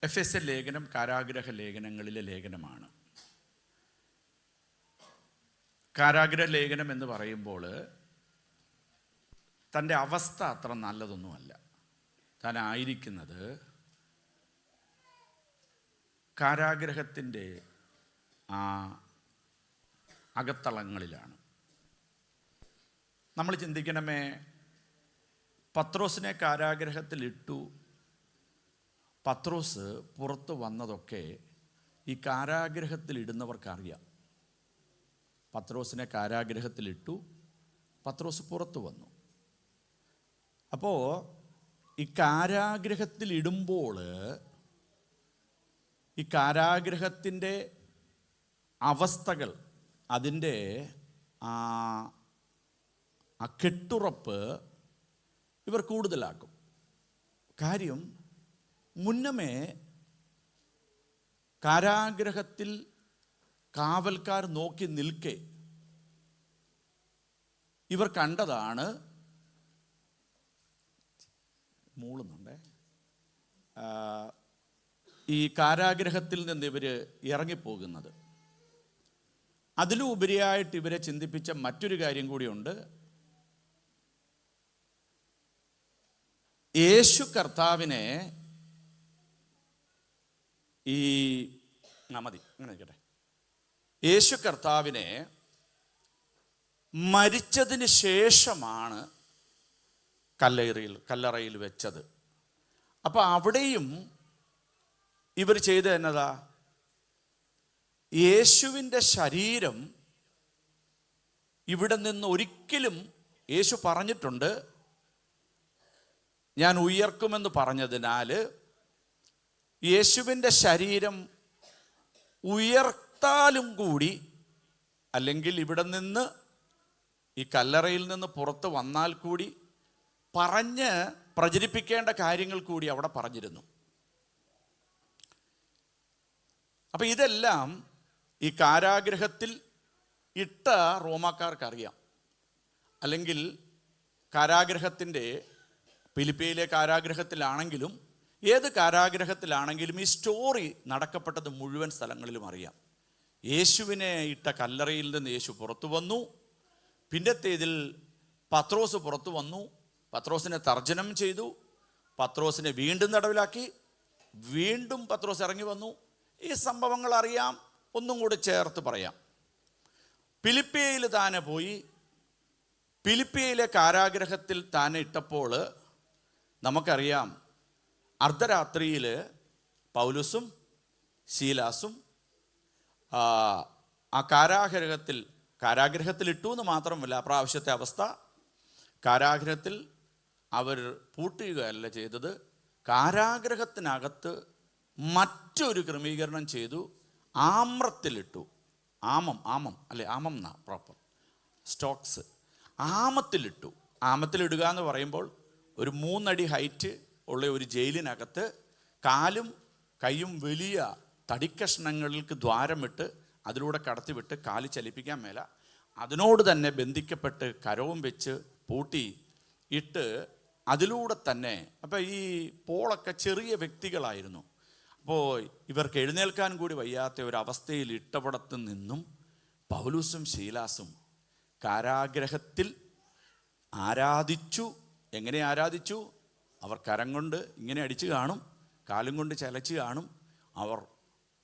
എഫെസ്യർ ലേഖനം കാരാഗ്രഹ ലേഖനങ്ങളിലെ ലേഖനമാണ്. കാരാഗ്രഹ ലേഖനം എന്ന് പറയുമ്പോൾ തൻ്റെ അവസ്ഥ അത്ര നല്ലതൊന്നുമല്ല. താൻ ആയിരിക്കുന്നത് കാരാഗ്രഹത്തിൻ്റെ അകത്തളങ്ങളിലാണ്. നമ്മൾ ചിന്തിക്കണമേ, പത്രോസിനെ കാരാഗ്രഹത്തിലിട്ടു. പത്രോസ് പുറത്ത് വന്നതൊക്കെ ഈ കാരാഗ്രഹത്തിലിടുന്നവർക്കറിയാം. പത്രോസിനെ കാരാഗ്രഹത്തിലിട്ടു, പത്രോസ് പുറത്തു വന്നു. അപ്പോൾ ഈ കാരാഗ്രഹത്തിലിടുമ്പോൾ ഈ കാരാഗ്രഹത്തിൻ്റെ അവസ്ഥകൾ, അതിൻ്റെ ആ കെട്ടുറപ്പ് ഇവർ കൂടുതലാക്കും. കാര്യം, മുന്നമേ കാരാഗ്രഹത്തിൽ കാവൽക്കാർ നോക്കി നിൽക്കെ ഇവർ കണ്ടതാണ്, മൂളുന്നുണ്ടേ, ഈ കാരാഗ്രഹത്തിൽ നിന്ന് ഇവർ ഇറങ്ങിപ്പോകുന്നത്. അതിലും ഉപരിയായിട്ട് ഇവരെ ചിന്തിപ്പിച്ച മറ്റൊരു കാര്യം കൂടിയുണ്ട്. യേശു കർത്താവിനെ യേശു കർത്താവിനെ മരിച്ചതിന് ശേഷമാണ് കല്ലറയിൽ വെച്ചത്. അപ്പം അവിടെയും ഇവർ ചെയ്ത് എന്നതാ, യേശുവിൻ്റെ ശരീരം ഇവിടെ നിന്ന് ഒരിക്കലും, യേശു പറഞ്ഞിട്ടുണ്ട്, ഞാൻ ഉയർക്കുമെന്ന് പറഞ്ഞതിനാൽ യേശുവിൻ്റെ ശരീരം ഉയർത്താലും കൂടി, അല്ലെങ്കിൽ ഇവിടെ നിന്ന് ഈ കല്ലറയിൽ നിന്ന് പുറത്ത് വന്നാൽ കൂടി പറഞ്ഞ് പ്രചരിപ്പിക്കേണ്ട കാര്യങ്ങൾ കൂടി അവിടെ പറഞ്ഞിരുന്നു. അപ്പം ഇതെല്ലാം ഈ കാരാഗ്രഹത്തിൽ ഇട്ട റോമാക്കാർക്കറിയാം. അല്ലെങ്കിൽ കാരാഗ്രഹത്തിൻ്റെ, ഫിലിപ്പിയിലെ കാരാഗ്രഹത്തിലാണെങ്കിലും ഏത് കാരാഗ്രഹത്തിലാണെങ്കിലും ഈ സ്റ്റോറി നടക്കപ്പെട്ടത് മുഴുവൻ സ്ഥലങ്ങളിലും അറിയാം. യേശുവിനെ ഇട്ട കല്ലറയിൽ നിന്ന് യേശു പുറത്തു വന്നു. പിന്നത്തേതിൽ പത്രോസ് പുറത്തു വന്നു. പത്രോസിനെ തർജ്ജനം ചെയ്തു. പത്രോസിനെ വീണ്ടും തടവിലാക്കി. വീണ്ടും പത്രോസ് ഇറങ്ങി വന്നു. ഈ സംഭവങ്ങൾ അറിയാം. ഒന്നും കൂടി ചേർത്ത് പറയാം. ഫിലിപ്പിയയിൽ താനെ പോയി. ഫിലിപ്പിയയിലെ കാരാഗ്രഹത്തിൽ താനെ ഇട്ടപ്പോൾ നമുക്കറിയാം, അർദ്ധരാത്രിയിൽ പൗലോസും ശീലാസും ആ കാരാഗ്രഹത്തിൽ ഇട്ടു എന്ന് മാത്രമല്ല, പ്രാവശ്യത്തെ അവസ്ഥ, കാരാഗ്രഹത്തിൽ അവർ പൂട്ടുകയല്ല ചെയ്തത്, കാരാഗ്രഹത്തിനകത്ത് മറ്റൊരു ക്രമീകരണം ചെയ്തു. ആമ്രത്തിലിട്ടു. ആമം അല്ലെ, ആമം എന്നാ പ്രോപ്പർ, സ്റ്റോക്സ്. ആമത്തിലിട്ടു. ആമത്തിലിടുക എന്ന് പറയുമ്പോൾ ഒരു 3 അടി ഹൈറ്റ് ഉള്ള ഒരു ജയിലിനകത്ത് കാലും കൈയും വലിയ തടിക്കഷ്ണങ്ങൾക്ക് ദ്വാരമിട്ട് അതിലൂടെ കടത്തിവിട്ട് കാല് ചലിപ്പിക്കാൻ മേല, അതിനോട് തന്നെ ബന്ധിക്കപ്പെട്ട് കരവും വെച്ച് പൂട്ടി ഇട്ട് അതിലൂടെ തന്നെ. അപ്പം ഈ പോളൊക്കെ ചെറിയ വ്യക്തികളായിരുന്നു. അപ്പോൾ ഇവർക്ക് എഴുന്നേൽക്കാൻ കൂടി വയ്യാത്ത ഒരവസ്ഥയിൽ ഇട്ടപടത്ത് നിന്നും പൗലോസും ശീലാസും കാരാഗ്രഹത്തിൽ ആരാധിച്ചു. എങ്ങനെ ആരാധിച്ചു? അവർ കരം കൊണ്ട് ഇങ്ങനെ അടിച്ചു കാണും, കാലും കൊണ്ട് ചലച്ച് കാണും. അവർ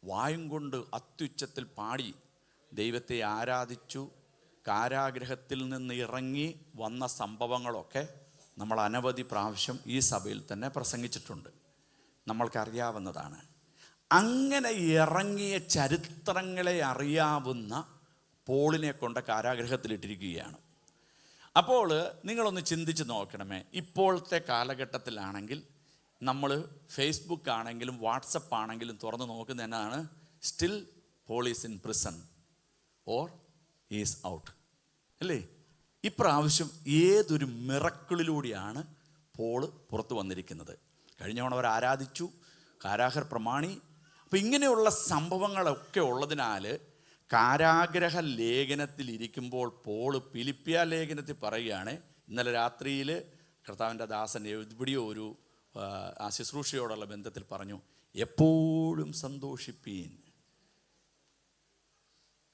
വായും കൊണ്ട് അത്യുച്ചത്തിൽ പാടി ദൈവത്തെ ആരാധിച്ചു. കാരാഗ്രഹത്തിൽ നിന്ന് ഇറങ്ങി വന്ന സംഭവങ്ങളൊക്കെ നമ്മൾ അനവധി പ്രാവശ്യം ഈ സഭയിൽ തന്നെ പ്രസംഗിച്ചിട്ടുണ്ട്, നമ്മൾക്കറിയാവുന്നതാണ്. അങ്ങനെ ഇറങ്ങിയ ചരിത്രങ്ങളെ അറിയാവുന്ന പോളിനെ കൊണ്ട് കാരാഗ്രഹത്തിലിട്ടിരിക്കുകയാണ്. അപ്പോൾ നിങ്ങളൊന്ന് ചിന്തിച്ച് നോക്കണമേ, ഇപ്പോഴത്തെ കാലഘട്ടത്തിലാണെങ്കിൽ നമ്മൾ ഫേസ്ബുക്ക് ആണെങ്കിലും വാട്സപ്പ് ആണെങ്കിലും തുറന്ന് നോക്കുന്നതിനാണ് still Paul is in prison or is out അല്ലേ? ഇപ്രാവശ്യം ഏതൊരു മിറക്കിളിലൂടെയാണ് പോള് പുറത്തു വന്നിരിക്കുന്നത്. കഴിഞ്ഞ തവണ അവർ ആരാധിച്ചു, കാരാഗൃഹ പ്രമാണി. അപ്പം ഇങ്ങനെയുള്ള സംഭവങ്ങളൊക്കെ ഉള്ളതിനാൽ കാരാഗ്രഹ ലേഖനത്തിൽ ഇരിക്കുമ്പോൾ പോള് ഫിലിപ്പിയ ലേഖനത്തിൽ പറയുകയാണ്, ഇന്നലെ രാത്രിയിൽ കർത്താവിൻ്റെ ദാസൻ എവിടെയോ ഒരു ആ ശുശ്രൂഷയോടുള്ള ബന്ധത്തിൽ പറഞ്ഞു, എപ്പോഴും സന്തോഷിപ്പീൻ,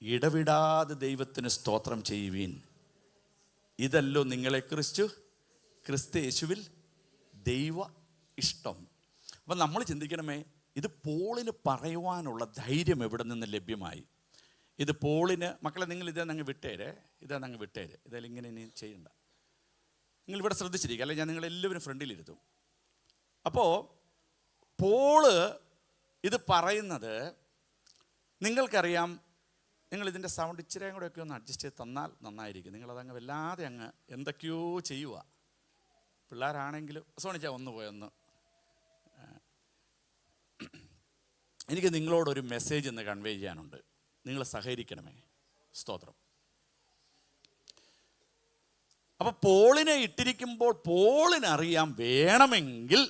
ഇടവിടാതെ ദൈവത്തിന് സ്തോത്രം ചെയ്യുവീൻ. ഇതല്ലോ നിങ്ങളെ ക്രിസ്തു യേശുവിൽ ദൈവ ഇഷ്ടം. അപ്പം നമ്മൾ ചിന്തിക്കണമേ, ഇത് പോളിന് പറയുവാനുള്ള ധൈര്യം എവിടെ നിന്ന് ലഭ്യമായി? ഇത് പോളിന്, മക്കളെ നിങ്ങൾ ഇതങ്ങ് വിട്ടേരെ, ഇതായാലും ഇങ്ങനെ ഇനി ചെയ്യണ്ട. നിങ്ങളിവിടെ ശ്രദ്ധിച്ചിരിക്കുക, അല്ലെങ്കിൽ ഞാൻ നിങ്ങളെല്ലാവരും ഫ്രണ്ടിലിരുത്തും. അപ്പോൾ പോള് ഇത് പറയുന്നത്, നിങ്ങൾക്കറിയാം, നിങ്ങളിതിൻ്റെ സൗണ്ട് ഇച്ചിരിയും കൂടെയൊക്കെ ഒന്ന് അഡ്ജസ്റ്റ് ചെയ്ത് തന്നാൽ നന്നായിരിക്കും. നിങ്ങളതങ്ങ് വല്ലാതെ അങ്ങ് എന്തൊക്കെയോ ചെയ്യുക. പിള്ളേരാണെങ്കിലും സോണിച്ച ഒന്ന് പോയൊന്ന്, എനിക്ക് നിങ്ങളോടൊരു മെസ്സേജ് ഒന്ന് കൺവേ ചെയ്യാനുണ്ട്. നിങ്ങൾ സഹകരിക്കണമേ. സ്തോത്രം. അപ്പോൾ പോളിനെ ഇട്ടിരിക്കുമ്പോൾ പോളിനറിയാം, വേണമെങ്കിൽ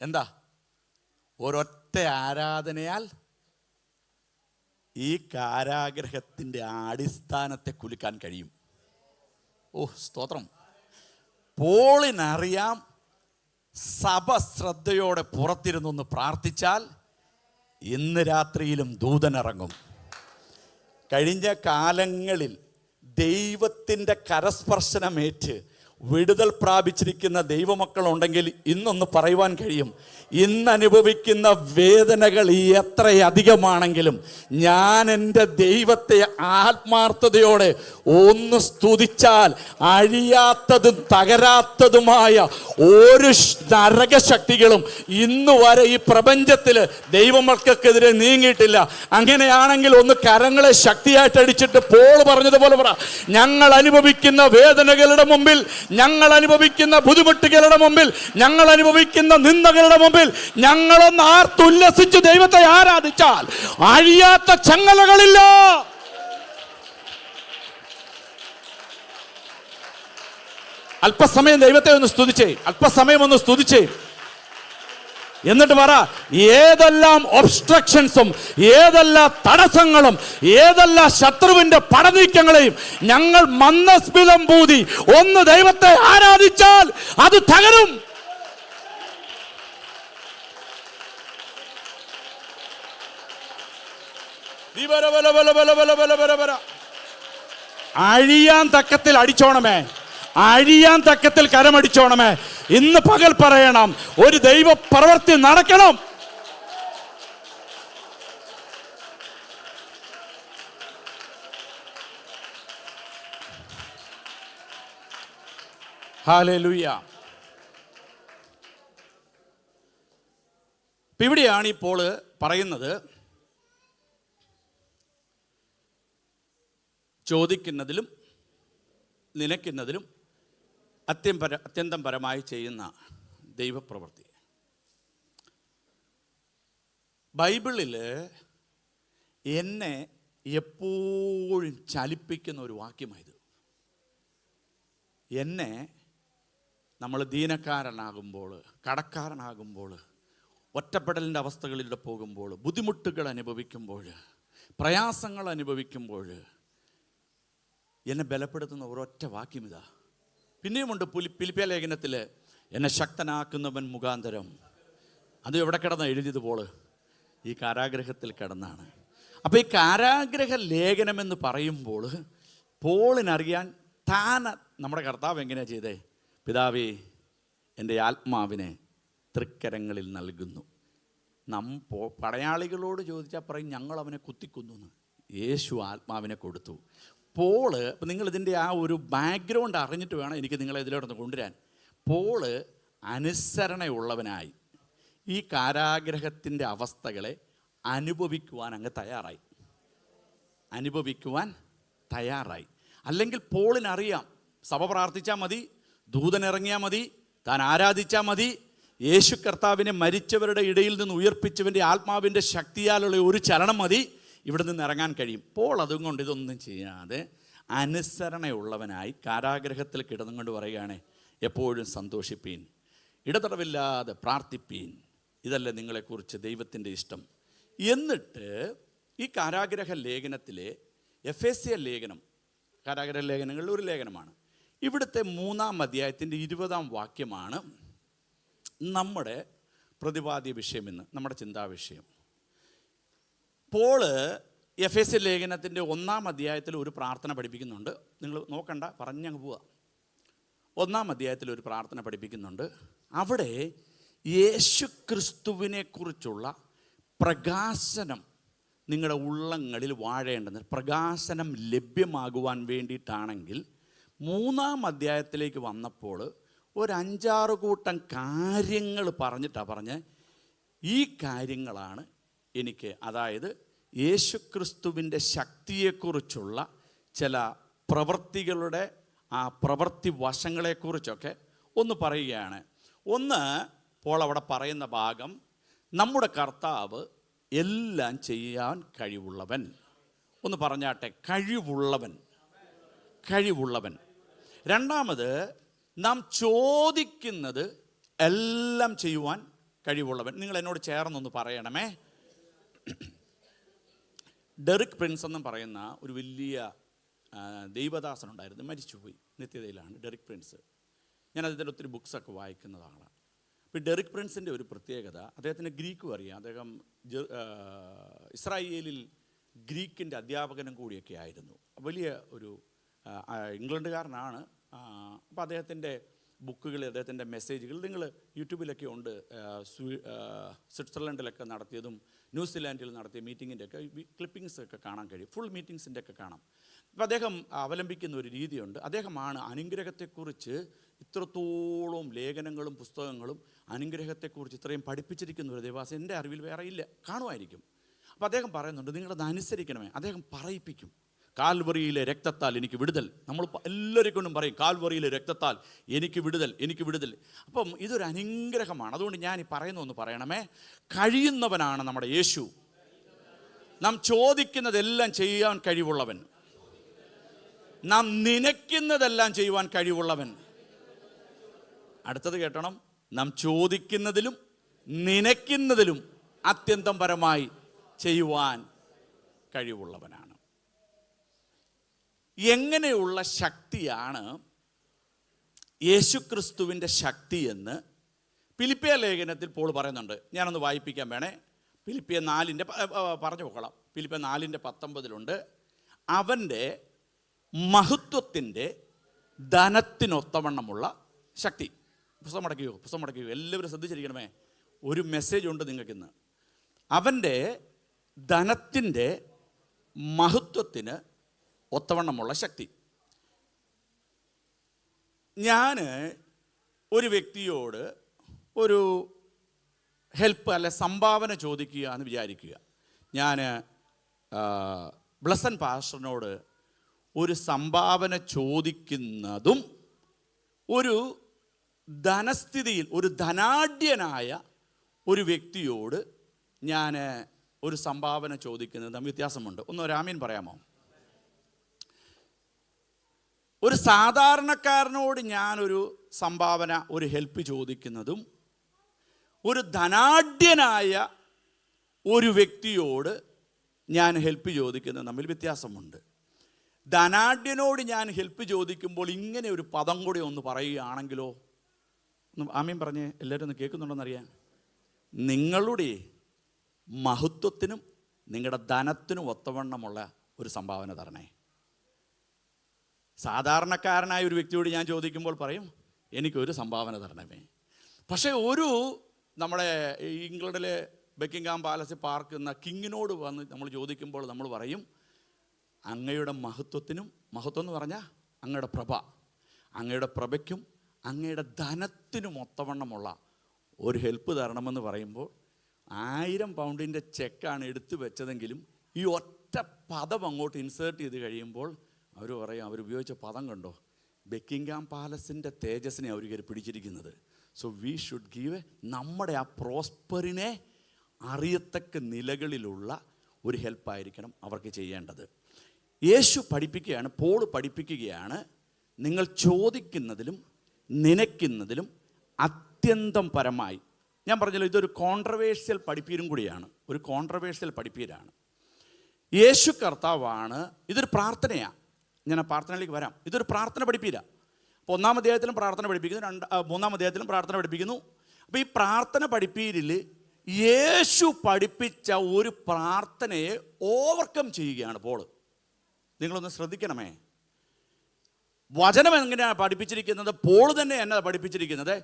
എന്താ, ഒരൊറ്റ ആരാധനയാൽ ഈ കാരാഗ്രഹത്തിൻ്റെ അടിസ്ഥാനത്തെ കുലുക്കാൻ കഴിയും. സ്തോത്രം. പോളിനറിയാം, സഭ ശ്രദ്ധയോടെ പുറത്തിരുന്നൊന്ന് പ്രാർത്ഥിച്ചാൽ ഇന്ന് രാത്രിയിലും ദൂതനിറങ്ങും. കഴിഞ്ഞ കാലങ്ങളിൽ ദൈവത്തിൻ്റെ കരസ്പർശനമേറ്റ് വിടുതൽ പ്രാപിച്ചിരിക്കുന്ന ദൈവമക്കളുണ്ടെങ്കിൽ ഇന്നൊന്ന് പറയുവാൻ കഴിയും, ഇന്ന് അനുഭവിക്കുന്ന വേദനകൾ എത്രയധികമാണെങ്കിലും ഞാൻ എൻ്റെ ദൈവത്തെ ആത്മാർത്ഥതയോടെ ഒന്ന് സ്തുതിച്ചാൽ അഴിയാത്തതും തകരാത്തതുമായ ഒരു നരകശക്തികളും ഇന്ന് വരെ ഈ പ്രപഞ്ചത്തിൽ ദൈവമക്കൾക്കെതിരെ നീങ്ങിയിട്ടില്ല. അങ്ങനെയാണെങ്കിൽ ഒന്ന് കരങ്ങളെ ശക്തിയായിട്ട് അടിച്ചിട്ട് പോൾ പറഞ്ഞതുപോലെ പറ, ഞങ്ങൾ അനുഭവിക്കുന്ന വേദനകളുടെ മുമ്പിൽ, ഞങ്ങൾ അനുഭവിക്കുന്ന ബുദ്ധിമുട്ടുകളുടെ മുമ്പിൽ, ഞങ്ങൾ അനുഭവിക്കുന്ന നിന്ദകളുടെ മുമ്പിൽ ഞങ്ങളൊന്ന് ആർത്തുല്ലസിച്ച് ദൈവത്തെ ആരാധിച്ചാൽ അഴിയാത്ത ചങ്ങലകളില്ല. അല്പസമയം ദൈവത്തെ ഒന്ന് സ്തുതിച്ചേ, അല്പസമയം ഒന്ന് സ്തുതിച്ചേ. എന്നിട്ട് പറ, ഏതെല്ലാം ഒബ്സ്ട്രക്ഷൻസും, ഏതെല്ലാം തടസ്സങ്ങളും, ഏതെല്ലാം ശത്രുവിന്റെ പടനീക്കങ്ങളെയും ഞങ്ങൾ മന്ദസ്മിതം പൂതി ഒന്ന് ദൈവത്തെ ആരാധിച്ചാൽ അത് തകരും. അഴിയാൻ തക്കത്തിൽ അടിച്ചോണമേ, അഴിയാൻ തക്കത്തിൽ കരമടിച്ചോണമേ. ഇന്ന് പകൽ പറയണം, ഒരു ദൈവ പ്രവൃത്തി നടക്കണം. ഹല്ലേലൂയ. ഇവിടെയാണ് ഇപ്പോൾ പറയുന്നത്, ചോദിക്കുന്നതിലും നിനക്കുന്നതിലും അത്യന്തം പരമായി ചെയ്യുന്ന ദൈവപ്രവൃത്തി. ബൈബിളിൽ എന്നെ എപ്പോഴും ചലിപ്പിക്കുന്ന ഒരു വാക്യമായത്. എന്നെ നമ്മൾ ദീനക്കാരനാകുമ്പോൾ, കടക്കാരനാകുമ്പോൾ, ഒറ്റപ്പെടലിൻ്റെ അവസ്ഥകളിലൂടെ പോകുമ്പോൾ, ബുദ്ധിമുട്ടുകൾ അനുഭവിക്കുമ്പോൾ, പ്രയാസങ്ങൾ അനുഭവിക്കുമ്പോൾ എന്നെ ബലപ്പെടുത്തുന്ന ഒരൊറ്റ വാക്യം ഇതാ. പിന്നെയുമുണ്ട് ഫിലിപ്പിയ ലേഖനത്തിൽ, എന്നെ ശക്തനാക്കുന്നവൻ മുഖാന്തരം. അത് എവിടെ കിടന്ന എഴുതിയതുപോൾ ഈ കാരാഗ്രഹത്തിൽ കിടന്നാണ്. അപ്പോൾ ഈ കാരാഗ്രഹ ലേഖനമെന്ന് പറയുമ്പോൾ പോളിനറിയാൻ നമ്മുടെ കർത്താവ് എങ്ങനെയാണ് ചെയ്തേ? പിതാവേ, എൻ്റെ ആത്മാവിനെ തൃക്കരങ്ങളിൽ നൽകുന്നു. പടയാളികളോട് ചോദിച്ചാൽ പറയും, ഞങ്ങൾ അവനെ കുത്തിക്കൊന്നു. യേശു ആത്മാവിനെ കൊടുത്തു. പോള്, അപ്പം നിങ്ങളിതിൻ്റെ ആ ഒരു ബാക്ക്ഗ്രൗണ്ട് അറിഞ്ഞിട്ട് വേണം എനിക്ക് നിങ്ങളെ ഇതിലോട്ടൊന്ന് കൊണ്ടുവരാൻ. പോള് അനുസരണയുള്ളവനായി ഈ കാരാഗ്രഹത്തിൻ്റെ അവസ്ഥകളെ അനുഭവിക്കുവാൻ തയ്യാറായി. അല്ലെങ്കിൽ പോളിനറിയാം, സഭ പ്രാർത്ഥിച്ചാൽ മതി, ദൂതനിറങ്ങിയാൽ മതി, താൻ ആരാധിച്ചാൽ മതി, യേശു കർത്താവിനെ മരിച്ചവരുടെ ഇടയിൽ നിന്ന് ഉയർപ്പിച്ചവൻ്റെ ആത്മാവിൻ്റെ ശക്തിയാലുള്ള ഒരു ചലനം മതി, ഇവിടെ നിന്ന് ഇറങ്ങാൻ കഴിയും. പോൾ അതുകൊണ്ട് ഇതൊന്നും ചെയ്യാതെ അനുസരണയുള്ളവനായി കാരാഗ്രഹത്തിൽ കിടന്നുകൊണ്ട് പറയുകയാണ്, എപ്പോഴും സന്തോഷിപ്പീൻ, ഇടതടവില്ലാതെ പ്രാർത്ഥിപ്പീൻ, ഇതല്ലേ നിങ്ങളെക്കുറിച്ച് ദൈവത്തിൻ്റെ ഇഷ്ടം. എന്നിട്ട് ഈ കാരാഗ്രഹ ലേഖനത്തിലെ എഫേസ്യ ലേഖനം, കാരാഗ്രഹ ലേഖനങ്ങളിൽ ഒരു ലേഖനമാണ്. ഇവിടുത്തെ 3-ാം അധ്യായത്തിൻ്റെ 20-ാം വാക്യമാണ് നമ്മുടെ പ്രതിപാദ്യ വിഷയം ഇന്ന് നമ്മുടെ ചിന്താവിഷയം. പോള് എഫേസ്യ ലേഖനത്തിൻ്റെ 1-ാം അധ്യായത്തിൽ ഒരു പ്രാർത്ഥന പഠിപ്പിക്കുന്നുണ്ട്. നിങ്ങൾ നോക്കണ്ട, പറഞ്ഞങ്ങ് പോവുക. 1-ാം അധ്യായത്തിൽ ഒരു പ്രാർത്ഥന പഠിപ്പിക്കുന്നുണ്ട്. അവിടെ യേശു ക്രിസ്തുവിനെ കുറിച്ചുള്ള പ്രകാശനം നിങ്ങളുടെ ഉള്ളങ്ങളിൽ വാഴേണ്ടത്, പ്രകാശനം ലഭ്യമാകുവാൻ വേണ്ടിയിട്ടാണെങ്കിൽ 3-ാം അധ്യായത്തിലേക്ക് വന്നപ്പോൾ ഒരു 5-6 കൂട്ടം കാര്യങ്ങൾ പറഞ്ഞ് ഈ കാര്യങ്ങളാണ് എനിക്ക്, അതായത് യേശു ക്രിസ്തുവിൻ്റെ ശക്തിയെക്കുറിച്ചുള്ള ചില പ്രവൃത്തികളുടെ ആ പ്രവൃത്തി വശങ്ങളെക്കുറിച്ചൊക്കെ ഒന്ന് പറയുകയാണ്. ഒന്ന്, പോൾ അവിടെ പറയുന്ന ഭാഗം, നമ്മുടെ കർത്താവ് എല്ലാം ചെയ്യാൻ കഴിവുള്ളവൻ. ഒന്ന് പറഞ്ഞാട്ടെ, കഴിവുള്ളവൻ. രണ്ടാമത്, നാം ചോദിക്കുന്നത് എല്ലാം ചെയ്യുവാൻ കഴിവുള്ളവൻ. നിങ്ങൾ എന്നോട് ചേർന്നൊന്ന് പറയണമേ. ഡെറിക് പ്രിൻസ് എന്നും പറയുന്ന ഒരു വലിയ ദൈവദാസനുണ്ടായിരുന്നു, മരിച്ചുപോയി, നിത്യതയിലാണ് ഡെറിക് പ്രിൻസ്. ഞാൻ അദ്ദേഹത്തിൻ്റെ ഒത്തിരി ബുക്സൊക്കെ വായിക്കുന്ന ആളാണ്. ഇപ്പോൾ ഡെറിക് പ്രിൻസിൻ്റെ ഒരു പ്രത്യേകത, അദ്ദേഹത്തിന് ഗ്രീക്കും അറിയാം. അദ്ദേഹം ഇസ്രായേലിൽ ഗ്രീക്കിൻ്റെ അധ്യാപകനും കൂടിയൊക്കെ ആയിരുന്നു. വലിയ ഒരു ഇംഗ്ലണ്ടുകാരനാണ്. അപ്പോൾ അദ്ദേഹത്തിൻ്റെ ബുക്കുകൾ, അദ്ദേഹത്തിൻ്റെ മെസ്സേജുകൾ നിങ്ങൾ യൂട്യൂബിലൊക്കെ ഉണ്ട്. സ്വിറ്റ്സർലൻഡിലൊക്കെ നടത്തിയതും ന്യൂസിലാൻഡിൽ നടത്തിയ മീറ്റിങ്ങിൻ്റെ ഒക്കെ ക്ലിപ്പിങ്സ് ഒക്കെ കാണാൻ കഴിയും. ഫുൾ മീറ്റിങ്സിൻ്റെ ഒക്കെ കാണാം. അപ്പോൾ അദ്ദേഹം അവലംബിക്കുന്ന ഒരു രീതിയുണ്ട്. അദ്ദേഹമാണ് അനുഗ്രഹത്തെക്കുറിച്ച് ഇത്രത്തോളം ലേഖനങ്ങളും പുസ്തകങ്ങളും അനുഗ്രഹത്തെക്കുറിച്ച് ഇത്രയും പഠിപ്പിച്ചിരിക്കുന്ന ഒരു ദേവാസം എൻ്റെ അറിവിൽ വേറെ ഇല്ല, കാണുമായിരിക്കും. അപ്പോൾ അദ്ദേഹം പറയുന്നുണ്ട്, നിങ്ങളത് അനുസരിക്കണമേ. അദ്ദേഹം പറയിപ്പിക്കും, കാൽവറിയിലെ രക്തത്താൽ എനിക്ക് വിടുതൽ. നമ്മൾ എല്ലാവരെയും കൊണ്ടും പറയും, കാൽവറിയിലെ രക്തത്താൽ എനിക്ക് വിടുതൽ. അപ്പം ഇതൊരു അനുഗ്രഹമാണ്. അതുകൊണ്ട് ഞാൻ ഈ പറയുന്നൊന്ന് പറയണമേ. കഴിയുന്നവനാണ് നമ്മുടെ യേശു. നാം ചോദിക്കുന്നതെല്ലാം ചെയ്യാൻ കഴിവുള്ളവൻ. നാം നനയ്ക്കുന്നതെല്ലാം ചെയ്യുവാൻ കഴിവുള്ളവൻ. അടുത്തത് കേട്ടണം, നാം ചോദിക്കുന്നതിലും നനയ്ക്കുന്നതിലും അത്യന്തം പരമായി ചെയ്യുവാൻ കഴിവുള്ളവനാണ്. എങ്ങനെയുള്ള ശക്തിയാണ് യേശുക്രിസ്തുവിൻ്റെ ശക്തി എന്ന് ഫിലിപ്പിയ ലേഖനത്തിൽ പോൾ പറയുന്നുണ്ട്. ഞാനൊന്ന് വായിപ്പിക്കാൻ വേണേ. ഫിലിപ്പിയ 4-ന്റെ പറഞ്ഞു പോകണം. ഫിലിപ്പിയ 4-19 അവൻ്റെ മഹത്വത്തിൻ്റെ ധനത്തിനൊത്തവണ്ണമുള്ള ശക്തി. പുസ്തകം മടക്കിയോ എല്ലാവരും ശ്രദ്ധിച്ചിരിക്കണമേ. ഒരു മെസ്സേജ് ഉണ്ട് നിങ്ങൾക്കിന്ന്. അവൻ്റെ ധനത്തിൻ്റെ മഹത്വത്തിന് ഒത്തവണ്ണമുള്ള ശക്തി. ഞാൻ ഒരു വ്യക്തിയോട് ഒരു ഹെൽപ്പ് അല്ലെ സംഭാവന ചോദിക്കുക എന്ന് വിചാരിക്കുക. ഞാൻ ബ്ലസൻ പാസ്റ്ററിനോട് ഒരു സംഭാവന ചോദിക്കുന്നതും ഒരു ധനസ്ഥിതിയിൽ ഒരു ധനാഢ്യനായ ഒരു വ്യക്തിയോട് ഞാൻ ഒരു സംഭാവന ചോദിക്കുന്നത് തമ്മിൽ വ്യത്യാസമുണ്ട്. ഒന്ന് ഒരാമീൻ പറയാമോ? ഒരു സാധാരണക്കാരനോട് ഞാനൊരു സംഭാവന, ഒരു ഹെൽപ്പ് ചോദിക്കുന്നതും ഒരു ധനാഢ്യനായ ഒരു വ്യക്തിയോട് ഞാൻ ഹെൽപ്പ് ചോദിക്കുന്നതും തമ്മിൽ വ്യത്യാസമുണ്ട്. ധനാഢ്യനോട് ഞാൻ ഹെൽപ്പ് ചോദിക്കുമ്പോൾ ഇങ്ങനെ ഒരു പദം കൂടി ഒന്ന് പറയുകയാണെങ്കിലോ, ഒന്ന് ആമീൻ പറഞ്ഞ് എല്ലാവരും ഒന്ന് കേൾക്കുന്നുണ്ടോയെന്നറിയാൻ. നിങ്ങളുടെ മഹത്വത്തിനും നിങ്ങളുടെ ധനത്തിനും ഒത്തവണ്ണമുള്ള ഒരു സംഭാവന തരണേ. സാധാരണക്കാരനായ ഒരു വ്യക്തിയോട് ഞാൻ ചോദിക്കുമ്പോൾ പറയും, എനിക്കൊരു സംഭാവന തരണമേ. പക്ഷേ ഒരു നമ്മുടെ ഇംഗ്ലണ്ടിലെ ബക്കിംഗ്ഹാം പാലസ് പാർക്ക് എന്ന കിങ്ങിനോട് വന്ന് നമ്മൾ ചോദിക്കുമ്പോൾ നമ്മൾ പറയും, അങ്ങയുടെ മഹത്വത്തിനും, മഹത്വം എന്ന് പറഞ്ഞാൽ അങ്ങയുടെ പ്രഭ, അങ്ങയുടെ പ്രഭയ്ക്കും അങ്ങയുടെ ധനത്തിനും ഒത്തവണ്ണമുള്ള ഒരു ഹെൽപ്പ് തരണമെന്ന് പറയുമ്പോൾ 1000 പൗണ്ടിൻ്റെ ചെക്കാണ് എടുത്തു വെച്ചതെങ്കിലും ഈ ഒറ്റ പദം അങ്ങോട്ട് ഇൻസേർട്ട് ചെയ്ത് കഴിയുമ്പോൾ അവർ പറയും, അവരുപയോഗിച്ച പദം കണ്ടോ, ബക്കിംഗ്ഹാം പാലസിൻ്റെ തേജസ്സിനെ അവർ കയറി പിടിച്ചിരിക്കുന്നത്. സോ വി ഷുഡ് ഗീവ് നമ്മുടെ ആ പ്രോസ്പറിനെ അറിയത്തക്ക നിലകളിലുള്ള ഒരു ഹെൽപ്പായിരിക്കണം അവർക്ക് ചെയ്യേണ്ടത്. യേശു പഠിപ്പിക്കുകയാണ്, പോൾ പഠിപ്പിക്കുകയാണ്, നിങ്ങൾ ചോദിക്കുന്നതിലും നനയ്ക്കുന്നതിലും അത്യന്തം പരമായി. ഞാൻ പറഞ്ഞല്ലോ, ഇതൊരു കോൺട്രവേഴ്സ്യൽ പഠിപ്പീരും കൂടിയാണ്, ഒരു കോൺട്രവേഴ്സ്യൽ പഠിപ്പീരാണ്. യേശു കർത്താവാണ്. ഇതൊരു പ്രാർത്ഥനയാണ്. ഞാൻ ആ പ്രാർത്ഥനയിലേക്ക് വരാം. ഇതൊരു പ്രാർത്ഥന പഠിപ്പീര. അപ്പോൾ 1-ാം അധ്യായത്തിലും പ്രാർത്ഥന പഠിപ്പിക്കുന്നു, 3-ാം അധ്യായത്തിലും പ്രാർത്ഥന പഠിപ്പിക്കുന്നു. അപ്പം ഈ പ്രാർത്ഥന പഠിപ്പീരിൽ യേശു പഠിപ്പിച്ച ഒരു പ്രാർത്ഥനയെ ഓവർകം ചെയ്യുകയാണ് പോള്. നിങ്ങളൊന്ന് ശ്രദ്ധിക്കണമേ. വചനം എങ്ങനെയാണ് പഠിപ്പിച്ചിരിക്കുന്നത്? പോള് തന്നെ എന്നാ പഠിപ്പിച്ചിരിക്കുന്നത്?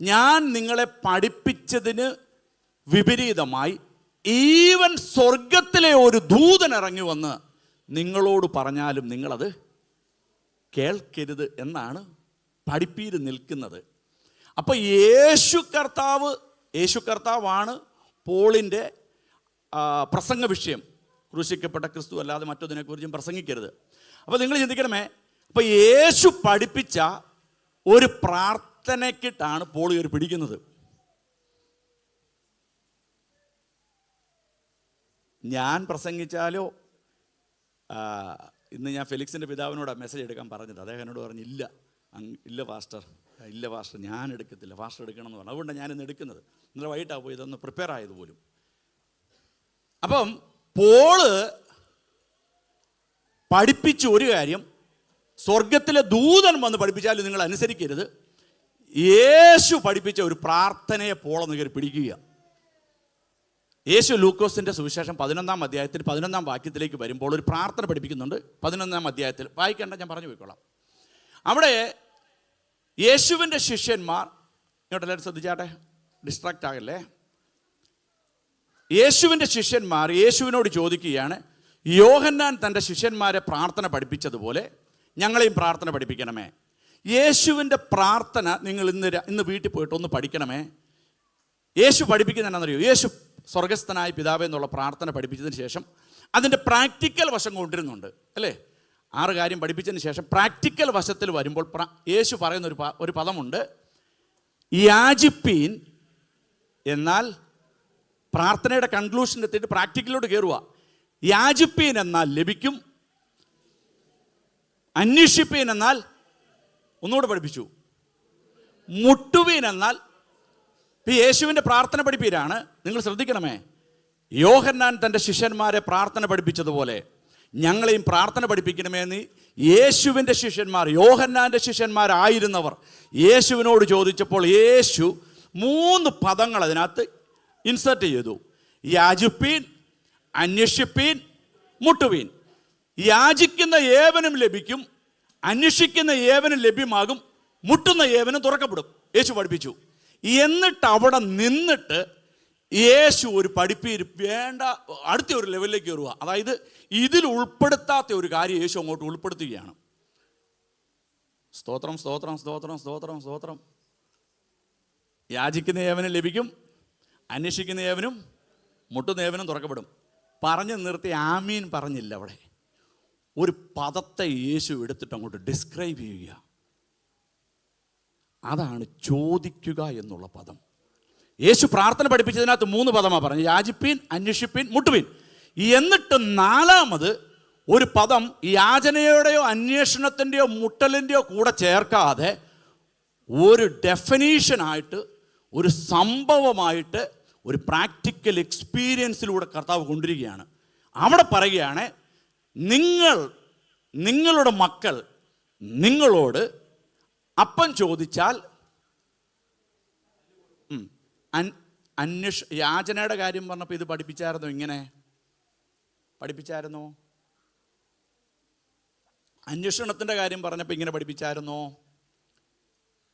ഞാൻ നിങ്ങളെ പഠിപ്പിച്ചതിന് വിപരീതമായി ഈവൻ സ്വർഗത്തിലെ ഒരു ദൂതൻ ഇറങ്ങി വന്ന് നിങ്ങളോട് പറഞ്ഞാലും നിങ്ങളത് കേൾക്കരുത് എന്നാണ് പഠിപ്പീര് നിൽക്കുന്നത്. അപ്പോൾ യേശു കർത്താവാണ് പോളിൻ്റെ പ്രസംഗ വിഷയം. ക്രൂശിക്കപ്പെട്ട ക്രിസ്തു അല്ലാതെ മറ്റൊന്നിനെക്കുറിച്ചും പ്രസംഗിക്കരുത്. അപ്പോൾ നിങ്ങൾ ചിന്തിക്കണമേ, അപ്പോൾ യേശു പഠിപ്പിച്ച ഒരു പ്രാർത്ഥനയ്ക്കിട്ടാണ് പോൾ കയറി പിടിക്കുന്നത്. ഞാൻ പ്രസംഗിച്ചാലോ, ഇന്ന് ഞാൻ ഫെലിക്സിൻ്റെ പിതാവിനോട് മെസ്സേജ് എടുക്കാൻ പറഞ്ഞത്. അദ്ദേഹം എന്നോട് പറഞ്ഞു, ഇല്ല പാസ്റ്റർ ഞാൻ എടുക്കത്തില്ല, പാസ്റ്റർ എടുക്കണം എന്ന് പറഞ്ഞു. അതുകൊണ്ടാണ് ഞാനിന്ന് എടുക്കുന്നത്. ഇന്നലെ വൈകിട്ടാണ് പോയി ഇതൊന്ന് പ്രിപ്പയർ ആയത് പോലും. അപ്പം പോള് പഠിപ്പിച്ച ഒരു കാര്യം, സ്വർഗത്തിലെ ദൂതൻ വന്ന് പഠിപ്പിച്ചാലും നിങ്ങൾ അനുസരിക്കരുത്. യേശു പഠിപ്പിച്ച ഒരു പ്രാർത്ഥനയെ പോളെന്ന് കയറി പിടിക്കുക. യേശു ലൂക്കോസിൻ്റെ സുവിശേഷം 11-ാം അധ്യായത്തിൽ 11-ാം വാക്യത്തിലേക്ക് വരുമ്പോൾ ഒരു പ്രാർത്ഥന പഠിപ്പിക്കുന്നുണ്ട്. 11-ാം അധ്യായത്തിൽ വായിക്കേണ്ട, ഞാൻ പറഞ്ഞു പോയിക്കോളാം. അവിടെ യേശുവിൻ്റെ ശിഷ്യന്മാർ, ഇങ്ങോട്ടെല്ലാവരും ശ്രദ്ധിച്ചാട്ടെ, ഡിസ്ട്രാക്റ്റ് ആകല്ലേ. യേശുവിൻ്റെ ശിഷ്യന്മാർ യേശുവിനോട് ചോദിക്കുകയാണ്, യോഹന്നാൻ തൻ്റെ ശിഷ്യന്മാരെ പ്രാർത്ഥന പഠിപ്പിച്ചതുപോലെ ഞങ്ങളെയും പ്രാർത്ഥന പഠിപ്പിക്കണമേ. യേശുവിൻ്റെ പ്രാർത്ഥന നിങ്ങൾ ഇന്ന് വീട്ടിൽ പോയിട്ട് ഒന്ന് പഠിക്കണമേ. യേശു പഠിപ്പിക്കുന്ന എന്നാണെന്നറിയോ? യേശു സ്വർഗസ്ഥനായ പിതാവേ എന്നുള്ള പ്രാർത്ഥന പഠിപ്പിച്ചതിന് ശേഷം അതിൻ്റെ പ്രാക്ടിക്കൽ വശം കൊണ്ടിരുന്നുണ്ട് അല്ലേ? 6 കാര്യം പഠിപ്പിച്ചതിന് ശേഷം പ്രാക്ടിക്കൽ വശത്തിൽ വരുമ്പോൾ യേശു പറയുന്ന ഒരു പദമുണ്ട്, യാചിപ്പീൻ. എന്നാൽ പ്രാർത്ഥനയുടെ കൺക്ലൂഷൻ എത്തിയിട്ട് പ്രാക്ടിക്കലോട്ട് കയറുക. യാചിപ്പീൻ എന്നാൽ ലഭിക്കും, അന്വേഷിപ്പീൻ എന്നാൽ, ഒന്നുകൂടെ പഠിപ്പിച്ചു, മുട്ടുവീൻ എന്നാൽ. യേശുവിൻ്റെ പ്രാർത്ഥന പഠിപ്പീരാണ്. നിങ്ങൾ ശ്രദ്ധിക്കണമേ, യോഹന്നാൻ തൻ്റെ ശിഷ്യന്മാരെ പ്രാർത്ഥന പഠിപ്പിച്ചതുപോലെ ഞങ്ങളെയും പ്രാർത്ഥന പഠിപ്പിക്കണമെന്ന് യേശുവിൻ്റെ ശിഷ്യന്മാർ, യോഹന്നാൻ്റെ ശിഷ്യന്മാരായിരുന്നവർ യേശുവിനോട് ചോദിച്ചപ്പോൾ യേശു 3 പദങ്ങൾ അതിനകത്ത് ഇൻസേർട്ട് ചെയ്തു. യാചിപ്പീൻ, അന്വേഷിപ്പീൻ, മുട്ടുവീൻ. യാചിക്കുന്ന ഏവനും ലഭിക്കും, അന്വേഷിക്കുന്ന ഏവനും ലഭ്യമാകും, മുട്ടുന്ന ഏവനും തുറക്കപ്പെടും. യേശു പഠിപ്പിച്ചു. എന്നിട്ട് അവിടെ നിന്നിട്ട് യേശു ഒരു പഠിപ്പീര് വേണ്ട അടുത്ത ഒരു ലെവലിലേക്ക് കയറുക. അതായത് ഇതിൽ ഉൾപ്പെടുത്താത്ത ഒരു കാര്യം യേശു അങ്ങോട്ട് ഉൾപ്പെടുത്തുകയാണ്. സ്തോത്രം സ്തോത്രം സ്തോത്രം സ്തോത്രം സ്തോത്രം. യാചിക്കുന്ന ഏവനും ലഭിക്കും, അന്വേഷിക്കുന്ന ഏവനും, മുട്ടുന്ന ഏവനും തുറക്കപ്പെടും. പറഞ്ഞു നിർത്തി ആമീൻ പറഞ്ഞില്ല. അവിടെ ഒരു പദത്തെ യേശു എടുത്തിട്ട് അങ്ങോട്ട് ഡിസ്ക്രൈബ് ചെയ്യുക. അതാണ് ചോദിക്കുക എന്നുള്ള പദം. യേശു പ്രാർത്ഥന പഠിപ്പിച്ചതിനകത്ത് 3 പദമാണ് പറഞ്ഞു, യാചിപ്പീൻ, അന്വേഷിപ്പീൻ, മുട്ടുവീൻ. എന്നിട്ട് 4ാമത് ഒരു പദം യാചനയുടെയോ അന്വേഷണത്തിൻ്റെയോ മുട്ടലിൻ്റെയോ കൂടെ ചേർക്കാതെ ഒരു ഡെഫിനീഷനായിട്ട്, ഒരു സംഭവമായിട്ട്, ഒരു പ്രാക്ടിക്കൽ എക്സ്പീരിയൻസിലൂടെ കർത്താവ് കൊണ്ടിരിക്കുകയാണ്. അവിടെ പറയുകയാണ്, നിങ്ങളുടെ മക്കൾ നിങ്ങളോട് അപ്പം ചോദിച്ചാൽ, യാചനയുടെ കാര്യം പറഞ്ഞപ്പോൾ ഇത് പഠിപ്പിച്ചായിരുന്നോ? ഇങ്ങനെ പഠിപ്പിച്ചായിരുന്നോ? അന്വേഷണത്തിൻ്റെ കാര്യം പറഞ്ഞപ്പോൾ ഇങ്ങനെ പഠിപ്പിച്ചായിരുന്നോ?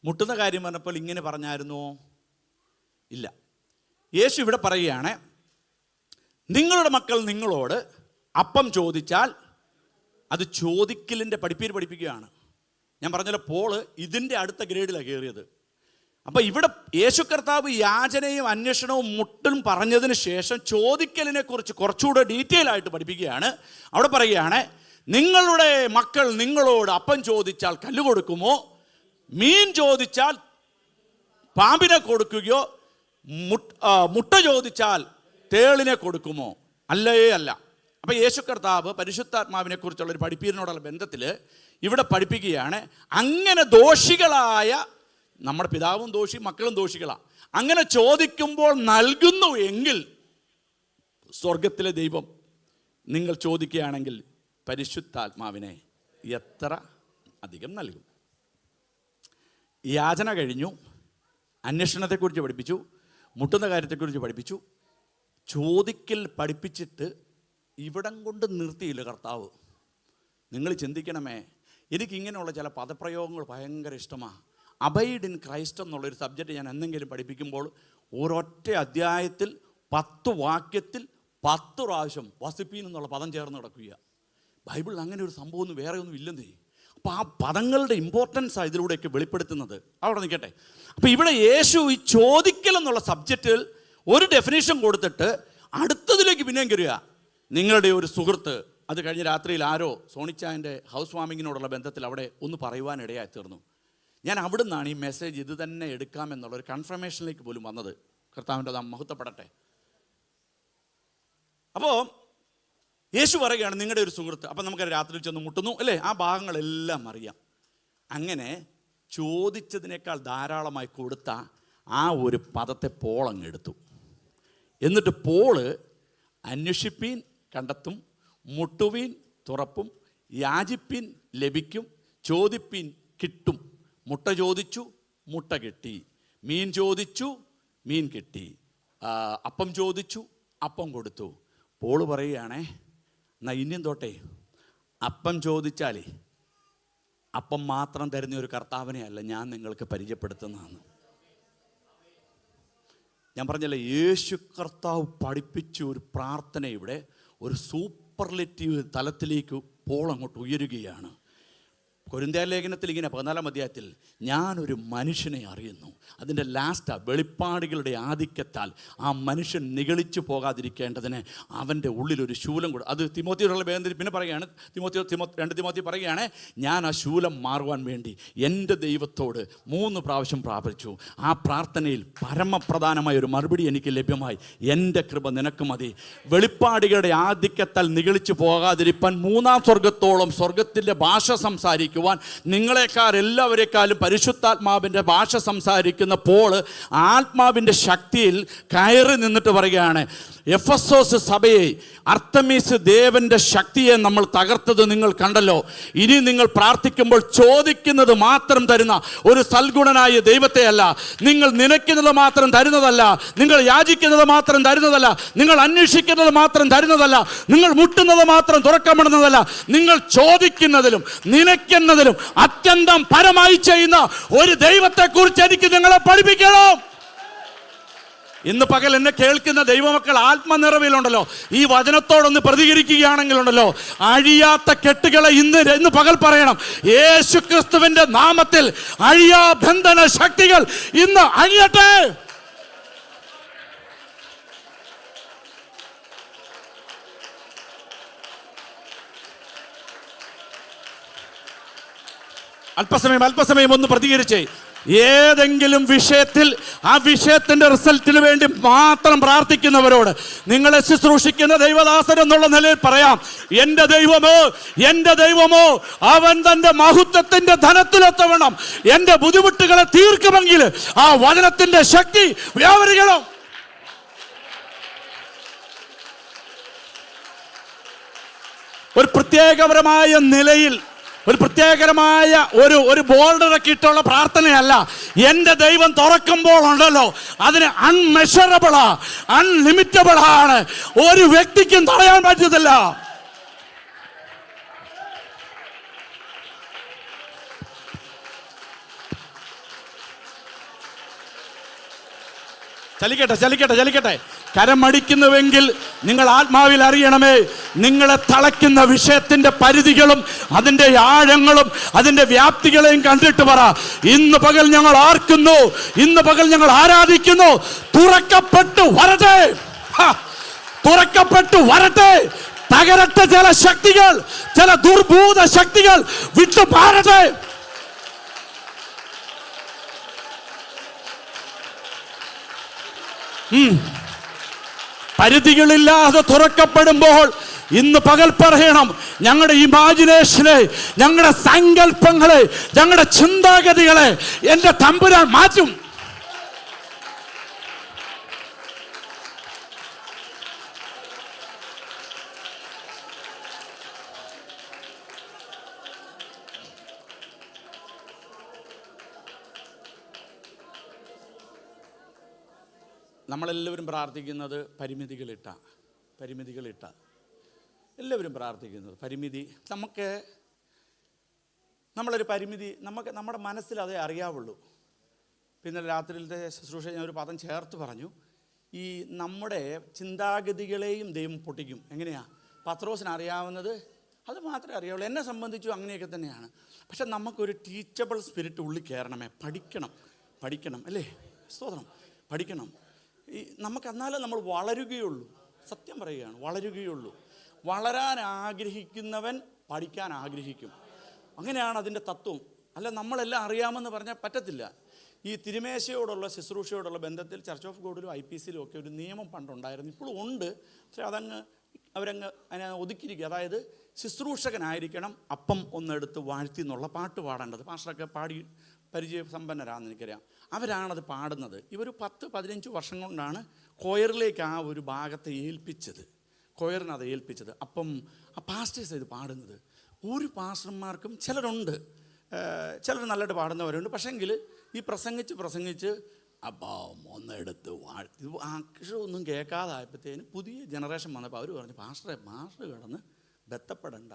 മുട്ടുന്ന കാര്യം പറഞ്ഞപ്പോൾ ഇങ്ങനെ പറഞ്ഞായിരുന്നോ? ഇല്ല. യേശു ഇവിടെ പറയുകയാണ്, നിങ്ങളുടെ മക്കൾ നിങ്ങളോട് അപ്പം ചോദിച്ചാൽ, അത് ചോദിക്കലിൻ്റെ പഠിപ്പീര് പഠിപ്പിക്കുകയാണ്. ഞാൻ പറഞ്ഞല്ലോ, പോള് ഇതിൻ്റെ അടുത്ത ഗ്രേഡിലാണ് കയറിയത്. അപ്പം ഇവിടെ യേശു കർത്താവ് യാചനയും അന്വേഷണവും മുട്ടും പറഞ്ഞതിന് ശേഷം ചോദിക്കലിനെ കുറിച്ച് കുറച്ചുകൂടെ ഡീറ്റെയിൽ ആയിട്ട് പഠിപ്പിക്കുകയാണ്. അവിടെ പറയുകയാണ്, നിങ്ങളുടെ മക്കൾ നിങ്ങളോട് അപ്പം ചോദിച്ചാൽ കല്ല് കൊടുക്കുമോ? മീൻ ചോദിച്ചാൽ പാമ്പിനെ കൊടുക്കുകയോ? മുട്ട ചോദിച്ചാൽ തേളിനെ കൊടുക്കുമോ? അല്ലേ അല്ല. അപ്പം യേശു കർത്താവ് പരിശുദ്ധാത്മാവിനെ കുറിച്ചുള്ള ഒരു പഠിപ്പീരിനോടുള്ള ബന്ധത്തിൽ ഇവിടെ പഠിപ്പിക്കുകയാണ്, അങ്ങനെ ദോഷികളായ, നമ്മുടെ പിതാവും ദോഷി, മക്കളും ദോഷികളാണ്, അങ്ങനെ ചോദിക്കുമ്പോൾ നൽകുന്നു എങ്കിൽ സ്വർഗത്തിലെ ദൈവം നിങ്ങൾ ചോദിക്കുകയാണെങ്കിൽ പരിശുദ്ധാത്മാവിനെ എത്ര അധികം നൽകും. യാചന കഴിഞ്ഞു, അന്വേഷണത്തെക്കുറിച്ച് പഠിപ്പിച്ചു, മുട്ടുന്ന കാര്യത്തെക്കുറിച്ച് പഠിപ്പിച്ചു. ചോദിക്കൽ പഠിപ്പിച്ചിട്ട് ഇവിടം കൊണ്ട് നിർത്തിയില്ല കർത്താവ്. നിങ്ങൾ ചിന്തിക്കണമേ, എനിക്കിങ്ങനെയുള്ള ചില പദപ്രയോഗങ്ങൾ ഭയങ്കര ഇഷ്ടമാണ്. അബൈഡ് ഇൻ ക്രൈസ്റ്റ് എന്നുള്ളൊരു സബ്ജക്റ്റ് ഞാൻ എന്തെങ്കിലും പഠിപ്പിക്കുമ്പോൾ ഒരൊറ്റ അധ്യായത്തിൽ 10 വാക്യത്തിൽ 10 പ്രാവശ്യം വസിപ്പീൻ എന്നുള്ള പദം ചേർന്ന് കിടക്കുക. ബൈബിളിൽ അങ്ങനെ ഒരു സംഭവമൊന്നും വേറെ ഒന്നും ഇല്ലെന്നേ. അപ്പോൾ ആ പദങ്ങളുടെ ഇമ്പോർട്ടൻസാണ് ഇതിലൂടെയൊക്കെ വെളിപ്പെടുത്തുന്നത്. അവിടെ നിൽക്കട്ടെ. അപ്പോൾ ഇവിടെ യേശു ഈ ചോദിക്കൽ എന്നുള്ള സബ്ജക്റ്റിൽ ഒരു ഡെഫിനേഷൻ കൊടുത്തിട്ട് അടുത്തതിലേക്ക് പിന്നെയും കയറുക. നിങ്ങളുടെ ഒരു സുഹൃത്ത്, അത് കഴിഞ്ഞ രാത്രിയിൽ ആരോ സോണിച്ചായൻ്റെ ഹൗസ് വാമിങ്ങിനോടുള്ള ബന്ധത്തിൽ അവിടെ ഒന്ന് പറയുവാനിടയായി തീർന്നു. ഞാൻ അവിടെ നിന്നാണ് ഈ മെസ്സേജ് ഇത് തന്നെ എടുക്കാമെന്നുള്ളൊരു കൺഫർമേഷനിലേക്ക് പോലും വന്നത്. കർത്താവിൻ്റെ നാം മഹത്വപ്പെടട്ടെ. അപ്പോൾ യേശു പറയുകയാണ് നിങ്ങളുടെ ഒരു സുഹൃത്ത്. അപ്പം നമുക്ക് രാത്രിയിൽ ചെന്ന് മുട്ടുന്നു അല്ലേ, ആ ഭാഗങ്ങളെല്ലാം അറിയാം. അങ്ങനെ ചോദിച്ചതിനേക്കാൾ ധാരാളമായി കൊടുത്ത ആ ഒരു പദത്തെ പോൾ അങ്ങ് എടുത്തു. എന്നിട്ട് പോള് അന്വേഷിപ്പീൻ കണ്ടെത്തും, മുട്ടുവീൻ തുറപ്പും, യാചിപ്പീൻ ലഭിക്കും, ചോദിപ്പീൻ കിട്ടും. മുട്ട ചോദിച്ചു, മുട്ട കിട്ടി. മീൻ ചോദിച്ചു, മീൻ കിട്ടി. അപ്പം ചോദിച്ചു, അപ്പം കൊടുത്തു. പോള് പറയുകയാണേ, എന്നാൽ ഇനിയും തൊട്ടേ അപ്പം ചോദിച്ചാലേ അപ്പം മാത്രം തരുന്ന ഒരു കർത്താവിനെ അല്ല ഞാൻ നിങ്ങൾക്ക് പരിചയപ്പെടുത്തുന്നതാണ്. ഞാൻ പറഞ്ഞല്ലേ, യേശു കർത്താവ് പഠിപ്പിച്ച ഒരു പ്രാർത്ഥനയുടെ ഒരു സൂപ്പർലെറ്റീവ് തലത്തിലേക്ക് പോൾ അങ്ങോട്ട് ഉയരുകയാണ്. കൊരിന്ത്യർ ലേഖനത്തിൽ ഇങ്ങനെ 14-ാം അധ്യായത്തിൽ ഞാനൊരു മനുഷ്യനെ അറിയുന്നു, അതിൻ്റെ ലാസ്റ്റ് വെളിപ്പാടുകളുടെ ആധിക്യത്താൽ ആ മനുഷ്യൻ നിഗളിച്ചു പോകാതിരിക്കേണ്ടതിന് അവൻ്റെ ഉള്ളിലൊരു ശൂലം കൊടുക്കും. അത് തിമോത്തിയോടുള്ള ബന്ധത്തിൽ പിന്നെ പറയുകയാണ്, 2 തിമോത്തി പറയുകയാണ്, ഞാൻ ആ ശൂലം മാറുവാൻ വേണ്ടി എൻ്റെ ദൈവത്തോട് 3 പ്രാവശ്യം പ്രാർത്ഥിച്ചു. ആ പ്രാർത്ഥനയിൽ പരമപ്രധാനമായ ഒരു മറുപടി എനിക്ക് ലഭ്യമായി, എൻ്റെ കൃപ നിനക്ക് മതി. വെളിപ്പാടുകളുടെ ആധിക്യത്താൽ നിഗളിച്ചു പോകാതിരിപ്പാൻ 3-ാം സ്വർഗത്തോളം സ്വർഗത്തിൻ്റെ ഭാഷ സംസാരിക്കും നിങ്ങളെക്കാൾ എല്ലാവരെക്കാളും പരിശുദ്ധാത്മാവിൻ്റെ ഭാഷ സംസാരിക്കുന്ന പോള് ആത്മാവിൻ്റെ ശക്തിയിൽ കയറി നിന്നിട്ട് പറയുകയാണ്, എഫെസോസ് സഭയെ അർത്തമീസ് ദേവന്റെ ശക്തിയെ നമ്മൾ തകർത്തത് നിങ്ങൾ കണ്ടല്ലോ. ഇനി നിങ്ങൾ പ്രാർത്ഥിക്കുമ്പോൾ ചോദിക്കുന്നത് മാത്രം തരുന്ന ഒരു സൽഗുണനായ ദൈവത്തെ അല്ല, നിങ്ങൾ നനയ്ക്കുന്നത് മാത്രം തരുന്നതല്ല, നിങ്ങൾ യാചിക്കുന്നത് മാത്രം തരുന്നതല്ല, നിങ്ങൾ അന്വേഷിക്കുന്നത് മാത്രം തരുന്നതല്ല, നിങ്ങൾ മുട്ടുന്നത് മാത്രം തുറക്കപ്പെടുന്നതല്ല, നിങ്ങൾ ചോദിക്കുന്നതിലും നനയ്ക്കുന്നതിലും അത്യന്തം പരമായി ചെയ്യുന്ന ഒരു ദൈവത്തെക്കുറിച്ച് എനിക്ക് നിങ്ങളെ പഠിപ്പിക്കണം. ഇന്ന് പകൽ എന്നെ കേൾക്കുന്ന ദൈവമക്കൾ ആത്മനിറവിലുണ്ടല്ലോ, ഈ വചനത്തോടൊന്ന് പ്രതികരിക്കുകയാണെങ്കിലുണ്ടല്ലോ, അഴിയാത്ത കെട്ടുകളെ ഇന്ന് പകൽ പറയണം, യേശു ക്രിസ്തുവിന്റെ നാമത്തിൽ അഴിയാ ബന്ധന ശക്തികൾ ഇന്ന് അഴിയട്ടെ. അല്പസമയം ഒന്ന് പ്രതികരിച്ചേ. ഏതെങ്കിലും വിഷയത്തിൽ ആ വിഷയത്തിന്റെ റിസൾട്ടിന് വേണ്ടി മാത്രം പ്രാർത്ഥിക്കുന്നവരോട് നിങ്ങളെ ശുശ്രൂഷിക്കുന്ന ദൈവദാസൻ എന്നുള്ള നിലയിൽ പറയാം, എൻ്റെ ദൈവമോ അവൻ തന്റെ മഹത്വത്തിന്റെ ധനത്തിലെത്തണം. എൻ്റെ ബുദ്ധിമുട്ടുകളെ തീർക്കുമെങ്കിൽ ആ വചനത്തിന്റെ ശക്തി വ്യാപരിക്കണം. ഒരു പ്രത്യേകപരമായ നിലയിൽ ഒരു പ്രത്യേകമായ ഒരു ബോർഡറൊക്കെ ഇട്ടുള്ള പ്രാർത്ഥനയല്ല. എൻ്റെ ദൈവം തുറക്കുമ്പോൾ ഉണ്ടല്ലോ, അതിന് അൺമെഷറബിളാ, അൺലിമിറ്റബിളാണ്, ഒരു വ്യക്തിക്കും തടയാൻ പറ്റത്തില്ല. ചലിക്കട്ടെ. കരമടിക്കുന്നുവെങ്കിൽ നിങ്ങൾ ആത്മാവിൽ അറിയണമേ, നിങ്ങളെ തളയ്ക്കുന്ന വിഷയത്തിന്റെ പരിധികളും അതിന്റെ ആഴങ്ങളും അതിന്റെ വ്യാപ്തികളെയും കണ്ടിട്ട് പറ, ഇന്ന് പകൽ ഞങ്ങൾ ആർക്കുന്നു, ഇന്ന് പകൽ ഞങ്ങൾ ആരാധിക്കുന്നു. തുറക്കപ്പെട്ടു വരട്ടെ, തകരട്ടെ ചില ശക്തികൾ, ചില ദുർഭൂത ശക്തികൾ വിട്ടു മാറട്ടെ. പരിധികളില്ലാതെ തുറക്കപ്പെടുമ്പോൾ ഇന്ന് പകൽ പറയണം, ഞങ്ങളുടെ ഇമാജിനേഷനെ, ഞങ്ങളുടെ സങ്കല്പങ്ങളെ, ഞങ്ങളുടെ ചിന്താഗതികളെ എൻ്റെ തമ്പുരാൻ മാറ്റും. നമ്മളെല്ലാവരും പ്രാർത്ഥിക്കുന്നത് പരിമിതികളിട്ട എല്ലാവരും പ്രാർത്ഥിക്കുന്നത് പരിമിതി. നമ്മളൊരു പരിമിതി നമ്മുടെ മനസ്സിൽ അതേ അറിയാവുള്ളൂ. പിന്നെ രാത്രിയിലത്തെ ശുശ്രൂഷ ഞാൻ ഒരു പദം ചേർത്ത് പറഞ്ഞു. ഈ നമ്മുടെ ചിന്താഗതികളെയും ദൈവം പൊട്ടിക്കും. എങ്ങനെയാണ്? പത്രോസിന് അറിയാവുന്നത് അത് മാത്രമേ അറിയാവുള്ളൂ. എന്നെ സംബന്ധിച്ചും അങ്ങനെയൊക്കെ തന്നെയാണ്. പക്ഷെ നമുക്കൊരു ടീച്ചബിൾ സ്പിരിറ്റ് ഉള്ളിൽ കയറണമേ. പഠിക്കണം അല്ലേ? സ്തോത്രം. പഠിക്കണം. നമുക്ക് എന്നാലേ നമ്മൾ വളരുകയുള്ളൂ. സത്യം പറയുകയാണ്, വളരുകയുള്ളൂ. വളരാൻ ആഗ്രഹിക്കുന്നവൻ പഠിക്കാൻ ആഗ്രഹിക്കും. അങ്ങനെയാണ് അതിൻ്റെ തത്വം. അല്ല നമ്മളെല്ലാം അറിയാമെന്ന് പറഞ്ഞാൽ പറ്റത്തില്ല. ഈ തിരുമേശയോടുള്ള ശുശ്രൂഷയോടുള്ള ബന്ധത്തിൽ ചർച്ച് ഓഫ് ഗോഡിലും IPCയിലും ഒക്കെ ഒരു നിയമം പണ്ടുണ്ടായിരുന്നു, ഇപ്പോഴും ഉണ്ട്. പക്ഷേ അവരങ്ങ് അതിനെ ഒതുക്കിയിരിക്കുക. അതായത് ശുശ്രൂഷകനായിരിക്കണം അപ്പം ഒന്നെടുത്ത് വാഴ്ത്തി എന്നുള്ള പാട്ട് പാടേണ്ടത്. പാസ്റ്ററൊക്കെ പാടി പരിചയസമ്പന്നരാണെന്ന് എനിക്കറിയാം. അവരാണത് പാടുന്നത്. ഇവർ 10-15 വർഷം കൊണ്ടാണ് കൊയറിലേക്ക് ആ ഒരു ഭാഗത്തെ കൊയറിനത് ഏൽപ്പിച്ചത്. അപ്പം ആ പാസ്റ്റേഴ്സ് ഇത് പാടുന്നത്. ഒരു പാസ്റ്റർമാർക്കും ചിലരുണ്ട്, ചിലർ നല്ലതായിട്ട് പാടുന്നവരുണ്ട്. പക്ഷേങ്കിൽ ഈ പ്രസംഗിച്ച് അപ്പം ഒന്നെടുത്ത് വാഴ്ത്തി അക്ഷരമൊന്നും കേൾക്കാതായപ്പോഴത്തേന് പുതിയ ജനറേഷൻ വന്നപ്പോൾ അവർ പറഞ്ഞു, മാസ്റ്റർ കിടന്ന് ബന്ധപ്പെടേണ്ട,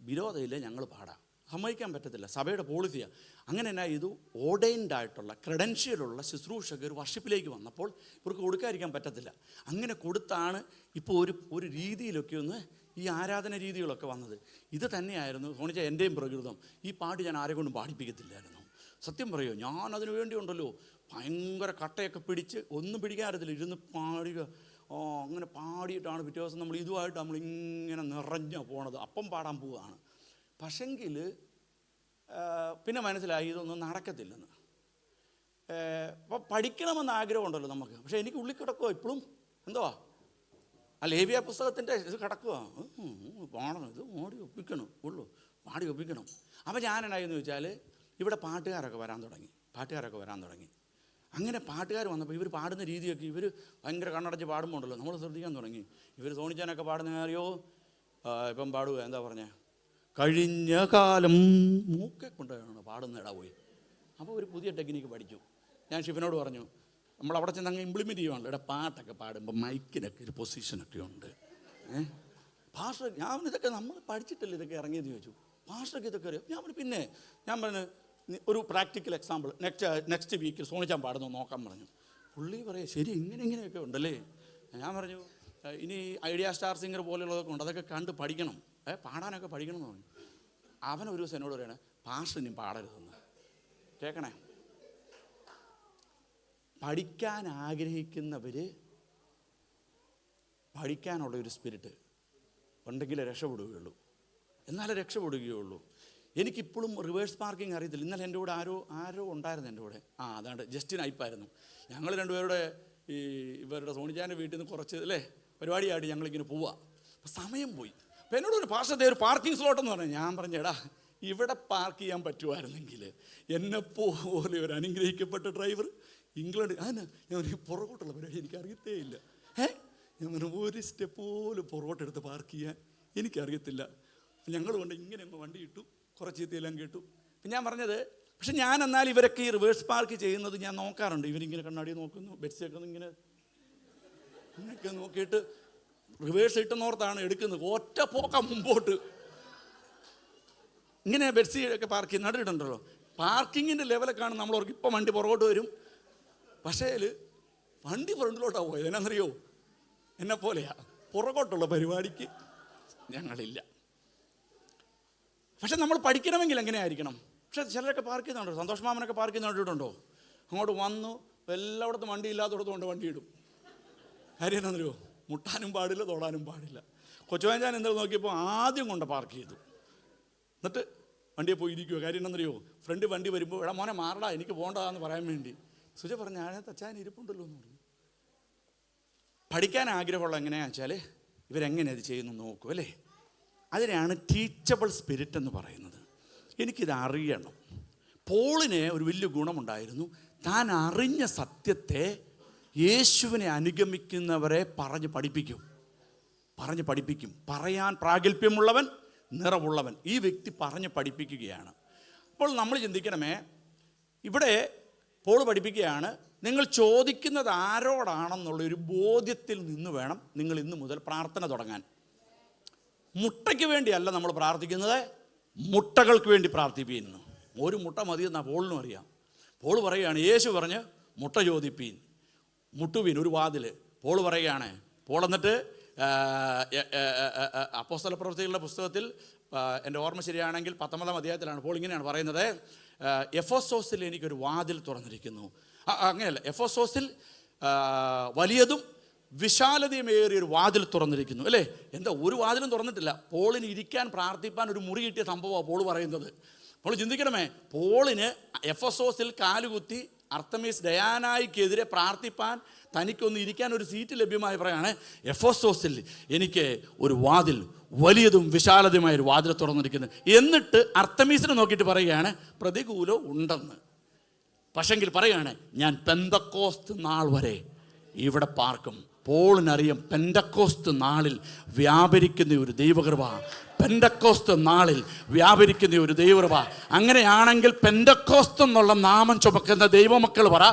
വിരോധമില്ല, ഞങ്ങൾ പാടാം. സമ്മതിക്കാൻ പറ്റത്തില്ല, സഭയുടെ പോളിസിയാണ്. അങ്ങനെ തന്നെ ഇത് ഓർഡൈൻഡ് ആയിട്ടുള്ള ക്രെഡൻഷ്യലുള്ള ശുശ്രൂഷകർ വർഷിപ്പിലേക്ക് വന്നപ്പോൾ ഇവർക്ക് കൊടുക്കാതിരിക്കാൻ പറ്റത്തില്ല. അങ്ങനെ കൊടുത്താണ് ഇപ്പോൾ ഒരു രീതിയിലൊക്കെ ഒന്ന് ഈ ആരാധന രീതികളൊക്കെ വന്നത്. ഇത് തന്നെയായിരുന്നു തോണിച്ച എൻ്റെയും പ്രകൃതം. ഈ പാട്ട് ഞാൻ ആരെ കൊണ്ടും പാടിപ്പിക്കത്തില്ലായിരുന്നു. സത്യം പറയുമോ, ഞാനതിനു വേണ്ടി ഉണ്ടല്ലോ ഭയങ്കര കട്ടയൊക്കെ പിടിച്ച് ഒന്നും പിടിക്കാറില്ല, ഇരുന്ന് പാടുക. അങ്ങനെ പാടിയിട്ടാണ് പിറ്റേ ദിവസം നമ്മൾ ഇതുമായിട്ട് നമ്മളിങ്ങനെ നിറഞ്ഞ പോണത്. അപ്പം പാടാൻ പോവുകയാണ്. പക്ഷെങ്കിൽ പിന്നെ മനസ്സിലായി ഇതൊന്നും നടക്കത്തില്ലെന്ന്. അപ്പോൾ പഠിക്കണമെന്ന് ആഗ്രഹമുണ്ടല്ലോ നമുക്ക്. പക്ഷേ എനിക്ക് ഉള്ളിൽ കിടക്കുക ഇപ്പോഴും എന്തുവാ ലേവ്യ പുസ്തകത്തിൻ്റെ ഇത് കിടക്കുക. പാടണം, ഇത് പാടി ഒപ്പിക്കണം അപ്പോൾ ഞാനെന്നായെന്ന് ചോദിച്ചാൽ ഇവിടെ പാട്ടുകാരൊക്കെ വരാൻ തുടങ്ങി. അങ്ങനെ പാട്ടുകാർ വന്നപ്പോൾ ഇവർ പാടുന്ന രീതിയൊക്കെ ഇവർ ഭയങ്കര കണ്ണടച്ച് പാടുമ്പോൾ ഉണ്ടല്ലോ നമ്മൾ ശ്രദ്ധിക്കാൻ തുടങ്ങി. ഇവർ തോണിച്ചാനൊക്കെ പാടുന്ന അറിയോ? ഇപ്പം പാടുക എന്താ പറഞ്ഞേ, കഴിഞ്ഞ കാലം മൂക്കെ കൊണ്ടാണ് പാടുന്ന ഇടാ പോയി. അപ്പോൾ ഒരു പുതിയ ടെക്നിക്ക് പഠിച്ചു. ഞാൻ ഷിഫിനോട് പറഞ്ഞു, നമ്മളവിടെ ചെന്ന് അങ്ങ് ഇംപ്ലിമെൻറ്റ് ചെയ്യുവാണല്ലോ. ഇവിടെ പാട്ടൊക്കെ പാടുമ്പോൾ മൈക്കിനൊക്കെ ഒരു പൊസിഷനൊക്കെ ഉണ്ട്. പാസ്റ്റർ ഇതൊക്കെ നമ്മൾ പഠിച്ചിട്ടല്ലേ ഇതൊക്കെ ഇറങ്ങിയെന്ന് ചോദിച്ചു. പാസ്റ്റർക്ക് ഇതൊക്കെ അറിയാം. ഞാൻ പറഞ്ഞു ഒരു പ്രാക്ടിക്കൽ എക്സാമ്പിൾ നെക്സ്റ്റ് വീക്കിൽ സോണിച്ചാൻ പാടുന്നു നോക്കാൻ പറഞ്ഞു. പുള്ളി പറയാം, ശരി ഇങ്ങനെയൊക്കെ ഉണ്ടല്ലേ. ഞാൻ പറഞ്ഞു ഇനി ഐഡിയ സ്റ്റാർ സിംഗർ പോലെയുള്ളതൊക്കെ ഉണ്ട്, അതൊക്കെ കണ്ട് പഠിക്കണം, പാടാനൊക്കെ പഠിക്കണം എന്ന് പറഞ്ഞു. അവനൊരു ദിവസം എന്നോട് പറയണേ, പാസ്റ്റർ ഇനി പാടരുതെന്ന്. കേൾക്കണേ, പഠിക്കാൻ ആഗ്രഹിക്കുന്നവർ പഠിക്കാനുള്ള ഒരു സ്പിരിറ്റ് ഉണ്ടെങ്കിലേ രക്ഷപ്പെടുകയുള്ളൂ. എനിക്കിപ്പോഴും റിവേഴ്സ് പാർക്കിംഗ് അറിയത്തില്ല. ഇന്നലെ എൻ്റെ കൂടെ ആരോ ഉണ്ടായിരുന്നു എൻ്റെ കൂടെ. അതാണ്ട് ജസ്റ്റിൻ ഐപ്പായിരുന്നു. ഞങ്ങൾ രണ്ടുപേരുടെ ഇവരുടെ സോണിച്ചാൻ്റെ വീട്ടിൽ നിന്ന് കുറച്ച് പരിപാടിയായിട്ട് ഞങ്ങളിങ്ങനെ പോവുക. അപ്പോൾ സമയം പോയി. അപ്പോൾ എന്നോട് ഒരു പാസ്റ്റർ ഒരു പാർക്കിംഗ് സ്ലോട്ടെന്ന് പറഞ്ഞു. ഞാൻ പറഞ്ഞു, എടാ ഇവിടെ പാർക്ക് ചെയ്യാൻ പറ്റുമായിരുന്നെങ്കിൽ എന്നെപ്പോലെ ഒരു അനുഗ്രഹിക്കപ്പെട്ട ഡ്രൈവർ ഇംഗ്ലണ്ട് ഞാൻ പുറകോട്ടുള്ള പരിപാടി എനിക്ക് അറിയത്തേ ഇല്ല. ഞാൻ പറഞ്ഞു, ഒരു സ്റ്റെപ്പ് പോലും പുറകോട്ടെടുത്ത് പാർക്ക് ചെയ്യാൻ എനിക്കറിയത്തില്ല. ഞങ്ങൾ കൊണ്ട് ഇങ്ങനെ അങ്ങ് വണ്ടി ഇട്ടു, കുറച്ച് ചീത്തയെല്ലാം കേട്ടു. അപ്പം ഞാൻ പറഞ്ഞത്, പക്ഷെ ഞാൻ എന്നാൽ ഇവരൊക്കെ ഈ റിവേഴ്സ് പാർക്ക് ചെയ്യുന്നത് ഞാൻ നോക്കാറുണ്ട്. ഇവരിങ്ങനെ കണ്ണാടി നോക്കുന്നു, ബെഡ്സൊക്കെ ഇങ്ങനെയൊക്കെ നോക്കിയിട്ട് റിവേഴ്സ് ഇട്ടെന്നോർത്താണ് എടുക്കുന്നത്. ഒറ്റ പോക്ക മുമ്പോട്ട് ഇങ്ങനെ ബെഡ്സിയൊക്കെ പാർക്ക് ചെയ്യുന്ന നടിയിട്ടുണ്ടല്ലോ. പാർക്കിങ്ങിൻ്റെ ലെവലൊക്കെ കാണും നമ്മളവർക്ക്. ഇപ്പം വണ്ടി പുറകോട്ട് വരും, പക്ഷേ വണ്ടി ഫ്രണ്ടിലോട്ടാണ് പോയത്. എന്നറിയോ, എന്നെപ്പോലെയാ പുറകോട്ടുള്ള പരിപാടിക്ക് ഞങ്ങളില്ല. പക്ഷെ നമ്മൾ പഠിക്കണമെങ്കിൽ എങ്ങനെ ആയിരിക്കണം? പക്ഷെ ചിലരൊക്കെ പാർക്ക് ചെയ്യുന്നുണ്ടോ, സന്തോഷ് മാമനൊക്കെ പാർക്ക് ചെയ്യുന്ന കണ്ടിട്ടുണ്ടോ? അങ്ങോട്ട് വന്നു എല്ലായിടത്തും വണ്ടി ഇല്ലാത്തടത്ത് കൊണ്ട് വണ്ടി ഇടും. കാര്യം എന്നറിയോ, മുട്ടാനും പാടില്ല, തൊടാനും പാടില്ല. കൊച്ചുവാഞ്ചാൻ എന്തായാലും നോക്കിയപ്പോൾ ആദ്യം കൊണ്ട് പാർക്ക് ചെയ്തു, എന്നിട്ട് വണ്ടിയെ പോയി ഇരിക്കുമോ. കാര്യം എന്നറിയോ, ഫ്രണ്ട് വണ്ടി വരുമ്പോൾ എടാ മോനെ മാറടാ എനിക്ക് പോകണ്ടതാന്ന് പറയാൻ വേണ്ടി സുജ പറഞ്ഞ ആഴത്ത് അച്ഛൻ ഇരിപ്പുണ്ടല്ലോ എന്ന് പറഞ്ഞു. പഠിക്കാൻ ആഗ്രഹമുള്ള എങ്ങനെയാണെന്ന് വെച്ചാൽ ഇവരെങ്ങനെ അത് ചെയ്യുന്നു നോക്കും അല്ലേ. അതിനെയാണ് ടീച്ചബിൾ സ്പിരിറ്റ് എന്ന് പറയുന്നത്. എനിക്കിത് അറിയണം. പോളിന് ഒരു വലിയ ഗുണമുണ്ടായിരുന്നു. താൻ അറിഞ്ഞ സത്യത്തെ യേശുവിനെ അനുഗമിക്കുന്നവരെ പറഞ്ഞു പഠിപ്പിക്കും. പറയാൻ പ്രാഗൽഭ്യമുള്ളവൻ, നിറവുള്ളവൻ. ഈ വ്യക്തി പറഞ്ഞ് പഠിപ്പിക്കുകയാണ്. അപ്പോൾ നമ്മൾ ചിന്തിക്കണമേ, ഇവിടെ പോൾ പഠിപ്പിക്കുകയാണ്, നിങ്ങൾ ചോദിക്കുന്നത് ആരോടാണെന്നുള്ളൊരു ബോധ്യത്തിൽ നിന്ന് വേണം നിങ്ങൾ ഇന്ന് മുതൽ പ്രാർത്ഥന തുടങ്ങാൻ. മുട്ടയ്ക്ക് വേണ്ടിയല്ല നമ്മൾ പ്രാർത്ഥിക്കുന്നത്, മുട്ടകൾക്ക് വേണ്ടി പ്രാർത്ഥിപ്പീൻ. ഒരു മുട്ട മതിയെന്നാണ് പോളിനും അറിയാം. പോൾ പറയുകയാണ്, യേശു പറഞ്ഞ് മുട്ട ചോദിപ്പീൻ, മുട്ടുവീൻ ഒരു വാതിൽ. പോൾ പറയുകയാണ്, പോൾ എന്നിട്ട് അപ്പോസ്തല പ്രവൃത്തികളുടെ പുസ്തകത്തിൽ എൻ്റെ ഓർമ്മ ശരിയാണെങ്കിൽ 19-ാം അധ്യായത്തിലാണ് പോൾ ഇങ്ങനെയാണ് പറയുന്നത്, എഫെസോസിൽ എനിക്കൊരു വാതിൽ തുറന്നിരിക്കുന്നു. അങ്ങനെയല്ല, എഫെസോസിൽ വലിയതും വിശാലതയുമേറിയൊരു വാതിൽ തുറന്നിരിക്കുന്നു, അല്ലേ? എന്താ, ഒരു വാതിലും തുറന്നിട്ടില്ല. പോളിന് ഇരിക്കാൻ പ്രാർത്ഥിപ്പാൻ ഒരു മുറി കിട്ടിയ സംഭവമാണ് പോൾ പറയുന്നത്. പോൾ ചിന്തിക്കണമേ, പോളിന് എഫെസോസിൽ കാലുകുത്തി അർത്തമീസ് ഡയാനായിക്കെതിരെ പ്രാർത്ഥിപ്പാൻ തനിക്കൊന്ന് ഇരിക്കാൻ ഒരു സീറ്റ് ലഭ്യമായി പറയാണ്, എഫെസോസിൽ എനിക്ക് ഒരു വാതിൽ, വലിയതും വിശാലതയുമായൊരു വാതിൽ തുറന്നിരിക്കുന്നത്. എന്നിട്ട് അർത്തമീസിനെ നോക്കിയിട്ട് പറയുകയാണ്, പ്രതികൂലം ഉണ്ടെന്ന്. പക്ഷെങ്കിൽ പറയുകയാണ്, ഞാൻ പെന്തക്കോസ്ത് നാൾ വരെ ഇവിടെ പാർക്കും. പോളിനറിയാം പെന്തക്കോസ്ത് നാളിൽ വ്യാപരിക്കുന്ന ഒരു ദൈവകൃപ, പെന്തക്കോസ്ത് നാളിൽ വ്യാപരിക്കുന്ന ഒരു ദൈവകൃപ. അങ്ങനെയാണെങ്കിൽ പെന്തക്കോസ്ത് എന്നുള്ള നാമം ചുമക്കുന്ന ദൈവമക്കൾ പറ,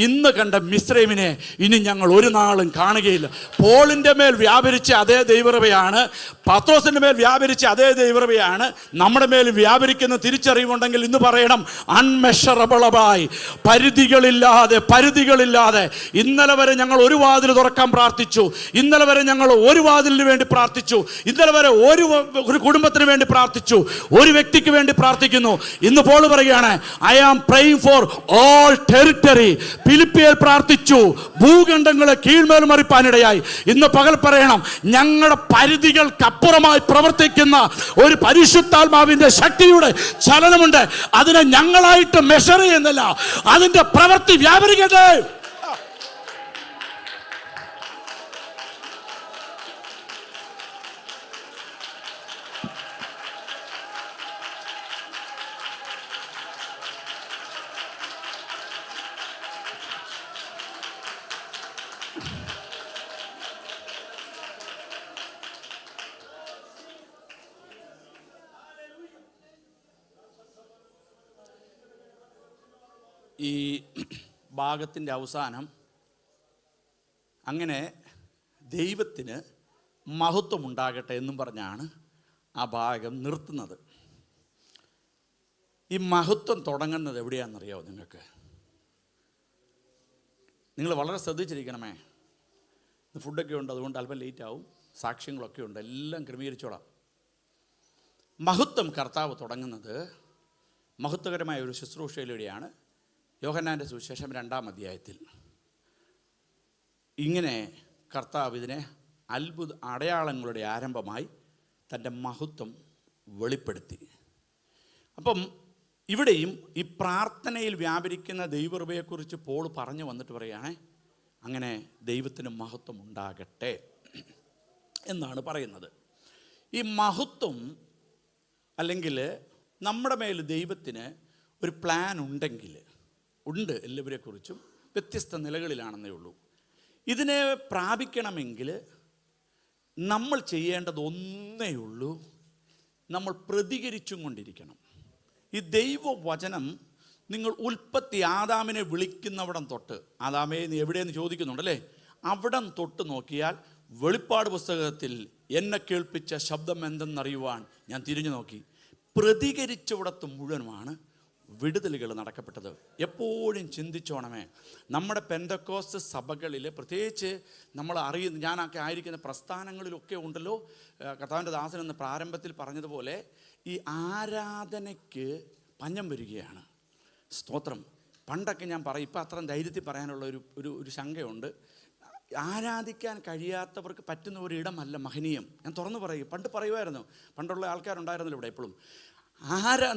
ഇന്ന് കണ്ട മിസ്രൈമിനെ ഇനി ഞങ്ങൾ ഒരു നാളും കാണുകയില്ല. പോളിൻ്റെ മേൽ വ്യാപരിച്ച അതേ ദൈവകൃപയാണ്, പത്രോസിൻ്റെ മേൽ വ്യാപരിച്ച അതേ ദൈവകൃപയാണ് നമ്മുടെ മേൽ വ്യാപരിക്കുന്ന തിരിച്ചറിവുണ്ടെങ്കിൽ ഇന്ന് പറയണം, അൺമെഷറബിളായി, പരിധികളില്ലാതെ. ഇന്നലെ വരെ ഞങ്ങൾ ഒരു വാതിൽ തുറക്കാൻ പ്രാർത്ഥിച്ചു, ഇന്നലെ വരെ ഞങ്ങൾ ഒരു വാതിലിന് വേണ്ടി പ്രാർത്ഥിച്ചു, ഇന്നലെ വരെ ഒരു കുടുംബത്തിന് വേണ്ടി പ്രാർത്ഥിച്ചു, ഒരു വ്യക്തിക്ക് വേണ്ടി പ്രാർത്ഥിക്കുന്നു. ഇന്ന് പോൾ പറയുകയാണ്, I am praying for all territory. ഫിലിപ്പിയിൽ പ്രാർത്ഥിച്ചു, ഭൂഖണ്ഡങ്ങളെ കീഴ്മേൽ മറിപ്പാനിടയായി. ഇന്ന് പകൽ പറയണം, ഞങ്ങളുടെ പരിധികൾക്കപ്പുറമായി പ്രവർത്തിക്കുന്ന ഒരു പരിശുദ്ധാത്മാവിന്റെ ശക്തിയുടെ ചലനമുണ്ട്. അതിനെ ഞങ്ങളായിട്ട് മെഷർ ചെയ്യുന്നില്ല, അതിന്റെ പ്രവൃത്തി വ്യാപരിക്കട്ടെ. ഈ ഭാഗത്തിൻ്റെ അവസാനം അങ്ങനെ ദൈവത്തിന് മഹത്വം ഉണ്ടാകട്ടെ എന്നും പറഞ്ഞാണ് ആ ഭാഗം നിർത്തുന്നത്. ഈ മഹത്വം തുടങ്ങുന്നത് എവിടെയാണെന്നറിയാമോ നിങ്ങൾക്ക്? നിങ്ങൾ വളരെ ശ്രദ്ധിച്ചിരിക്കണമേ. ഫുഡൊക്കെ ഉണ്ട്, അതുകൊണ്ട് അല്പം ലേറ്റ് ആവും, സാക്ഷ്യങ്ങളൊക്കെ ഉണ്ട്, എല്ലാം ക്രമീകരിച്ചോളാം. മഹത്വം കർത്താവ് തുടങ്ങുന്നത് മഹത്വകരമായ ഒരു ശുശ്രൂഷയിലൂടെയാണ്. യോഹന്നാൻ്റെ സുവിശേഷം 2-ാം അധ്യായത്തിൽ ഇങ്ങനെ കർത്താവ് ഇതിനെ അത്ഭുത അടയാളങ്ങളുടെ ആരംഭമായി തൻ്റെ മഹത്വം വെളിപ്പെടുത്തി. അപ്പം ഇവിടെയും ഈ പ്രാർത്ഥനയിൽ വ്യാപരിക്കുന്ന ദൈവകൃപയെക്കുറിച്ച് പോൾ പറഞ്ഞു വന്നിട്ട് പറയുകയാണ്, അങ്ങനെ ദൈവത്തിന് മഹത്വം ഉണ്ടാകട്ടെ എന്നാണ് പറയുന്നത്. ഈ മഹത്വം അല്ലെങ്കിൽ നമ്മുടെ മേൽ ദൈവത്തിന് ഒരു പ്ലാൻ ഉണ്ട്, എല്ലാവരെക്കുറിച്ചും വ്യത്യസ്ത നിലകളിലാണെന്നേ ഉള്ളൂ. ഇതിനെ പ്രാപിക്കണമെങ്കിൽ നമ്മൾ ചെയ്യേണ്ടത് ഒന്നേ ഉള്ളൂ, നമ്മൾ പ്രതികരിച്ചും കൊണ്ടിരിക്കണം. ഈ ദൈവവചനം നിങ്ങൾ ഉൽപ്പത്തി ആദാമിനെ വിളിക്കുന്നവിടം തൊട്ട്, ആദാമേ നീ എവിടെയെന്ന് ചോദിക്കുന്നുണ്ടല്ലേ, അവിടം തൊട്ട് നോക്കിയാൽ വെളിപ്പാട് പുസ്തകത്തിൽ എന്നെ കേൾപ്പിച്ച ശബ്ദം എന്തെന്നറിയുവാൻ ഞാൻ തിരിഞ്ഞു നോക്കി. പ്രതികരിച്ചവിടത്ത് മുഴുവനുമാണ് വിടുതലുകൾ നടക്കപ്പെട്ടത്. എപ്പോഴും ചിന്തിച്ചോണമേ, നമ്മുടെ പെന്തക്കോസ്ത് സഭകളിൽ പ്രത്യേകിച്ച് നമ്മൾ അറിയുന്ന, ഞാനൊക്കെ ആയിരിക്കുന്ന പ്രസ്ഥാനങ്ങളിലൊക്കെ ഉണ്ടല്ലോ, കർത്താവിൻ്റെ ദാസൻ എന്ന പ്രാരംഭത്തിൽ പറഞ്ഞതുപോലെ ഈ ആരാധനയ്ക്ക് പഞ്ഞം വരികയാണ്. സ്തോത്രം. പണ്ടൊക്കെ ഞാൻ പറയും, ഇപ്പം അത്രയും ധൈര്യത്തിൽ പറയാനുള്ള ഒരു ശങ്കയുണ്ട്. ആരാധിക്കാൻ കഴിയാത്തവർക്ക് പറ്റുന്ന ഒരിടമല്ല മഹനീയം. ഞാൻ തുറന്നു പറയും, പണ്ട് പറയുമായിരുന്നു, പണ്ടുള്ള ആൾക്കാരുണ്ടായിരുന്നല്ലോ ഇവിടെ എപ്പോഴും,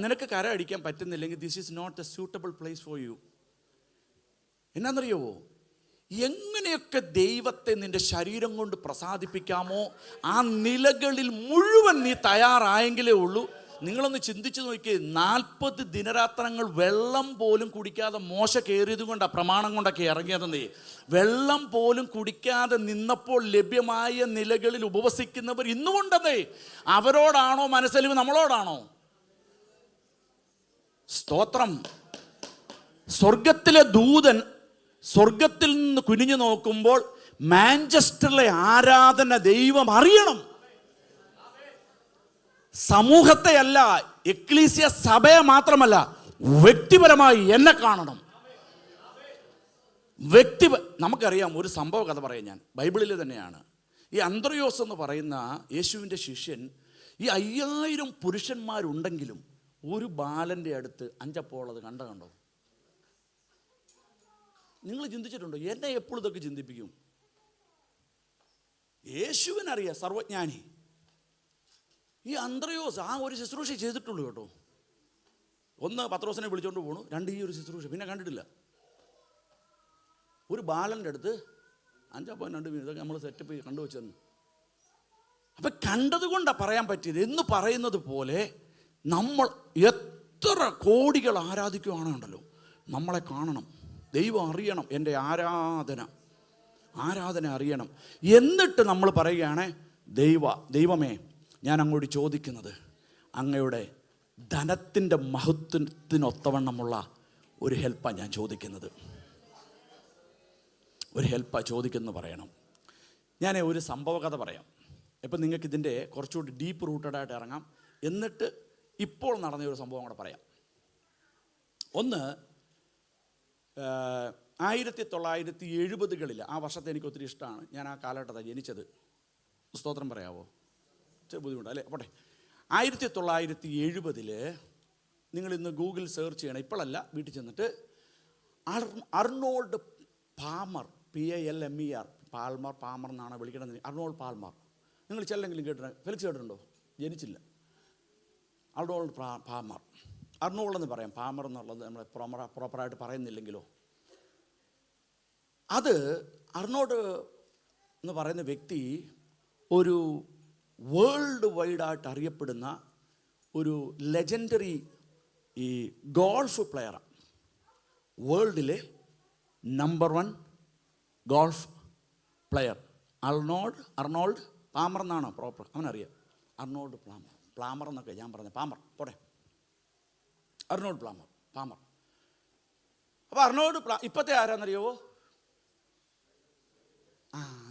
നിനക്ക് കര അടിക്കാൻ പറ്റുന്നില്ലെങ്കിൽ this is not a suitable place for you. എന്നാന്നറിയോ, എങ്ങനെയൊക്കെ ദൈവത്തെ നിൻ്റെ ശരീരം കൊണ്ട് പ്രസാദിപ്പിക്കാമോ ആ നിലകളിൽ മുഴുവൻ നീ തയ്യാറായെങ്കിലേ ഉള്ളൂ. നിങ്ങളൊന്ന് ചിന്തിച്ചു നോക്കിയേ, 40 ദിനരാത്രങ്ങൾ വെള്ളം പോലും കുടിക്കാതെ മോശ കയറിയത് കൊണ്ടാണ്, പ്രമാണം കൊണ്ടൊക്കെ ഇറങ്ങിയതെന്നേ. വെള്ളം പോലും കുടിക്കാതെ നിന്നപ്പോൾ ലഭ്യമായ നിലകളിൽ ഉപവസിക്കുന്നവർ ഇന്നുമുണ്ടെന്നേ. അവരോടാണോ മനസ്സലിവ്, നമ്മളോടാണോ? സ്തോത്രം. സ്വർഗത്തിലെ ദൂതൻ സ്വർഗത്തിൽ നിന്ന് കുനിഞ്ഞു നോക്കുമ്പോൾ മാഞ്ചസ്റ്ററിലെ ആരാധന ദൈവം അറിയണം. സമൂഹത്തെ അല്ല, എക്ലീസിയ സഭയെ മാത്രമല്ല, വ്യക്തിപരമായി എന്നെ കാണണം. നമുക്കറിയാം ഒരു സംഭവ കഥ പറയാം ഞാൻ, ബൈബിളിൽ തന്നെയാണ്. ഈ അന്ത്രയോസ് എന്ന് പറയുന്ന യേശുവിൻ്റെ ശിഷ്യൻ, ഈ 5000 പുരുഷന്മാരുണ്ടെങ്കിലും ഒരു ബാലൻ്റെ അടുത്ത് 5 അപ്പമുള്ളത് കണ്ടോ? നിങ്ങൾ ചിന്തിച്ചിട്ടുണ്ടോ? എന്നെ എപ്പോഴും ഇതൊക്കെ ചിന്തിപ്പിക്കും. യേശുവിനറിയാം, സർവജ്ഞാനി. ഈ അന്ത്രയോസ് ആ ഒരു ശുശ്രൂഷ ചെയ്തിട്ടുള്ളൂ കേട്ടോ. 1 പത്രോസിനെ വിളിച്ചോണ്ട് പോണു, 2 ഈ ഒരു ശുശ്രൂഷ, പിന്നെ കണ്ടിട്ടില്ല. ഒരു ബാലൻ്റെ അടുത്ത് 5.2 ഇതൊക്കെ നമ്മൾ സെറ്റപ്പ് ചെയ്ത് കണ്ടുവച്ചെന്ന്. അപ്പം കണ്ടതുകൊണ്ടാണ് പറയാൻ പറ്റിയത്. എന്ന് പറയുന്നത് പോലെ നമ്മൾ എത്ര കോടികൾ ആരാധിക്കുകയാണുണ്ടല്ലോ, നമ്മളെ കാണണം, ദൈവം അറിയണം, എൻ്റെ ആരാധന അറിയണം. എന്നിട്ട് നമ്മൾ പറയുകയാണ്, ദൈവമേ, ഞാൻ അങ്ങോട്ട് ചോദിക്കുന്നത് അങ്ങയുടെ ധനത്തിൻ്റെ മഹത്വത്തിനൊത്തവണ്ണമുള്ള ഒരു ഹെൽപ്പാണ് ഞാൻ ചോദിക്കുന്നത്, ഒരു ഹെൽപ്പാണ് ചോദിക്കുന്നത് പറയണം. ഞാൻ ഒരു സംഭവ കഥ പറയാം. ഇപ്പം നിങ്ങൾക്ക് ഇതിൻ്റെ കുറച്ചുകൂടി ഡീപ്പ് റൂട്ടഡായിട്ട് ഇറങ്ങാം. എന്നിട്ട് ഇപ്പോൾ നടന്ന ഒരു സംഭവം കൂടെ പറയാം. ഒന്ന് 1970-കളിൽ, ആ വർഷത്തെ എനിക്ക് ഒത്തിരി ഇഷ്ടമാണ്. ഞാൻ ആ കാലഘട്ടത്താണ് ജനിച്ചത്. സ്തോത്രം പറയാവോ? ചെറിയ ബുദ്ധിമുട്ട് അല്ലേ? പോട്ടെ. 1970 നിങ്ങളിന്ന് ഗൂഗിൾ സെർച്ച് ചെയ്യണം, ഇപ്പോഴല്ല, വീട്ടിൽ ചെന്നിട്ട് അർണോൾഡ് പാമർ, PALMER, പാമർ എന്നാണ് വിളിക്കണത്, അർണോൾഡ് പാൽമർ. നിങ്ങൾ ചെല്ലെങ്കിലും കേട്ടിട്ടുണ്ട്. ഫെലിക്സ് കേട്ടിട്ടുണ്ടോ? ജനിച്ചില്ല. അർണോൾഡ് പാമർ, അർണോൾഡ് എന്ന് പറയാം, പാമർ എന്നുള്ളത് നമ്മൾ പ്രോപ്പറായിട്ട് പറയുന്നില്ലെങ്കിലോ. അത് അർണോൾഡ് എന്ന് പറയുന്ന വ്യക്തി ഒരു വേൾഡ് വൈഡായിട്ട് അറിയപ്പെടുന്ന ഒരു ലെജൻഡറി ഈ ഗോൾഫ് പ്ലെയറാണ്. വേൾഡിലെ number 1 golf player Arnold Palmer എന്നാണോ പ്രോപ്പർ? അവനറിയാം. അർണോൾഡ് പ്ലാമർ എന്നൊക്കെ ഞാൻ പറഞ്ഞത്, പാമർ പോട്ടെ, അർണോൾഡ് പാമർ. അപ്പോൾ അർണോൾഡ് ഇപ്പോഴത്തെ ആരാന്നറിയാവോ?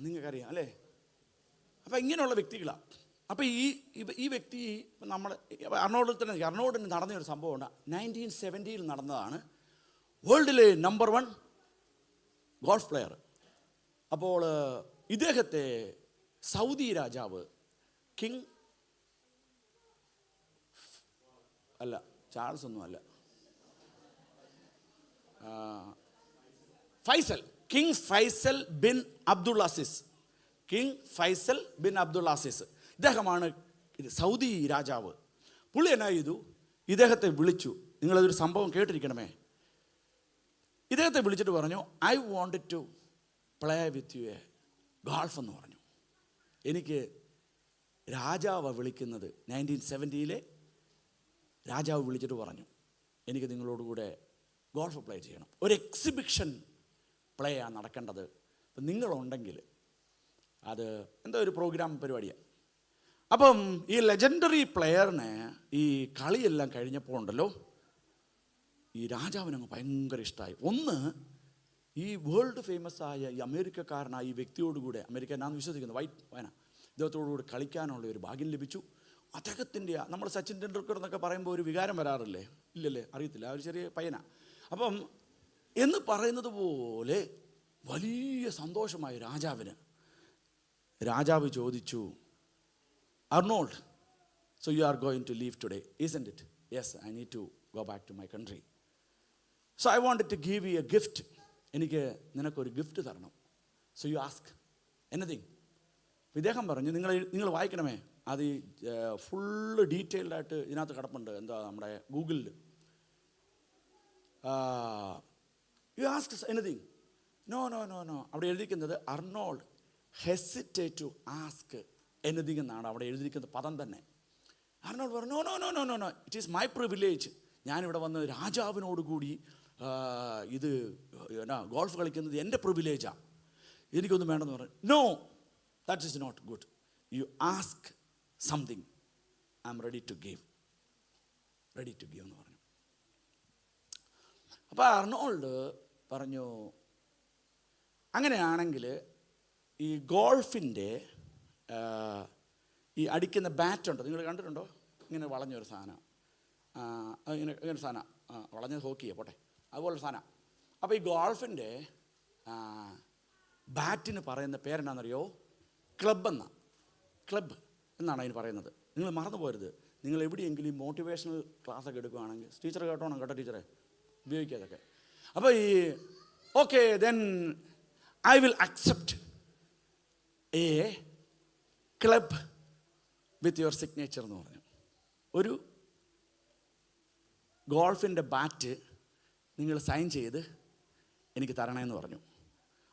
നിങ്ങൾക്കറിയാം അല്ലേ? അപ്പം ഇങ്ങനെയുള്ള വ്യക്തികളാണ്. അപ്പോൾ ഈ വ്യക്തി നമ്മൾ അർണോൾഡിന് നടന്നൊരു സംഭവമുണ്ട്. 1970 നടന്നതാണ്. വേൾഡിലെ നമ്പർ 1 ഗോൾഫ് പ്ലെയർ. അപ്പോൾ ഇദ്ദേഹത്തെ സൗദി രാജാവ് കിങ് ചാൾസ് ഒന്നും അല്ല, king Faisal bin Abdul Aziz, ഇദ്ദേഹമാണ് സൗദി രാജാവ്. പുള്ളി എന്നാ ചെയ്തു? ഇദ്ദേഹത്തെ വിളിച്ചു. നിങ്ങളതൊരു സംഭവം കേട്ടിരിക്കണമേ. ഇദ്ദേഹത്തെ വിളിച്ചിട്ട് പറഞ്ഞു, I wanted to play with you a golf എന്ന് പറഞ്ഞു. എനിക്ക് രാജാവ് വിളിക്കുന്നത്, 1970 രാജാവ് വിളിച്ചിട്ട് പറഞ്ഞു, എനിക്ക് നിങ്ങളോടുകൂടെ ഗോൾഫ് പ്ലേ ചെയ്യണം, ഒരു എക്സിബിഷൻ പ്ലേ ആണ് നടക്കേണ്ടത്. അപ്പം നിങ്ങളുണ്ടെങ്കിൽ അത് എന്തോ ഒരു പ്രോഗ്രാം പരിപാടിയാണ്. അപ്പം ഈ ലെജൻഡറി പ്ലെയറിന് ഈ കളിയെല്ലാം കഴിഞ്ഞപ്പോൾ ഉണ്ടല്ലോ, ഈ രാജാവിനങ്ങ് ഭയങ്കര ഇഷ്ടമായി. ഒന്ന്, ഈ വേൾഡ് ഫേമസ് ആയ ഈ അമേരിക്കക്കാരനായ ഈ വ്യക്തിയോടുകൂടെ, അമേരിക്ക എന്നാന്ന് വിശ്വസിക്കുന്നത്, ഇദ്ദേഹത്തോടുകൂടി കളിക്കാനുള്ള ഒരു ഭാഗ്യം ലഭിച്ചു. അദ്ദേഹത്തിൻ്റെ, നമ്മൾ സച്ചിൻ ടെണ്ടുൽക്കർ എന്നൊക്കെ പറയുമ്പോൾ ഒരു വികാരം വരാറില്ലേ? ഇല്ലല്ലേ? അറിയത്തില്ല, ഒരു ചെറിയ പയ്യനാ. അപ്പം എന്ന് പറയുന്നത് പോലെ വലിയ സന്തോഷമായി രാജാവിന്. രാജാവ് ചോദിച്ചു, Arnold, so you are going to leave today, isn't it? Yes, I need to go back to my country. So I wanted to give you a gift. എനിക്ക് നിനക്കൊരു ഗിഫ്റ്റ് തരണം. So you ask anything. ഇദ്ദേഹം പറഞ്ഞു, നിങ്ങൾ വായിക്കണമേ, അത് full ഡീറ്റെയിൽഡായിട്ട് ഇതിനകത്ത് കിടപ്പുണ്ട്, എന്താ നമ്മുടെ ഗൂഗിളിൽ. You ask anything. നോ, അവിടെ എഴുതിക്കുന്നത് Arnold hesitate to ask anything എന്നാണ് അവിടെ എഴുതിയിരിക്കുന്ന പദം തന്നെ. അർണോൾഡ് പറഞ്ഞു, no, it is my privilege. ഞാനിവിടെ വന്ന് രാജാവിനോടുകൂടി ഇത് ഗോൾഫ് കളിക്കുന്നത് എൻ്റെ പ്രിവിലേജാണ്, എനിക്കൊന്നും വേണ്ടെന്ന് പറഞ്ഞു. No, that is not good. You ask something, I am ready to give എന്ന് പറഞ്ഞു. അപ്പോൾ അർണോൾഡ് പറഞ്ഞു, അങ്ങനെയാണെങ്കിൽ ഈ ഗോൾഫിൻ്റെ ഈ അടിക്കുന്ന ബാറ്റുണ്ട്, നിങ്ങൾ കണ്ടിട്ടുണ്ടോ? ഇങ്ങനെ വളഞ്ഞൊരു സാധനം, ഇങ്ങനെ സാധനം, വളഞ്ഞ ഹോക്കിയോ പോട്ടെ, അതുപോലൊരു സാധനം. അപ്പോൾ ഈ ഗോൾഫിൻ്റെ ബാറ്റിന് പറയുന്ന പേരെന്നാണെന്നറിയോ? ക്ലബ് എന്നാണ് അതിന് പറയുന്നത്. നിങ്ങൾ മറന്നു പോരുത്. നിങ്ങൾ എവിടെയെങ്കിലും ഈ മോട്ടിവേഷണൽ ക്ലാസ്സൊക്കെ എടുക്കുകയാണെങ്കിൽ ടീച്ചർ കേട്ടോണം കേട്ടോ, ടീച്ചറെ ഉപയോഗിക്കാതൊക്കെ. അപ്പോൾ ഈ okay then I will accept A club with your signature എന്ന് പറഞ്ഞു. ഒരു ഗോൾഫിൻ്റെ ബാറ്റ് നിങ്ങൾ സൈൻ ചെയ്ത് എനിക്ക് തരണമെന്ന് പറഞ്ഞു.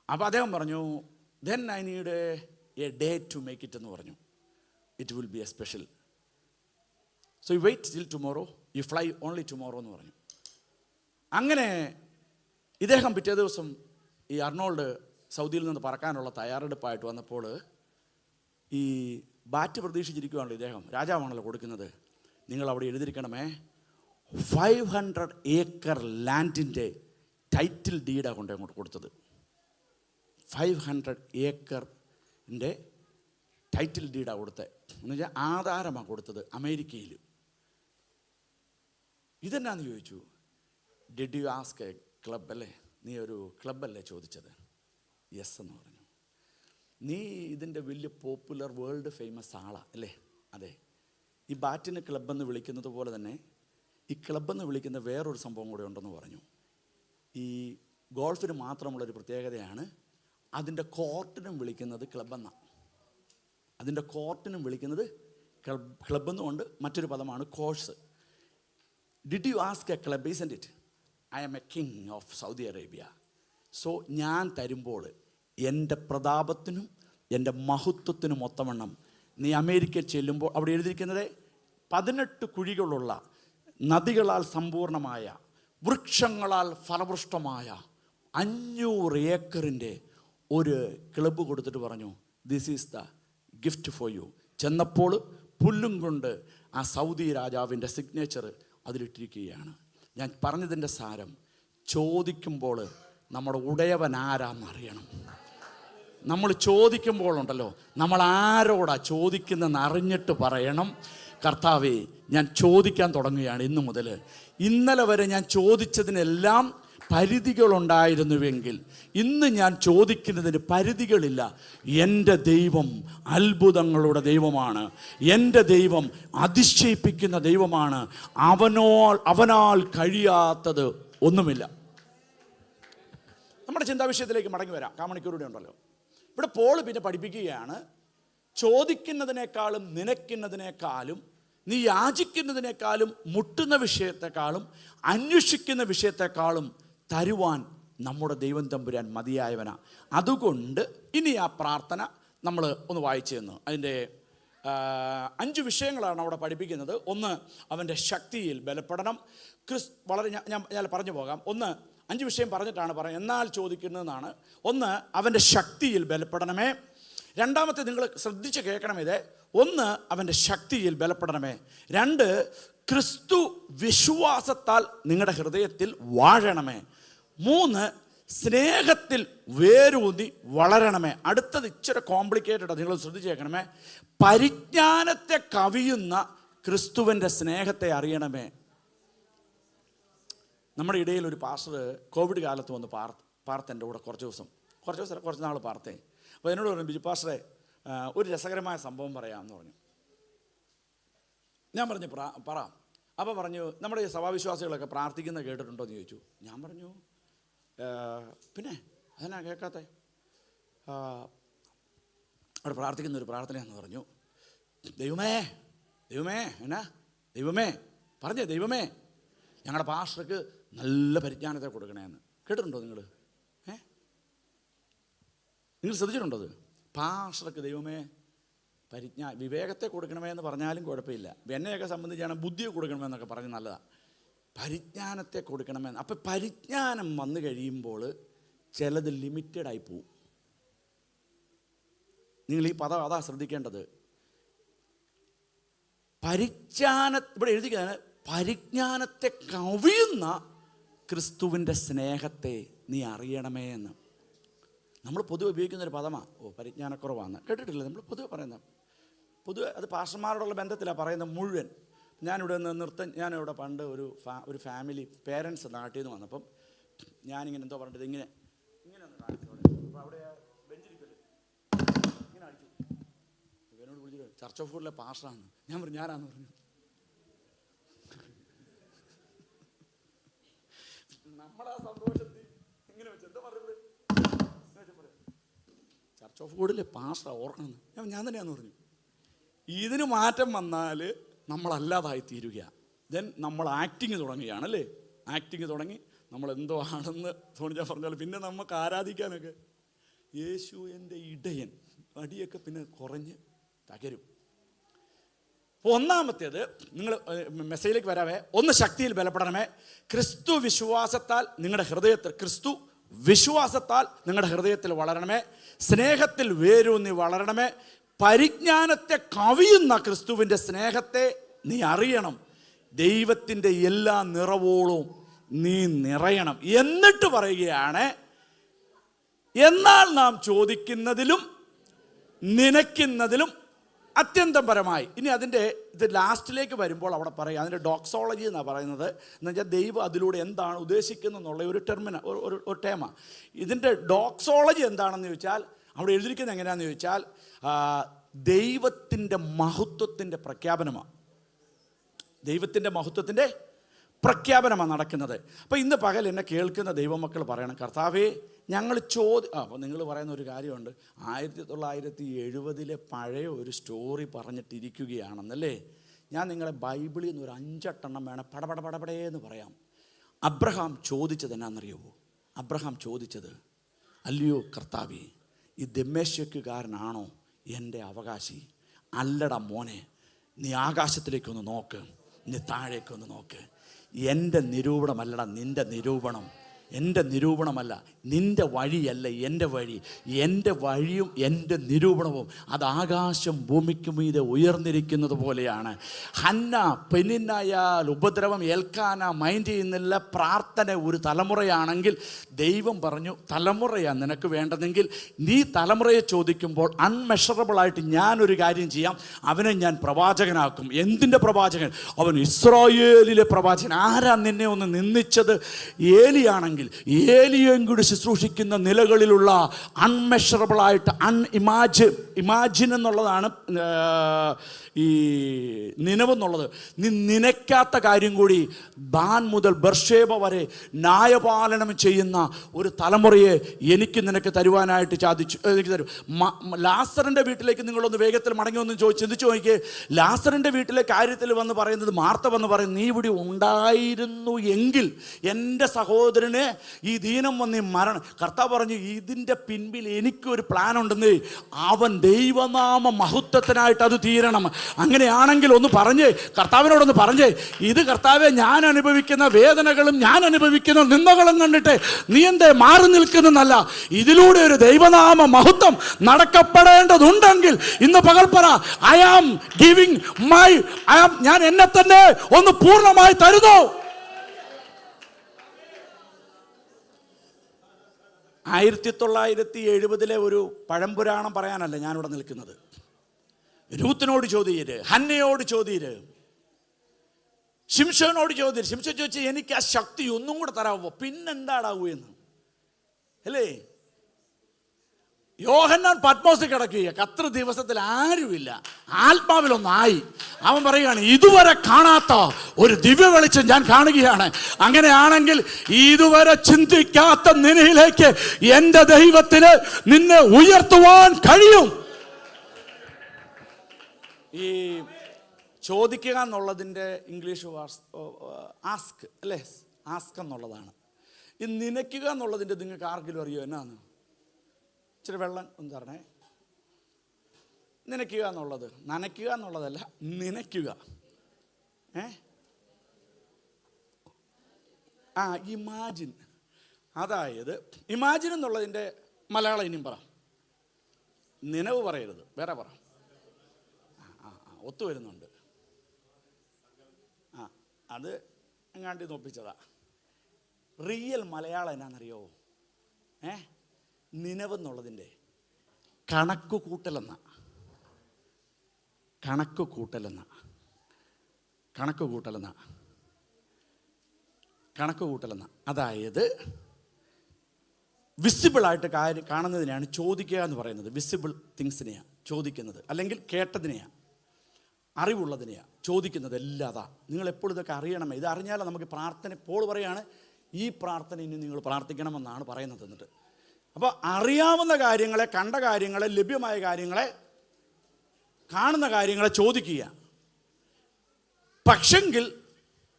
അപ്പോൾ അദ്ദേഹം പറഞ്ഞു then I need a day to make it എന്ന് പറഞ്ഞു. It will be a special, so you wait till tomorrow, you fly only tomorrow എന്ന് പറഞ്ഞു. അങ്ങനെ ഇദ്ദേഹം പിറ്റേ ദിവസം ഈ അർണോൾഡ് സൗദിയിൽ നിന്ന് പറക്കാനുള്ള തയ്യാറെടുപ്പായിട്ട് വന്നപ്പോൾ ഈ ബാറ്റ് പ്രതീക്ഷിച്ചിരിക്കുകയാണല്ലോ ഇദ്ദേഹം, രാജാവാണല്ലോ കൊടുക്കുന്നത്. നിങ്ങൾ അവിടെ എഴുതിയിരിക്കണമേ 500 ഏക്കർ ലാൻഡിൻ്റെ ടൈറ്റിൽ ഡീഡാണ് കൊണ്ട് അങ്ങോട്ട് കൊടുത്തത്. 500 ഏക്കറിൻ്റെ ടൈറ്റിൽ ഡീഡാണ് കൊടുത്തത് എന്ന് വെച്ചാൽ ആധാരമാണ് കൊടുത്തത് അമേരിക്കയിൽ. ഇതെന്നാന്ന് ചോദിച്ചു. Did you ask a club അല്ലേ, നീ ഒരു ക്ലബ്ബല്ലേ ചോദിച്ചത്? യെസ് എന്ന് പറഞ്ഞു. നീ ഇതിൻ്റെ വലിയ പോപ്പുലർ വേൾഡ് ഫേമസ് ആളാണ് അല്ലേ? അതെ. ഈ ബാറ്റിന് ക്ലബ്ബെന്ന് വിളിക്കുന്നത് പോലെ തന്നെ ഈ ക്ലബ്ബെന്ന് വിളിക്കുന്ന വേറൊരു സംഭവം കൂടെ ഉണ്ടെന്ന് പറഞ്ഞു. ഈ ഗോൾഫിന് മാത്രമുള്ളൊരു പ്രത്യേകതയാണ്, അതിൻ്റെ കോർട്ടിനും വിളിക്കുന്നത് ക്ലബ്ബെന്നാണ്. അതിൻ്റെ കോർട്ടിനും വിളിക്കുന്നത് ക്ലബ്ബെന്നുകൊണ്ട് മറ്റൊരു പദമാണ് course. Did you ask a club? Isn't it? I am a king of Saudi Arabia. So ഞാൻ തരുമ്പോൾ എൻ്റെ പ്രതാപത്തിനും എൻ്റെ മഹത്വത്തിനും ഒത്തവണ്ണം നീ അമേരിക്കയിൽ ചെല്ലുമ്പോൾ അവിടെ എഴുതിയിരിക്കുന്നത് 18 കുഴികളുള്ള നദികളാൽ സമ്പൂർണമായ വൃക്ഷങ്ങളാൽ ഫലപുഷ്ടമായ 500 ഏക്കറിൻ്റെ ഒരു ക്ലബ്ബ് കൊടുത്തിട്ട് പറഞ്ഞു this is the gift for you. ചെന്നപ്പോൾ പുല്ലും കൊണ്ട് ആ സൗദി രാജാവിൻ്റെ സിഗ്നേച്ചർ അതിലിട്ടിരിക്കുകയാണ്. ഞാൻ പറഞ്ഞതിൻ്റെ സാരം, ചോദിക്കുമ്പോൾ നമ്മുടെ ഉടയവൻ ആരാന്നറിയണം. നമ്മൾ ചോദിക്കുമ്പോഴുണ്ടല്ലോ, നമ്മൾ ആരോടാ ചോദിക്കുന്നതെന്ന് അറിഞ്ഞിട്ട് പറയണം, കർത്താവേ ഞാൻ ചോദിക്കാൻ തുടങ്ങുകയാണ് ഇന്നു മുതൽ. ഇന്നലെ വരെ ഞാൻ ചോദിച്ചതിനെല്ലാം പരിധികളുണ്ടായിരുന്നുവെങ്കിൽ ഇന്ന് ഞാൻ ചോദിക്കുന്നതിന് പരിധികളില്ല. എൻ്റെ ദൈവം അത്ഭുതങ്ങളുടെ ദൈവമാണ്. എൻ്റെ ദൈവം അതിശയിപ്പിക്കുന്ന ദൈവമാണ്. അവനാൽ കഴിയാത്തത് ഒന്നുമില്ല. നമ്മുടെ ചിന്താവിഷയത്തിലേക്ക് മടങ്ങി വരാം. കാമണിക്കൂറുടെ ഉണ്ടല്ലോ. ഇവിടെ പോൾ പിന്നെ പഠിപ്പിക്കുകയാണ്, ചോദിക്കുന്നതിനേക്കാളും നനയ്ക്കുന്നതിനേക്കാളും നീ യാചിക്കുന്നതിനേക്കാളും മുട്ടുന്ന വിഷയത്തെക്കാളും അന്വേഷിക്കുന്ന വിഷയത്തെക്കാളും തരുവാൻ നമ്മുടെ ദൈവം തമ്പുരാൻ മതിയായവനാ. അതുകൊണ്ട് ഇനി ആ പ്രാർത്ഥന നമ്മൾ ഒന്ന് വായിച്ചു തന്നു. അതിൻ്റെ 5 വിഷയങ്ങളാണ് അവിടെ പഠിപ്പിക്കുന്നത്. ഒന്ന്, അവൻ്റെ ശക്തിയിൽ ബലപ്പെടണം. വളരെ ഞാൻ പറഞ്ഞു പോകാം. ഒന്ന്, 5 വിഷയം പറഞ്ഞിട്ടാണ് പറയുന്നത്, എന്നാൽ ചോദിക്കുന്നതെന്നാണ്. ഒന്ന്, അവൻ്റെ ശക്തിയിൽ ബലപ്പെടണമേ. രണ്ടാമത്തെ നിങ്ങൾ ശ്രദ്ധിച്ച് കേൾക്കണം ഇത്. ഒന്ന്, അവൻ്റെ ശക്തിയിൽ ബലപ്പെടണമേ. 2, ക്രിസ്തു വിശ്വാസത്താൽ നിങ്ങളുടെ ഹൃദയത്തിൽ വാഴണമേ. 3, സ്നേഹത്തിൽ വേരൂന്നി വളരണമേ. അടുത്തത് ഇച്ചിരി കോംപ്ലിക്കേറ്റഡ്, നിങ്ങൾ ശ്രദ്ധിച്ച് കേൾക്കണമേ. പരിജ്ഞാനത്തെ കവിയുന്ന ക്രിസ്തുവിൻ്റെ സ്നേഹത്തെ അറിയണമേ. നമ്മുടെ ഇടയിൽ ഒരു പാസ്റ്റർ കോവിഡ് കാലത്ത് വന്ന് പാർത്ത് എൻ്റെ കൂടെ കുറച്ച് നാൾ പാർത്തേ. അപ്പോൾ എന്നോട് പറഞ്ഞു, ബിജു പാസ്റ്ററെ ഒരു രസകരമായ സംഭവം പറയാമെന്ന് പറഞ്ഞു. ഞാൻ പറഞ്ഞു പറ. അപ്പോൾ പറഞ്ഞു, നമ്മുടെ ഈ സഭാവിശ്വാസികളൊക്കെ പ്രാർത്ഥിക്കുന്നത് കേട്ടിട്ടുണ്ടോ എന്ന് ചോദിച്ചു. ഞാൻ പറഞ്ഞു പിന്നെ അതെന്നാ കേൾക്കാത്ത, അവിടെ പ്രാർത്ഥിക്കുന്ന ഒരു പ്രാർത്ഥനയാണെന്ന് പറഞ്ഞു. ദൈവമേ എന്നാ ദൈവമേ ഞങ്ങളുടെ പാസ്റ്റർക്ക് നല്ല പരിജ്ഞാനത്തെ കൊടുക്കണേന്ന്. കേട്ടിട്ടുണ്ടോ നിങ്ങൾ? നിങ്ങൾ ശ്രദ്ധിച്ചിട്ടുണ്ടോ അത്? പാസ്റ്റർക്ക് ദൈവമേ വിവേകത്തെ കൊടുക്കണമേ എന്ന് പറഞ്ഞാലും കുഴപ്പമില്ല. എന്നെയൊക്കെ സംബന്ധിച്ചാണ് ബുദ്ധിയെ കൊടുക്കണമെന്നൊക്കെ പറഞ്ഞ് നല്ലതാണ്. പരിജ്ഞാനത്തെ കൊടുക്കണമെന്ന്. അപ്പം പരിജ്ഞാനം വന്നു കഴിയുമ്പോൾ ചിലത് ലിമിറ്റഡായി പോവും. നിങ്ങൾ ഈ പദം അതാ ശ്രദ്ധിക്കേണ്ടത്. ഇവിടെ എഴുതിക്കാണ്, പരിജ്ഞാനത്തെ കവിയുന്ന ക്രിസ്തുവിൻ്റെ സ്നേഹത്തെ നീ അറിയണമേ എന്ന്. നമ്മൾ പൊതുവെ ഉപയോഗിക്കുന്നൊരു പദമാണ്, പരിജ്ഞാനക്കുറവാണ്. കേട്ടിട്ടില്ല? നമ്മൾ പൊതുവെ പൊതുവെ അത് പാസ്റ്റർമാരോടുള്ള ബന്ധത്തിലാണ് പറയുന്നത് മുഴുവൻ. ഞാനിവിടെ നിന്ന് ഞാനിവിടെ പണ്ട് ഒരു ഫാമിലി പേരൻസ് നാട്ടിൽ നിന്ന് വന്നപ്പം ഞാനിങ്ങനെ എന്തോ പറഞ്ഞിട്ട് ഇങ്ങനെ ഒന്ന് കാണിച്ചു. അപ്പോൾ അവിടെ ബെഞ്ചിരിക്കല്ലേ ഇങ്ങനെ അടിച്ചു. ഇവനോട് വിളിച്ചിട്ട് ചർച്ച് ഓഫ് ഗോഡിലെ പാസ്റ്ററാണ്. ഞാൻ പറഞ്ഞു ഞാനാന്ന് പറഞ്ഞു. നമ്മളാ സന്തോഷത്തിൽ ഇങ്ങനെ വെച്ച് എന്താ പറഞ്ഞത്, ചർച്ച് ഓഫ് ഗോഡിലെ പാസ്റ്റർ ഓർക്കണമെന്ന് ഞാൻ തന്നെയാന്ന് പറഞ്ഞു. ഇതിന് മാറ്റം വന്നാൽ നമ്മളല്ലാതായി തീരുക. ദെൻ നമ്മൾ ആക്ടിങ് തുടങ്ങുകയാണല്ലേ. ആക്ടിങ് തുടങ്ങി നമ്മൾ എന്തോ ആണെന്ന് തോന്നിച്ചാൽ പറഞ്ഞാൽ പിന്നെ നമുക്ക് ആരാധിക്കാനൊക്കെ യേശു എൻ്റെ ഇടയൻ അടിയൊക്കെ പിന്നെ കുറഞ്ഞ് തകരും. ഒന്നാമത്തേത്, നിങ്ങൾ മെസ്സേജിലേക്ക് വരാവേ, ഒന്ന് ശക്തിയിൽ ബലപ്പെടണമേ. ക്രിസ്തു വിശ്വാസത്താൽ നിങ്ങളുടെ ഹൃദയത്തിൽ വളരണമേ. സ്നേഹത്തിൽ വേരൂന്നി വളരണമേ. പരിജ്ഞാനത്തെ കവിയുന്ന ക്രിസ്തുവിൻ്റെ സ്നേഹത്തെ നീ അറിയണം. ദൈവത്തിൻ്റെ എല്ലാ നിറവോളും നീ നിറയണം. എന്നിട്ട് പറയുകയാണ്, എന്നാൽ നാം ചോദിക്കുന്നതിലും നനയ്ക്കുന്നതിലും അത്യന്തം പരമായി. ഇനി ഇത് ലാസ്റ്റിലേക്ക് വരുമ്പോൾ അവിടെ പറയും, അതിൻ്റെ ഡോക്സോളജി എന്നാണ് പറയുന്നത്. എന്ന് വെച്ചാൽ ദൈവം അതിലൂടെ എന്താണ് ഉദ്ദേശിക്കുന്നത് എന്നുള്ള ഒരു ടേമ. ഇതിൻ്റെ ഡോക്സോളജി എന്താണെന്ന് ചോദിച്ചാൽ അവിടെ എഴുതിയിരിക്കുന്നത് എങ്ങനെയാണെന്ന് ചോദിച്ചാൽ ദൈവത്തിൻ്റെ മഹത്വത്തിൻ്റെ പ്രഖ്യാപനമാണ്. ദൈവത്തിൻ്റെ മഹത്വത്തിൻ്റെ പ്രഖ്യാപനമാണ് നടക്കുന്നത്. അപ്പോൾ ഇന്ന് പകൽ എന്നെ കേൾക്കുന്ന ദൈവമക്കൾ പറയണം, കർത്താവേ ഞങ്ങൾ അപ്പോൾ നിങ്ങൾ പറയുന്ന ഒരു കാര്യമുണ്ട്, 1970 പഴയ ഒരു സ്റ്റോറി പറഞ്ഞിട്ടിരിക്കുകയാണെന്നല്ലേ. ഞാൻ നിങ്ങളെ ബൈബിളിൽ നിന്ന് ഒരു 5-8 വേണം പടപടപടപടേന്ന് പറയാം. അബ്രഹാം ചോദിച്ചത് എന്നാണെന്നറിയുമോ? അബ്രഹാം ചോദിച്ചത്, അല്ലയോ കർത്താവേ, ഈ ദമ്മേശ്വക്കുകാരനാണോ എൻ്റെ അവകാശി? അല്ലടാ മോനെ, നീ ആകാശത്തിലേക്കൊന്ന് നോക്ക്, നീ താഴേക്കൊന്ന് നോക്ക്. എൻ്റെ നിരൂപണമല്ലടാ നിൻ്റെ നിരൂപണം. എൻ്റെ നിരൂപണമല്ല, നിൻ്റെ വഴിയല്ല എൻ്റെ വഴി. എൻ്റെ വഴിയും എൻ്റെ നിരൂപണവും അത് ആകാശം ഭൂമിക്ക് മീതെ ഉയർന്നിരിക്കുന്നത് പോലെയാണ്. ഹന്ന പെനിന്നായാൽ ഉപദ്രവം ഏൽക്കാന മൈൻഡ് ചെയ്യുന്നില്ല. പ്രാർത്ഥന ഒരു തലമുറയാണെങ്കിൽ ദൈവം പറഞ്ഞു, തലമുറയാണ് നിനക്ക് വേണ്ടതെങ്കിൽ നീ തലമുറയെ ചോദിക്കുമ്പോൾ അൺമെഷറബിളായിട്ട് ഞാനൊരു കാര്യം ചെയ്യാം, അവനെ ഞാൻ പ്രവാചകനാക്കും. എന്തിൻ്റെ പ്രവാചകൻ? അവൻ ഇസ്രായേലിലെ പ്രവാചകൻ. ആരാ നിന്നെ ഒന്ന് നിന്ദിച്ചത്? ഏലിയാണെങ്കിൽ ഏലിയും കൂടി ശുശ്രൂഷിക്കുന്ന നിലകളിലുള്ള അൺമെഷറബിളായിട്ട് ഇമാജിൻ എന്നുള്ളതാണ് ഈ നിനവെന്നുള്ളത്. നീ നനയ്ക്കാത്ത കാര്യം കൂടി ദാൻ മുതൽ ബർഷേബ വരെ ന്യായപാലനം ചെയ്യുന്ന ഒരു തലമുറയെ എനിക്ക് നിനക്ക് തരുവാനായിട്ട് എനിക്ക് തരും. ലാസറിൻ്റെ വീട്ടിലേക്ക് നിങ്ങളൊന്ന് വേഗത്തിൽ മടങ്ങി ഒന്ന് ചിന്തിച്ചു നോക്കിയേ. ലാസറിൻ്റെ വീട്ടിലെ കാര്യത്തിൽ വന്ന് പറയുന്നത്, മാർത്ത വന്ന് പറയുന്നത്, നീ ഇവിടെ ഉണ്ടായിരുന്നു എങ്കിൽ എൻ്റെ സഹോദരന് ഈ ദീനം വന്ന് മരണം. കർത്താവ് പറഞ്ഞു, ഇതിൻ്റെ പിൻപിൽ എനിക്കൊരു പ്ലാൻ ഉണ്ടെന്ന്. അവൻ ദൈവനാമ മഹത്വത്തിനായിട്ട് അത് തീരണം. അങ്ങനെയാണെങ്കിൽ ഒന്ന് പറഞ്ഞേ, കർത്താവിനോടൊന്ന് പറഞ്ഞേ, ഇത് കർത്താവെ ഞാൻ അനുഭവിക്കുന്ന വേദനകളും ഞാൻ അനുഭവിക്കുന്ന നിന്ദകളും കണ്ടിട്ട് നീ എന്തേ മാറി നിൽക്കുന്നല്ല, ഇതിലൂടെ ഒരു ദൈവനാമ മഹത്വം നടക്കപ്പെടേണ്ടതുണ്ടെങ്കിൽ ഇന്ന് പകൽ പറ, ഞാൻ എന്നെ തന്നെ ഒന്ന് പൂർണ്ണമായി തരുന്നു. 1970 ഒരു പഴംപുരാണം പറയാനല്ല ഞാനിവിടെ നിൽക്കുന്നത്. രൂത്തിനോട് ചോദ്യര്, ഹന്നയോട് ചോദ്യര്, ശിംശോനോട് ചോദ്യര്. ശിംശോൻ ചോദിച്ചു, എനിക്ക് ആ ശക്തി ഒന്നും കൂടെ തരാമോ? പിന്നെന്താടാവൂ എന്ന് അല്ലേ. യോഹന്നാൻ പത്മോസിൽ കിടക്കുക, 10 ദിവസത്തിൽ ആരുമില്ല, ആത്മാവിലൊന്നായി. അവൻ പറയുകയാണ്, ഇതുവരെ കാണാത്ത ഒരു ദിവ്യ വെളിച്ചം ഞാൻ കാണുകയാണ്. അങ്ങനെയാണെങ്കിൽ ഇതുവരെ ചിന്തിക്കാത്ത നിലയിലേക്ക് എൻ്റെ ദൈവത്തിന് നിന്നെ ഉയർത്തുവാൻ കഴിയും. ഈ ചോദിക്കുക എന്നുള്ളതിൻ്റെ ഇംഗ്ലീഷ് ആസ്ക് അല്ലേ, ആസ്ക് എന്നുള്ളതാണ്. ഈ നനയ്ക്കുക എന്നുള്ളതിൻ്റെ നിങ്ങൾക്ക് ആർക്കെങ്കിലും അറിയോ എന്നാന്ന്? ഇച്ചിരി വെള്ളം ഒന്ന് തരണേ. നനയ്ക്കുക എന്നുള്ളത്, നനയ്ക്കുക എന്നുള്ളതല്ല, നനയ്ക്കുക. ഇമാജിൻ. അതായത് ഇമാജിൻ എന്നുള്ളതിൻ്റെ മലയാളം ഇനിയും പറ. നനവ് പറയരുത്, വേറെ പറ. ഒത്തുവരുന്നുണ്ട്. അത് എങ്ങാണ്ടി നോപ്പിച്ചതാ. റിയൽ മലയാളം എന്നാണെന്നറിയോ? നിനവെന്നുള്ളതിൻ്റെ കണക്ക് കൂട്ടലെന്ന അതായത് വിസിബിളായിട്ട് കാണുന്നതിനെയാണ് ചോദിക്കുക എന്ന് പറയുന്നത്. വിസിബിൾ തിങ്സിനെയാണ് ചോദിക്കുന്നത്, അല്ലെങ്കിൽ കേട്ടതിനെയാണ്, അറിവുള്ളതിനെയാണ് ചോദിക്കുന്നത്. എല്ലാം അതാ. നിങ്ങൾ എപ്പോഴും ഇതൊക്കെ അറിയണമേ. ഇത് അറിഞ്ഞാലേ നമുക്ക് പ്രാർത്ഥന. പോൾ പറയാണ് ഈ പ്രാർത്ഥന ഇനി നിങ്ങൾ പ്രാർത്ഥിക്കണമെന്നാണ് പറയുന്നത്. എന്നിട്ട് അപ്പോൾ അറിയാവുന്ന കാര്യങ്ങളെ, കണ്ട കാര്യങ്ങളെ, ലഭ്യമായ കാര്യങ്ങളെ, കാണുന്ന കാര്യങ്ങളെ ചോദിക്കുക. പക്ഷെങ്കിൽ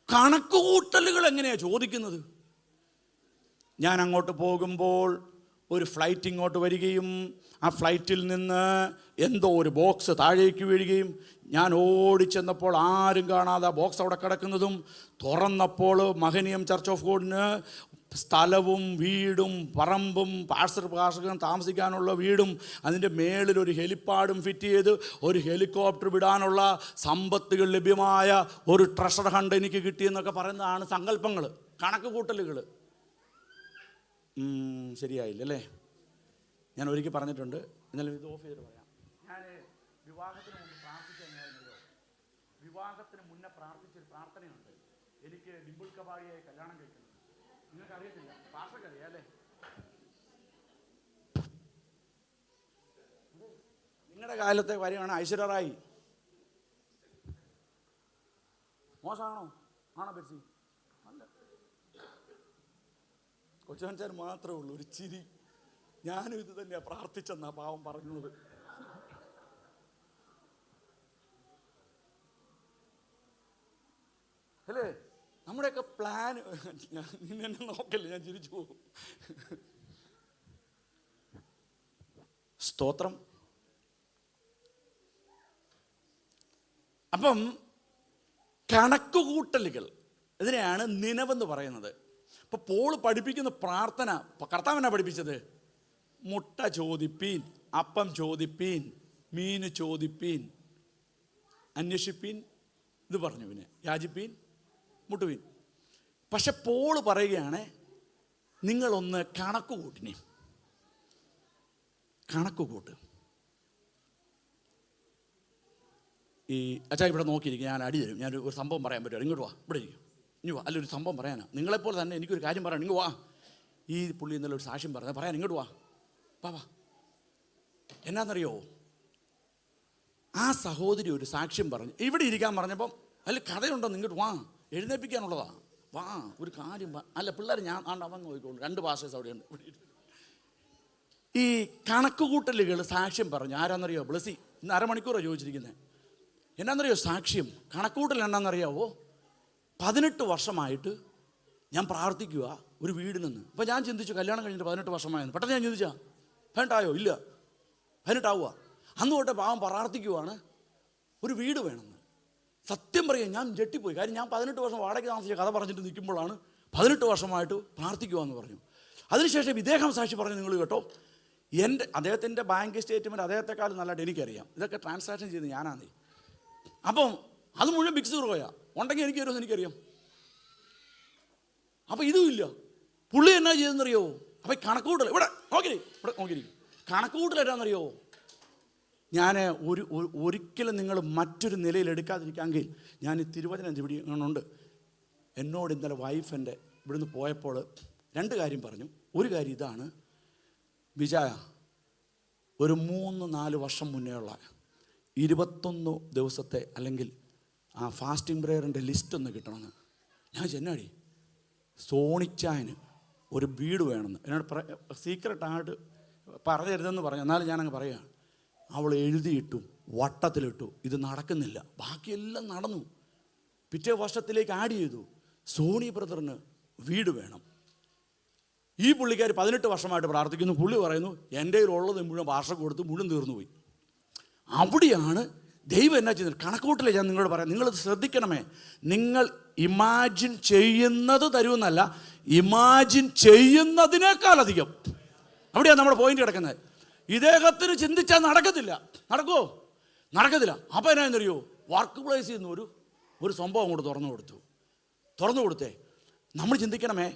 കണക്കുകൂട്ടലുകൾ എങ്ങനെയാണ് ചോദിക്കുന്നത്? ഞാൻ അങ്ങോട്ട് പോകുമ്പോൾ ഒരു ഫ്ലൈറ്റ് ഇങ്ങോട്ട് വരികയും ആ ഫ്ലൈറ്റിൽ നിന്ന് എന്തോ ഒരു ബോക്സ് താഴേക്ക് വീഴുകയും ഞാൻ ഓടിച്ചെന്നപ്പോൾ ആരും കാണാതെ ബോക്സ് അവിടെ കിടക്കുന്നതും, തുറന്നപ്പോൾ മഹനീയം ചർച്ച് ഓഫ് ഗോഡിന് സ്ഥലവും വീടും പറമ്പും പാർശ്വം താമസിക്കാനുള്ള വീടും അതിൻ്റെ മേളിലൊരു ഹെലിപ്പാഡും ഫിറ്റ് ചെയ്ത് ഒരു ഹെലികോപ്റ്റർ വിടാനുള്ള സമ്പത്തുകൾ ലഭ്യമായ ഒരു ട്രഷർ ഹണ്ട് എനിക്ക് കിട്ടിയെന്നൊക്കെ പറയുന്നതാണ് സങ്കല്പങ്ങൾ, കണക്ക് കൂട്ടലുകൾ. ശരിയായില്ലല്ലേ? ഞാൻ ഒരിക്കൽ പറഞ്ഞിട്ടുണ്ട്, എന്നാലും ഇത് ഓഫ് ചെയ്തിട്ട് പറയാം. ഞാൻ വിവാഹത്തിന് മുമ്പ് പ്രാർത്ഥിച്ചെങ്ങനെയായിരുന്നല്ലോ, വിവാഹത്തിന് മുന്നേ പ്രാർത്ഥിച്ചൊരു പ്രാർത്ഥനയുണ്ട്. എനിക്ക് ഡിംപിൾ കപാടിയായി കല്യാണം കഴിക്കണം. നിങ്ങൾക്ക് അറിയത്തില്ല, പാസ്റ്റർക്ക് അറിയാം അല്ലേ? നിങ്ങളുടെ കാലത്തെ കാര്യമാണ് ഐശ്വര്യ റായി. മോശമാണോ? ആണോ ബെർസി? അല്ല, കൊച്ചുമനുഷ്യർ മാത്രമേ ഉള്ളൂ ഒരു ചിരി. ഞാനും ഇത് തന്നെയാണ് പ്രാർത്ഥിച്ചെന്നാ പാവം പറഞ്ഞത്. അല്ലേ? നമ്മുടെയൊക്കെ പ്ലാൻ. നിന്നെ നോക്കല്ലേ, ഞാൻ ചിരിച്ചു പോകും. സ്തോത്രം. അപ്പം കണക്കുകൂട്ടലുകൾ, ഇതിനെയാണ് നിനവെന്ന് പറയുന്നത്. അപ്പോൾ പോൾ പഠിപ്പിക്കുന്ന പ്രാർത്ഥന, കർത്താവിനാണ് പഠിപ്പിച്ചത്. മുട്ട ചോദിപ്പീൻ, അപ്പം ചോദിപ്പീൻ, മീന് ചോദിപ്പീൻ, അന്വേഷിപ്പീൻ, ഇത് പറഞ്ഞു, പിന്നെ യാചിപ്പീൻ, മുട്ടുവീൻ. പക്ഷെ പോൾ പറയുകയാണ് നിങ്ങളൊന്ന് കണക്ക് കൂട്ടിനെ, കണക്ക് കൂട്ട്. ഈ അച്ഛാ ഇവിടെ നോക്കിയിരിക്കും, ഞാൻ അടി തരും. ഞാനൊരു സംഭവം പറയാൻ പറ്റുമോ? ഇങ്ങോട്ട് വാ, ഇവിടെ ഇരിക്കും, ഇനി വാ. അല്ലൊരു സംഭവം പറയാനാണ്. നിങ്ങളെപ്പോലെ തന്നെ എനിക്കൊരു കാര്യം പറയണം. ഇങ്ങ് വാ. ഈ പുള്ളി ഇന്നലെ ഒരു സാക്ഷ്യം പറഞ്ഞത് പറയാൻ. ഇങ്ങോട്ട് വാ, വാ. എന്നാന്നറിയോ, ആ സഹോദരി ഒരു സാക്ഷ്യം പറഞ്ഞു. ഇവിടെ ഇരിക്കാൻ പറഞ്ഞപ്പം അതിൽ കഥയുണ്ടോ, ഇങ്ങോട്ട് വാ, എഴുന്നേൽപ്പിക്കാനുള്ളതാ, വാ, ഒരു കാര്യം. അല്ല പിള്ളേർ ഞാൻ അവൻ നോക്കിക്കോളൂ, 2 പാസ്റ്റേഴ്സ് അവിടെയുണ്ട്. ഈ കണക്കുകൂട്ടലുകൾ സാക്ഷ്യം പറഞ്ഞു. ആരാന്നറിയോ? ബ്ലസി. ഇന്ന് അരമണിക്കൂറാണ് ചോദിച്ചിരിക്കുന്നത്. എന്നാന്നറിയോ സാക്ഷ്യം? കണക്കുകൂട്ടൽ എന്നാന്നറിയാവോ? 18 വർഷമായിട്ട് ഞാൻ പ്രാർത്ഥിക്കുക ഒരു വീടിനെന്ന്. അപ്പോൾ ഞാൻ ചിന്തിച്ചു കല്യാണം കഴിഞ്ഞിട്ട് 18 വർഷമായെന്ന്. പെട്ടെന്ന് ഞാൻ ചിന്തിച്ചാ 18 ഇല്ല, 18 ആവുക. അന്ന് തൊട്ട് പാവം പ്രാർത്ഥിക്കുവാണ് ഒരു വീട് വേണമെന്ന്. സത്യം പറയാം, ഞാൻ ഞെട്ടിപ്പോയി. കാര്യം ഞാൻ 18 വർഷം വാടകയ്ക്ക് താമസിച്ച കഥ പറഞ്ഞിട്ട് നിൽക്കുമ്പോഴാണ് 18 വർഷമായിട്ട് പ്രാർത്ഥിക്കുവാന്ന് പറഞ്ഞു. അതിനുശേഷം ഇദ്ദേഹം സാക്ഷി പറഞ്ഞു, നിങ്ങൾ കേട്ടോ, അദ്ദേഹത്തിൻ്റെ ബാങ്ക് സ്റ്റേറ്റ്മെൻറ്റ് അദ്ദേഹത്തെക്കാളും നല്ലതായിട്ട് എനിക്കറിയാം. ഇതൊക്കെ ട്രാൻസാക്ഷൻ ചെയ്ത് ഞാനാണ്. അപ്പം അത് മുഴുവൻ ബിക്സ് പോയാ ഉണ്ടെങ്കിൽ എനിക്ക് വരുമെന്ന് എനിക്കറിയാം. അപ്പം ഇതും ഇല്ല. പുള്ളി എന്നാ ചെയ്തെന്നറിയോ? അപ്പം കണക്കുകൂട്ടൽ ഇവിടെ നോക്കിയിരിക്കും. കണക്കുകൂട്ടൽ എന്നാന്നറിയോ? ഞാൻ ഒരിക്കലും നിങ്ങൾ മറ്റൊരു നിലയിൽ എടുക്കാതിരിക്കാമെങ്കിൽ ഞാൻ ഈ തിരുവചനം ഉണ്ട്. എന്നോട് ഇന്നലെ വൈഫ് എൻ്റെ ഇവിടുന്ന് പോയപ്പോൾ 2 കാര്യം പറഞ്ഞു. ഒരു കാര്യം ഇതാണ്, വിജയ ഒരു 3-4 വർഷം മുന്നേ ഉള്ള 21 ദിവസത്തെ അല്ലെങ്കിൽ ആ ഫാസ്റ്റിംഗ് പ്രേയറിൻ്റെ ലിസ്റ്റ് ഒന്ന് കിട്ടണമെന്ന്. ഞാൻ ചെന്നാടി സോണിച്ചായന് ഒരു വീട് വേണമെന്ന് എന്നോട് സീക്രട്ടായിട്ട് പറഞ്ഞരുതെന്ന് പറഞ്ഞു. എന്നാലും ഞാനങ്ങ് പറയുകയാണ്. അവൾ എഴുതിയിട്ടു, വട്ടത്തിലിട്ടു. ഇത് നടക്കുന്നില്ല. ബാക്കിയെല്ലാം നടന്നു. പിറ്റേ വർഷത്തിലേക്ക് ആഡ് ചെയ്തു. സോണി ബ്രദറിന് വീട് വേണം. ഈ പുള്ളിക്കാർ 18 വർഷമായിട്ട് പ്രാർത്ഥിക്കുന്നു. പുള്ളി പറയുന്നു എൻ്റെ ഉള്ളത് മുഴുവൻ ഭാഷ കൊടുത്ത് മുഴുവൻ തീർന്നു പോയി. അവിടെയാണ് ദൈവം എന്നാ ചെയ്യുന്നത്? കണക്കൂട്ടില്ല. ഞാൻ നിങ്ങളോട് പറയാം, നിങ്ങളത് ശ്രദ്ധിക്കണമേ. നിങ്ങൾ ഇമാജിൻ ചെയ്യുന്നത് തരുമെന്നല്ല, ഇമാജിൻ ചെയ്യുന്നതിനേക്കാൾ അധികം. അവിടെയാണ് നമ്മുടെ പോയിന്റ് കിടക്കുന്നത്. ഇദ്ദേഹത്തിന് ചിന്തിച്ചാൽ നടക്കത്തില്ല. നടക്കുമോ? നടക്കത്തില്ല. അപ്പം എന്നാന്നറിയോ? വർക്ക് പ്ലേസിൽ നിന്ന് ഒരു സംഭവം അങ്ങോട്ട് തുറന്നു കൊടുത്തേ. നമ്മൾ ചിന്തിക്കണമേ,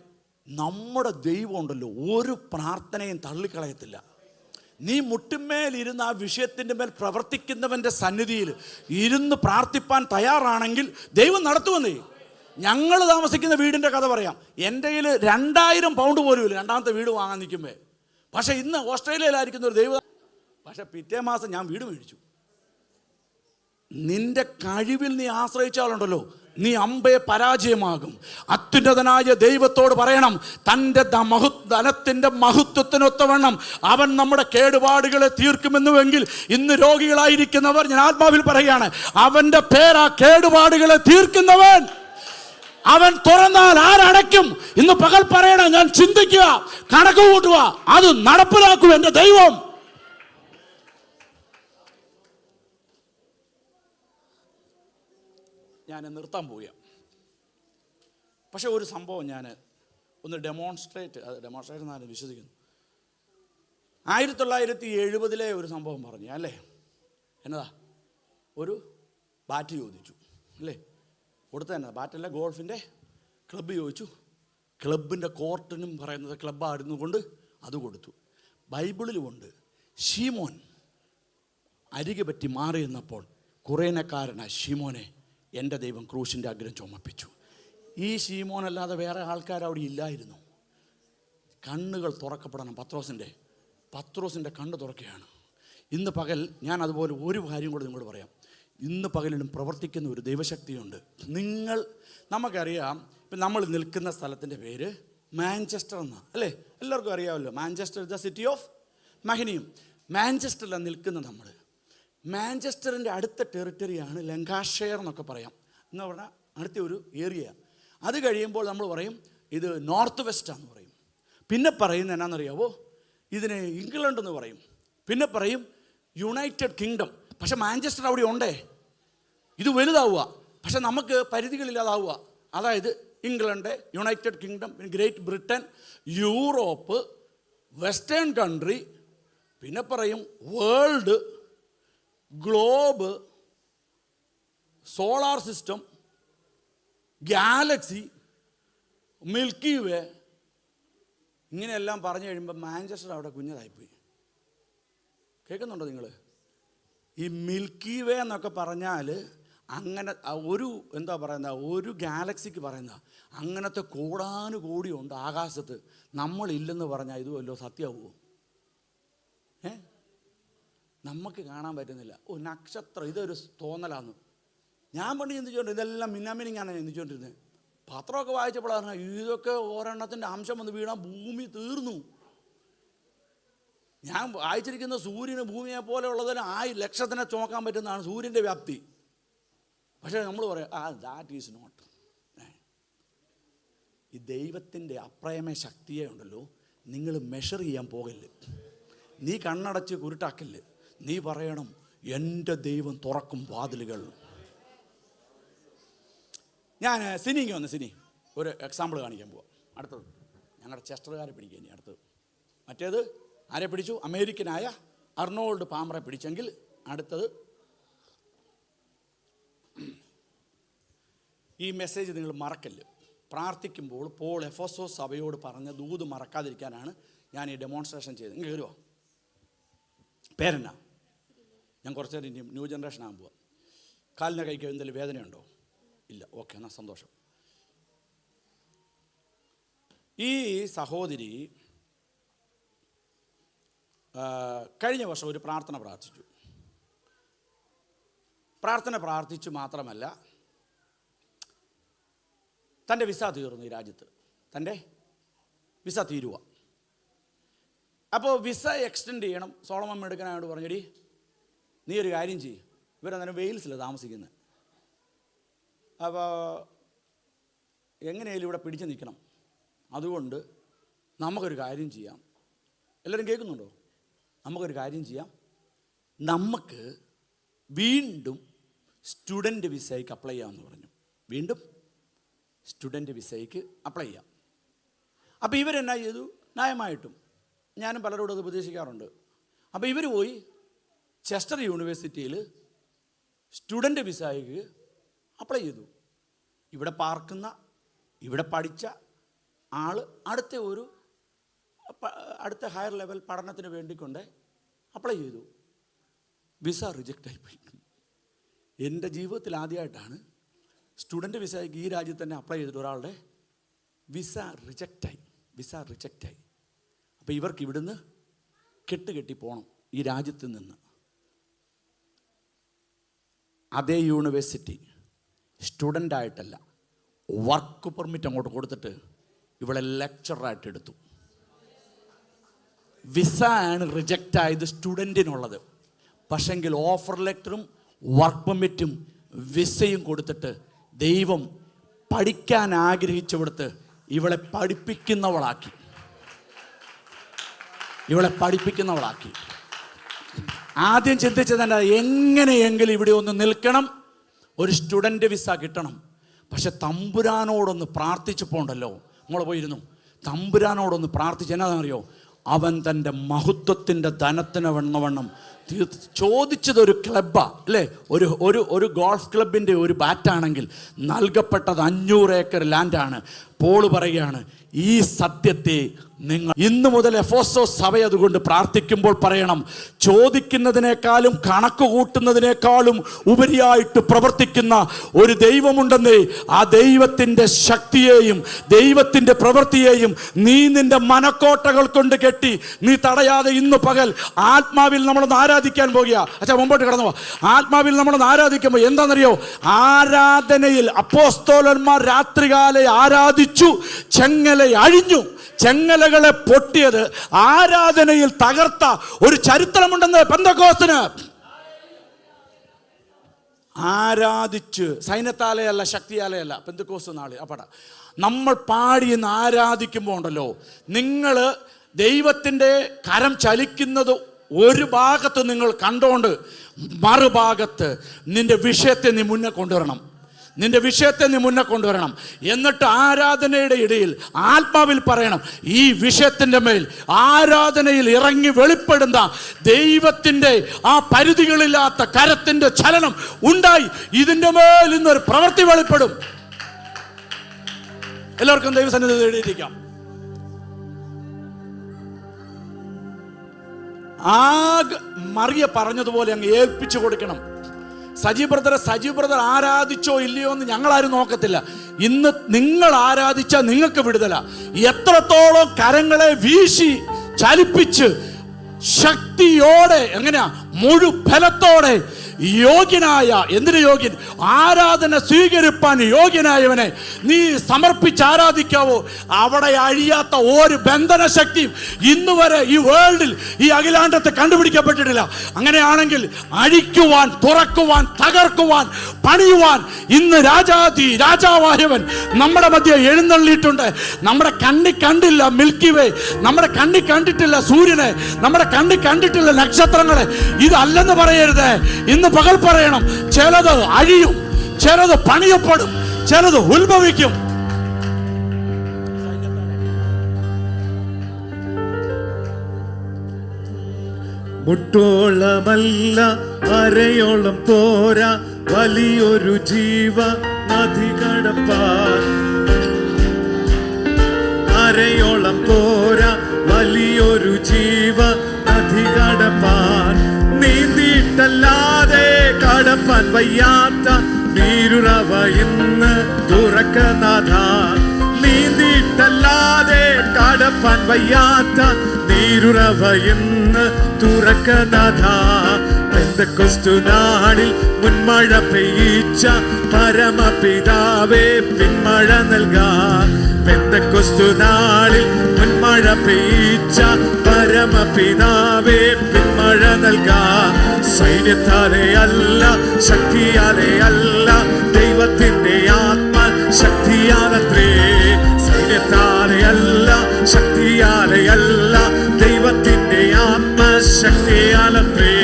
നമ്മുടെ ദൈവം ഉണ്ടല്ലോ, ഒരു പ്രാർത്ഥനയും തള്ളിക്കളയത്തില്ല. നീ മുട്ടിന്മേലിരുന്ന് ആ വിഷയത്തിൻ്റെ മേൽ പ്രവർത്തിക്കുന്നവൻ്റെ സന്നിധിയിൽ ഇരുന്ന് പ്രാർത്ഥിപ്പാൻ തയ്യാറാണെങ്കിൽ ദൈവം നടത്തുമെന്നേ. ഞങ്ങൾ താമസിക്കുന്ന വീടിൻ്റെ കഥ പറയാം. എൻ്റെ കയ്യിൽ 2000 പൗണ്ട് പോലും ഇല്ല രണ്ടാമത്തെ വീട് വാങ്ങാൻ നിൽക്കുമ്പോൾ. പക്ഷേ ഇന്ന് ഓസ്ട്രേലിയയിലായിരിക്കുന്ന ഒരു ദൈവം, പക്ഷേ പിറ്റേ മാസം ഞാൻ വീട് മേടിച്ചു. നിന്റെ കഴിവിൽ നീ ആശ്രയിച്ചാലുണ്ടല്ലോ, നീ അമ്പയെ പരാജയമാകും. അത്യുന്നതനായ ദൈവത്തോട് പറയണം, തൻ്റെ ധനത്തിൻ്റെ മഹത്വത്തിനൊത്തവണ്ണം അവൻ നമ്മുടെ കേടുപാടുകളെ തീർക്കുമെന്നുവെങ്കിൽ, ഇന്ന് രോഗികളായിരിക്കുന്നവർ, ഞാൻ ആത്മാവിൽ പറയുകയാണ്, അവൻ്റെ പേരാ കേടുപാടുകളെ തീർക്കുന്നവൻ. അവൻ തുറന്നാൽ ആരടയ്ക്കും? ഇന്ന് പകൽ പറയണം, ഞാൻ ചിന്തിക്കുക, കണക്ക് കൂട്ടുക, അത് നടപ്പിലാക്കും എൻ്റെ ദൈവം. ഞാൻ നിർത്താൻ പോവുക. പക്ഷെ ഒരു സംഭവം ഞാൻ ഒന്ന് ഡെമോൺസ്ട്രേറ്റ് എന്നാണ് വിശ്വസിക്കുന്നു. 1970 ഒരു സംഭവം പറഞ്ഞു അല്ലേ? എന്നതാ? ഒരു ബാറ്റ് ചോദിച്ചു അല്ലേ? കൊടുത്ത തന്നെ ബാറ്റല്ല, ഗോൾഫിൻ്റെ ക്ലബ്ബ് ചോദിച്ചു. ക്ലബിൻ്റെ കോർട്ടിനും പറയുന്നത് ക്ലബ്ബായിരുന്നു കൊണ്ട് അത് കൊടുത്തു. ബൈബിളിലുമുണ്ട്, ശീമോൻ അരികെ പറ്റി മാറി നിന്നപ്പോൾ കുറേനക്കാരനായ ശീമോനെ എൻ്റെ ദൈവം ക്രൂശിൻ്റെ അഗ്രം ചുമപ്പിച്ചു. ഈ ശീമോനല്ലാതെ വേറെ ആൾക്കാർ അവിടെ ഇല്ലായിരുന്നു. കണ്ണുകൾ തുറക്കപ്പെടണം. പത്രോസിൻ്റെ കണ്ണ് തുറക്കുകയാണ്. ഇന്ന് പകൽ ഞാൻ അതുപോലെ ഒരു കാര്യം കൂടെ നിങ്ങളോട് പറയാം. ഇന്ന് പകലിലും പ്രവർത്തിക്കുന്ന ഒരു ദൈവശക്തിയുണ്ട്. നമുക്കറിയാം, ഇപ്പം നമ്മൾ നിൽക്കുന്ന സ്ഥലത്തിൻ്റെ പേര് മാഞ്ചസ്റ്റർ എന്നാണ് അല്ലേ? എല്ലാവർക്കും അറിയാമല്ലോ. മാഞ്ചസ്റ്റർ ദ സിറ്റി ഓഫ് മഹനീയം. മാഞ്ചസ്റ്ററിലാണ് നിൽക്കുന്നത് നമ്മൾ. മാഞ്ചസ്റ്ററിൻ്റെ അടുത്ത ടെറിട്ടറിയാണ് ലങ്കാഷെയർ എന്നൊക്കെ പറയാം. എന്ന് പറഞ്ഞാൽ അടുത്ത ഒരു ഏരിയ. അത് കഴിയുമ്പോൾ നമ്മൾ പറയും ഇത് നോർത്ത് വെസ്റ്റാന്ന് പറയും. പിന്നെ പറയുന്നത് എന്നാണെന്നറിയാവോ? ഇതിന് ഇംഗ്ലണ്ട് എന്ന് പറയും. പിന്നെ പറയും യുണൈറ്റഡ് കിങ്ഡം. പക്ഷെ മാഞ്ചസ്റ്റർ അവിടെ ഉണ്ടേ. ഇത് വലുതാവുക, പക്ഷെ നമുക്ക് പരിധികളില്ലാതാവുക. അതായത് England, United Kingdom, Great Britain, Europe, western country, പിന്നെ പറയും world, globe, solar system, galaxy, milky way, ഇങ്ങനെയെല്ലാം പറഞ്ഞു കഴിയുമ്പോൾ മാഞ്ചസ്റ്റർ അവിടെ കുഞ്ഞതായിപ്പോയി. കേൾക്കുന്നുണ്ടോ നിങ്ങൾ? ഈ മിൽക്കി വേ എന്നൊക്കെ പറഞ്ഞാൽ അങ്ങനെ ഒരു എന്താ പറയുന്ന ഒരു ഗാലക്സിക്ക് പറയുന്ന അങ്ങനത്തെ കോടാനുകോടിയുണ്ട് ആകാശത്ത്. നമ്മളില്ലെന്ന് പറഞ്ഞാൽ ഇത് വല്ലോ സത്യമാവുമോ? നമുക്ക് കാണാൻ പറ്റുന്നില്ല. നക്ഷത്രം ഇതൊരു തോന്നലാന്ന് ഞാൻ പണ്ട് ചിന്തിച്ചുകൊണ്ട്, ഇതെല്ലാം മിന്നാമിനിങ്ങാണ് ചിന്തിച്ചുകൊണ്ടിരുന്നത്. പത്രമൊക്കെ വായിച്ചപ്പോഴാണ് ഇതൊക്കെ ഒരെണ്ണത്തിൻ്റെ അംശം വന്ന് വീണാൽ ഭൂമി തീർന്നു. ഞാൻ വായിച്ചിരിക്കുന്ന സൂര്യന് ഭൂമിയെ പോലെ ഉള്ളതിന് 1000 ലക്ഷത്തിനെ ചുമക്കാൻ പറ്റുന്നതാണ് സൂര്യൻ്റെ വ്യാപ്തി. പക്ഷേ നമ്മൾ പറയാം ദാറ്റ് ഈസ് നോട്ട്. ഈ ദൈവത്തിൻ്റെ അപ്രയമേ ശക്തിയെ ഉണ്ടല്ലോ, നിങ്ങൾ മെഷർ ചെയ്യാൻ പോകല്ല്. നീ കണ്ണടച്ച് കുരുട്ടാക്കല്ല്. നീ പറയണം, എൻ്റെ ദൈവം തുറക്കും വാതിലുകൾ. ഞാൻ സിനിക്ക് വന്ന് ഒരു എക്സാമ്പിൾ കാണിക്കാൻ പോവാം. അടുത്തത് ഞങ്ങളുടെ ചെസ്റ്ററുകാരെ പിടിക്കുക. ഇനി അടുത്തത് മറ്റേത് ആരെ പിടിച്ചു? അമേരിക്കനായ അർണോൾഡ് പാമറെ പിടിച്ചെങ്കിൽ അടുത്തത് ഈ മെസ്സേജ് നിങ്ങൾ മറക്കല്ല്. പ്രാർത്ഥിക്കുമ്പോൾ പോൾ എഫെസോസ് സഭയോട് പറഞ്ഞ ദൂത് മറക്കാതിരിക്കാനാണ് ഞാൻ ഈ ഡെമോൺസ്ട്രേഷൻ ചെയ്തത്. നിങ്ങൾ കയറുമോ? പേരെന്നാ? ഞാൻ കുറച്ച് നേരം ഇനി ന്യൂ ജനറേഷൻ ആകാൻ പോവാം. കാലിന് കൈക്ക് എന്തെങ്കിലും വേദനയുണ്ടോ? ഇല്ല. ഓക്കെ, എന്നാൽ സന്തോഷം. ഈ സഹോദരി കഴിഞ്ഞ വർഷം ഒരു പ്രാർത്ഥന പ്രാർത്ഥിച്ചു മാത്രമല്ല, തൻ്റെ വിസ തീർന്നു. ഈ രാജ്യത്ത് തൻ്റെ വിസ തീരുക. അപ്പോൾ വിസ എക്സ്റ്റെൻഡ് ചെയ്യണം. സോളമൻ മെടുക്കനായോട് പറഞ്ഞടി, നീ ഒരു കാര്യം ചെയ്യും. ഇവരന്നേരം വെയിൽസിലാണ് താമസിക്കുന്നത്. അപ്പോൾ എങ്ങനെയായാലും ഇവിടെ പിടിച്ച് നിൽക്കണം. അതുകൊണ്ട് നമുക്കൊരു കാര്യം ചെയ്യാം. എല്ലാവരും കേൾക്കുന്നുണ്ടോ? നമുക്കൊരു കാര്യം ചെയ്യാം. നമുക്ക് വീണ്ടും സ്റ്റുഡൻറ്റ് വിസയ്ക്ക് അപ്ലൈ ചെയ്യാമെന്ന് പറഞ്ഞു. വീണ്ടും സ്റ്റുഡൻറ്റ് വിസയ്ക്ക് അപ്ലൈ ചെയ്യാം. അപ്പോൾ ഇവരെന്നാ ചെയ്തു? ന്യായമായിട്ടും ഞാനും പലരോടും അത് ഉപദേശിക്കാറുണ്ട്. അപ്പോൾ ഇവർ പോയി ചെസ്റ്റർ യൂണിവേഴ്സിറ്റിയിൽ സ്റ്റുഡൻറ്റ് വിസയ്ക്ക് അപ്ലൈ ചെയ്തു. ഇവിടെ പാർക്കുന്ന, ഇവിടെ പഠിച്ച അടുത്ത ഹയർ ലെവൽ പഠനത്തിന് വേണ്ടിക്കൊണ്ട് അപ്ലൈ ചെയ്തു. വിസ റിജക്റ്റ് ആയിപ്പോയി. എൻ്റെ ജീവിതത്തിൽ ആദ്യമായിട്ടാണ് സ്റ്റുഡൻറ്റ് വിസയ്ക്ക് ഈ രാജ്യത്ത് തന്നെ അപ്ലൈ ചെയ്തിട്ട് ഒരാളുടെ വിസ റിജക്റ്റായി. അപ്പോൾ ഇവർക്ക് ഇവിടുന്ന് കെട്ടി പോകണം ഈ രാജ്യത്ത് നിന്ന്. അതേ യൂണിവേഴ്സിറ്റി സ്റ്റുഡൻ്റായിട്ടല്ല, വർക്ക് പെർമിറ്റ് അങ്ങോട്ട് കൊടുത്തിട്ട് ഇവിടെ ലെക്ചറായിട്ട് എടുത്തു. വിസ ആണ് റിജക്റ്റ് ആയത് സ്റ്റുഡൻറ്റിനുള്ളത്. പക്ഷെങ്കിൽ ഓഫർ ലെറ്ററും വർക്ക് പെർമിറ്റും വിസയും കൊടുത്തിട്ട് ദൈവം പഠിക്കാൻ ആഗ്രഹിച്ചവിടുത്ത് ഇവളെ പഠിപ്പിക്കുന്നവളാക്കി. ആദ്യം ചിന്തിച്ചതല്ല, എങ്ങനെയെങ്കിലും ഇവിടെ ഒന്ന് നിൽക്കണം, ഒരു സ്റ്റുഡൻ്റ് വിസ കിട്ടണം. പക്ഷെ തമ്പുരാനോടൊന്ന് പ്രാർത്ഥിച്ചപ്പോണ്ടല്ലോ, നമ്മൾ പോയിരുന്നു, തമ്പുരാനോടൊന്ന് പ്രാർത്ഥിച്ച് എന്നാണെന്നറിയോ, അവൻ തൻ്റെ മഹത്വത്തിൻ്റെ ധനത്തിന് വണ്ണവണ്ണം ചോദിച്ചത് ഒരു ക്ലബ്ബാണ് അല്ലേ, ഒരു ഗോൾഫ് ക്ലബിൻ്റെ ഒരു ബാറ്റാണെങ്കിൽ നൽകപ്പെട്ടത് 500 ഏക്കർ ലാൻഡാണ്. പോൾ പറയുകയാണ്, ഈ സത്യത്തെ നിങ്ങൾ ഇന്നു മുതൽ എഫേസോസ് സഭ അതുകൊണ്ട് പ്രാർത്ഥിക്കുമ്പോൾ പറയണം, ചോദിക്കുന്നതിനേക്കാളും കണക്ക് കൂട്ടുന്നതിനേക്കാളും ഉപരിയായിട്ട് പ്രവർത്തിക്കുന്ന ഒരു ദൈവമുണ്ടെന്നേ. ആ ദൈവത്തിൻ്റെ ശക്തിയെയും ദൈവത്തിൻ്റെ പ്രവൃത്തിയെയും നീ നിന്റെ മനക്കോട്ടകൾ കൊണ്ട് കെട്ടി നീ തടയാതെ ഇന്ന് പകൽ ആത്മാവിൽ നമ്മളൊന്ന് ആരാധിക്കാൻ പോകുക. അച്ഛാ മുമ്പോട്ട് കടന്നു പോ. ആത്മാവിൽ നമ്മളൊന്ന് ആരാധിക്കുമ്പോൾ എന്താണെന്നറിയോ, ആരാധനയിൽ അപ്പോസ്തലന്മാർ രാത്രികാലെ ആരാധിച്ചു, ചെങ്ങല അഴിഞ്ഞു. ചെങ്ങലകളെ പൊട്ടിയത് ആരാധനയിൽ തകർത്ത ഒരു ചരിത്രമുണ്ടെന്ന് പെന്തക്കോസ്തിന്. ആരാധിച്ച് സൈന്യത്താലെയല്ല, ശക്തിയാലെയല്ല, പെന്തക്കോസ്ത് നാളെ അപ്പട നമ്മൾ പാടിയെന്ന് ആരാധിക്കുമ്പോൾ ഉണ്ടല്ലോ, നിങ്ങൾ ദൈവത്തിൻ്റെ കരം ചലിക്കുന്നത് ഒരു ഭാഗത്ത് നിങ്ങൾ കണ്ടോണ്ട് മറുഭാഗത്ത് നിന്റെ വിഷയത്തെ നീ മുന്നേ കൊണ്ടുവരണം. എന്നിട്ട് ആരാധനയുടെ ഇടയിൽ ആത്മാവിൽ പറയണം, ഈ വിഷയത്തിൻ്റെ മേൽ ആരാധനയിൽ ഇറങ്ങി വെളിപ്പെടുന്ന ദൈവത്തിൻ്റെ ആ പരിധികളില്ലാത്ത കരത്തിൻ്റെ ചലനം ഉണ്ടായി. ഇതിൻ്റെ മേൽ ഇന്നൊരു പ്രവൃത്തി വെളിപ്പെടും. എല്ലാവർക്കും ദൈവസന്നിധി തേടിയിരിക്കാം. മറിയ പറഞ്ഞതുപോലെ അങ്ങ് ഏൽപ്പിച്ചു കൊടുക്കണം. സജി ബ്രദർ ആരാധിച്ചോ ഇല്ലയോ എന്ന് ഞങ്ങളാരും നോക്കത്തില്ല. ഇന്ന് നിങ്ങൾ ആരാധിച്ചാൽ നിങ്ങൾക്ക് വിടുതല. എത്രത്തോളം കരങ്ങളെ വീശി ചലിപ്പിച്ച് ശക്തിയോടെ, എങ്ങനെയാ, മുഴുബലത്തോടെ യോഗ്യനായ, എന്തിനു യോഗ്യൻ, ആരാധന സ്വീകരിപ്പാൻ യോഗ്യനായവനെ നീ സമർപ്പിച്ച് ആരാധിക്കാവോ. അവിടെ അഴിയാത്ത ഒരു ബന്ധന ശക്തിയും ഇന്ന് വരെ ഈ വേൾഡിൽ, ഈ അഖിലാണ്ടത്തെ കണ്ടുപിടിക്കപ്പെട്ടിട്ടില്ല. അങ്ങനെയാണെങ്കിൽ അഴിക്കുവാൻ, തുറക്കുവാൻ, തകർക്കുവാൻ, പണിയുവാൻ ഇന്ന് രാജാവായവൻ നമ്മുടെ മധ്യ എഴുന്നള്ളിയിട്ടുണ്ട്. നമ്മുടെ കണ്ണി കണ്ടില്ല മിൽക്കി വേ, നമ്മുടെ കണ്ണി കണ്ടിട്ടില്ല സൂര്യനെ, നമ്മുടെ കണ്ണി കണ്ടിട്ടില്ല നക്ഷത്രങ്ങളെ. ഇതല്ലെന്ന് പറയരുത്. ഇന്ന് പകൽ പറയണം, ചിലത് അഴിയും, ചിലത് പണിയപ്പെടും, ചിലത് ഉത്ഭവിക്കും. മുട്ടോളമല്ല അരയോളം പോരാ, വലിയൊരു ജീവ നദി കടപ്പാൻ. അരയോളം പോരാ, വലിയൊരു ജീവ നദി കടപ്പാൻ. നീന്തിയിട്ടല്ലാതെ കടപ്പാൻ വയ്യാത്ത നീരുറവ ഇന്ന് തുറക്കനാഥ. നീന്തിയിട്ടല്ലാതെ കടപ്പാൻ വയ്യാത്ത നീരുറവ ഇന്ന് തുറക്കനാഥ. പെന്തക്കോസ്തു നാളിൽ മുൻമഴ പെയ്യിച്ച പരമപിതാവേ പിന്മഴ നൽകാൻ. പെന്തക്കോസ്തു നാളിൽ മുൻമഴ പെയ്യിച്ച പരമപിതാവേ പിന്മഴ നൽകാൻ. സൈന്യത്താലെ അല്ല, ശക്തിയാലെ അല്ല, ദൈവത്തിന്റെ ആത്മശക്തിയാലത്രേ. സൈന്യത്താലെ അല്ല, ശക്തിയാലെ അല്ല, ദൈവത്തിന്റെ ആത്മശക്തിയാലത്രേ.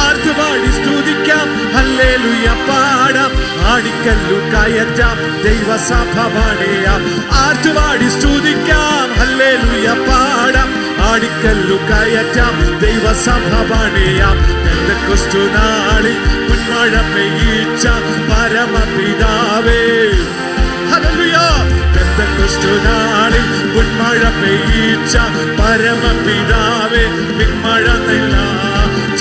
ആർത്തുപാടി സ്തുതിക്കാം, ഹല്ലേലൂയ പാടാം, ആടിക്കല്ലു കയറ്റാം, ദൈവസഭ പാടിയാം. ആർത്തുപാടി സ്തുതിക്കാം, ഹല്ലേലൂയ പാടാം, ആടിക്കല്ലു കയറ്റാം, ദൈവസഭ പാടിയാം. പെന്തക്കോസ്തു നാളിൽ മുൻമഴ പെയ്യിച്ച പരമപിതാവേ, ഹല്ലേലൂയ. പെന്തക്കോസ്തു നാളിൽ പിന്മഴ പെയ്യിച്ച പരമപിതാവേ പിന്മഴ നെല്ല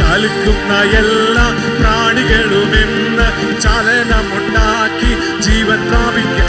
ചലിക്കുന്ന എല്ലാ പ്രാണികളും ഇന്ന് ചലനമുണ്ടാക്കി ജീവൻ പ്രാപിക്കേ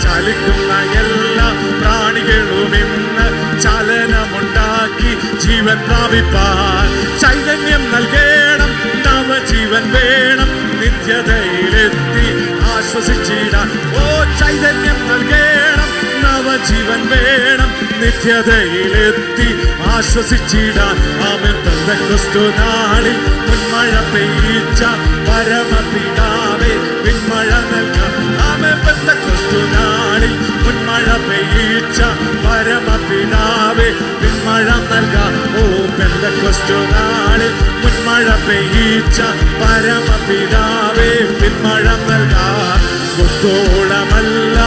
ചലിക്കുന്ന എല്ലാ പ്രാണികളും ഇന്ന് ചലനമുണ്ടാക്കി ജീവൻ പ്രാപിപ്പാൻ ചൈതന്യം നൽകണം നവജീവൻ വേണം നിത്യതയിലെത്തി ആശ്വസിച്ചിടാൻ ഓ ചൈതന്യം നൽകണം നവജീവൻ വേണം നിത്യതയിലെത്തി ആശ്വസിച്ചിടാൻ ആമേൻ പെന്തക്കോസ്തു നാളിൽ മുൻമഴ പെയ്യിച്ച പരമപിതാവേ പിന്മഴ നൽകാം ആമേൻ പെന്തക്കോസ്തു നാളിൽ മുൻമഴ പെയ്യിച്ച പരമപിതാവേ പിന്മഴ നൽകാം ഓ പെന്തക്കോസ്തു നാളിൽ മുൻമഴ പെയ്യിച്ച പരമപിതാവേ പിന്മഴ നൽകാം മുത്തോളമല്ല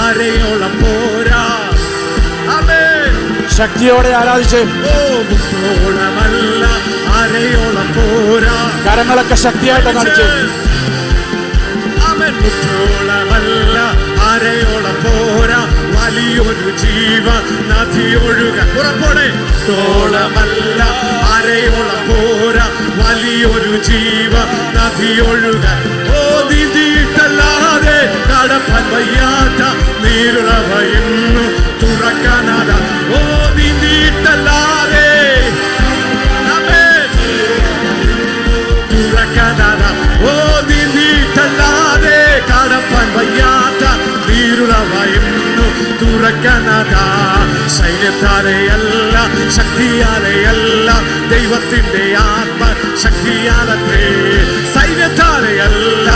അരയോളം പോരാ ശക്തിയോടെ ആരാധിച്ച് ഓ മുത്തോളമല്ല അരയോളം പോരാ കരങ്ങളൊക്കെ ശക്തിയായിട്ട് കാണിച്ച് മുത്തോളമല്ല അരയോളം പോരാ വലിയൊരു ജീവ നദി ഒഴുക പുറപ്പോടെ തോളമല്ല അരയോളം പോരാ വലിയൊരു ജീവ നദി ഒഴുക ഓ നീതിയിട്ടല്ലാതെ കടപ്പാൻ വയ്യാത്ത നീരുറവയുന്നു തുറക്കാനാത ഓ നീതിയിട്ടല്ലാതെ തുറക്കാനാത ഓ നീതിയിട്ടല്ലാതെ കടപ്പാൻ വയ്യാത്ത നീരുറവയുന്നു തുറക്കാനാത സൈന്യത്താലെയല്ല ശക്തിയാലെയല്ല ദൈവത്തിന്റെ ആത്മ ശക്തിയാലത്തെ സൈന്യത്താലെയല്ല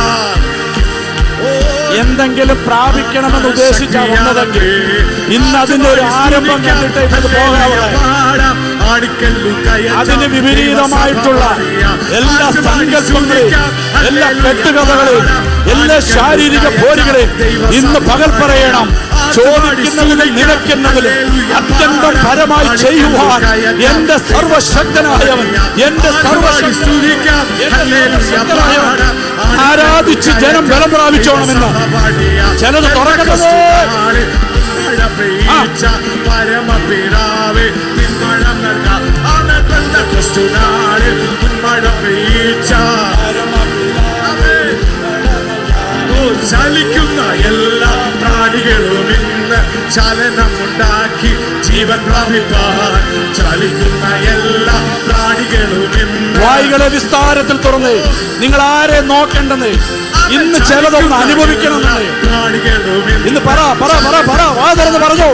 എന്തെങ്കിലും പ്രാപിക്കണമെന്ന് ഉദ്ദേശിച്ചാ വന്നതെങ്കിൽ ഇന്ന് അതിന്റെ ഒരു ആരംഭം കണ്ടിട്ട് ഇവിടുന്ന് പോകാവുള്ള അതിന് വിപരീതമായിട്ടുള്ള എല്ലാ സങ്കല്പങ്ങളെയും എല്ലാ കെട്ടുകഥകളെയും എല്ലാ ശാരീരിക പോരുകളെയും ഇന്ന് പകൽ പറയണം. ചോദിക്കുന്നതിലും നിലയ്ക്കുന്നതിലും അത്യന്തം പരമായി ചെയ്യുവാൻ എന്റെ സർവശക്തനായവൻ എന്റെ സർവശക്തനായവൻ ആരാധിച്ച് ജനം ബലം പ്രാപിച്ചോണമെന്ന് ചിലത് തുറക്കുന്നത് പരമപിതാവേ പിന്മഴ നൽകാം പിന്മഴ പെയ്യിച്ച ചലിക്കുന്ന എല്ലാ പ്രാണികളും ഇന്ന് ചലനമുണ്ടാക്കി ജീവൻ പ്രാപിപ്പാൻ ചലിക്കുന്ന എല്ലാ പ്രാണികളും ഇന്ന് വായികളെ വിസ്താരത്തിൽ തുറന്ന് നിങ്ങൾ ആരെ നോക്കേണ്ടെന്ന് ഇന്ന് ചിലതൊന്ന് അനുഭവിക്കണമെന്ന് ഇന്ന് പറ പറ പറ പറ വാ തുറന്ന് പറഞ്ഞു.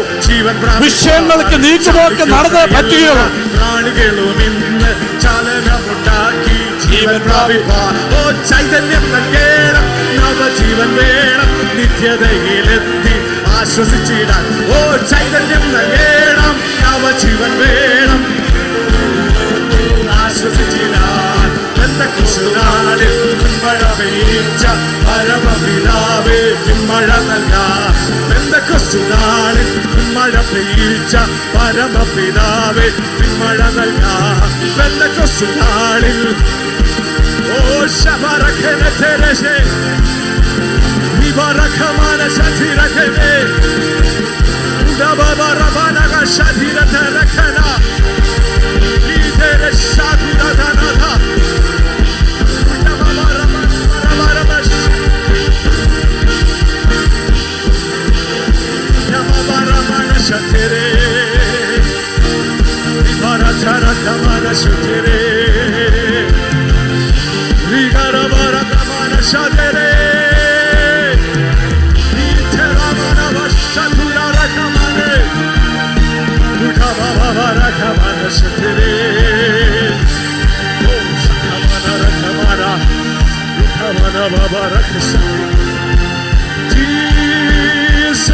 വിഷയങ്ങൾക്ക് നീക്കുപോക്ക് നടന്ന് പറ്റുകയുള്ളൂ. പ്രാണികളും ഇന്ന് ചലനമുണ്ടാക്കി ജീവൻ പ്രാപിപ്പാൻ ഓ ചൈതന്യം നൽകണം നവജീവൻ വേണം നിത്യതയിലെത്തി ആശ്വസിച്ചിടാൻ ഓ ചൈതന്യം നൽകണം നവജീവൻ വേണം ആശ്വസിച്ചിടാൻ പെന്തക്കോസ്തുനാളിൽ പിന്മഴ പെയ്യിച്ച പരമപിതാവേ പിന്മഴ നൽകാം പെന്തക്കോസ്തുനാളിൽ പിന്മഴ പെയ്യിച്ച പരമപിതാവേ പിന്മഴ നൽകാം പെന്തക്കോസ്തുനാളിൽ ഓ ശബരഖനെ തെരശേ വിവരഖമാന ശതിരഖനെ ഉദബബറബനഗ ശതിരഖന ഈതരെ ശതിരഖനത ഉദബബറബറബറബശ ഉദബബറബന ശതിരെ വിവരഖരഖമാന ശതിരെ വിവരഖരഖമാന ശതിരെ Jesus,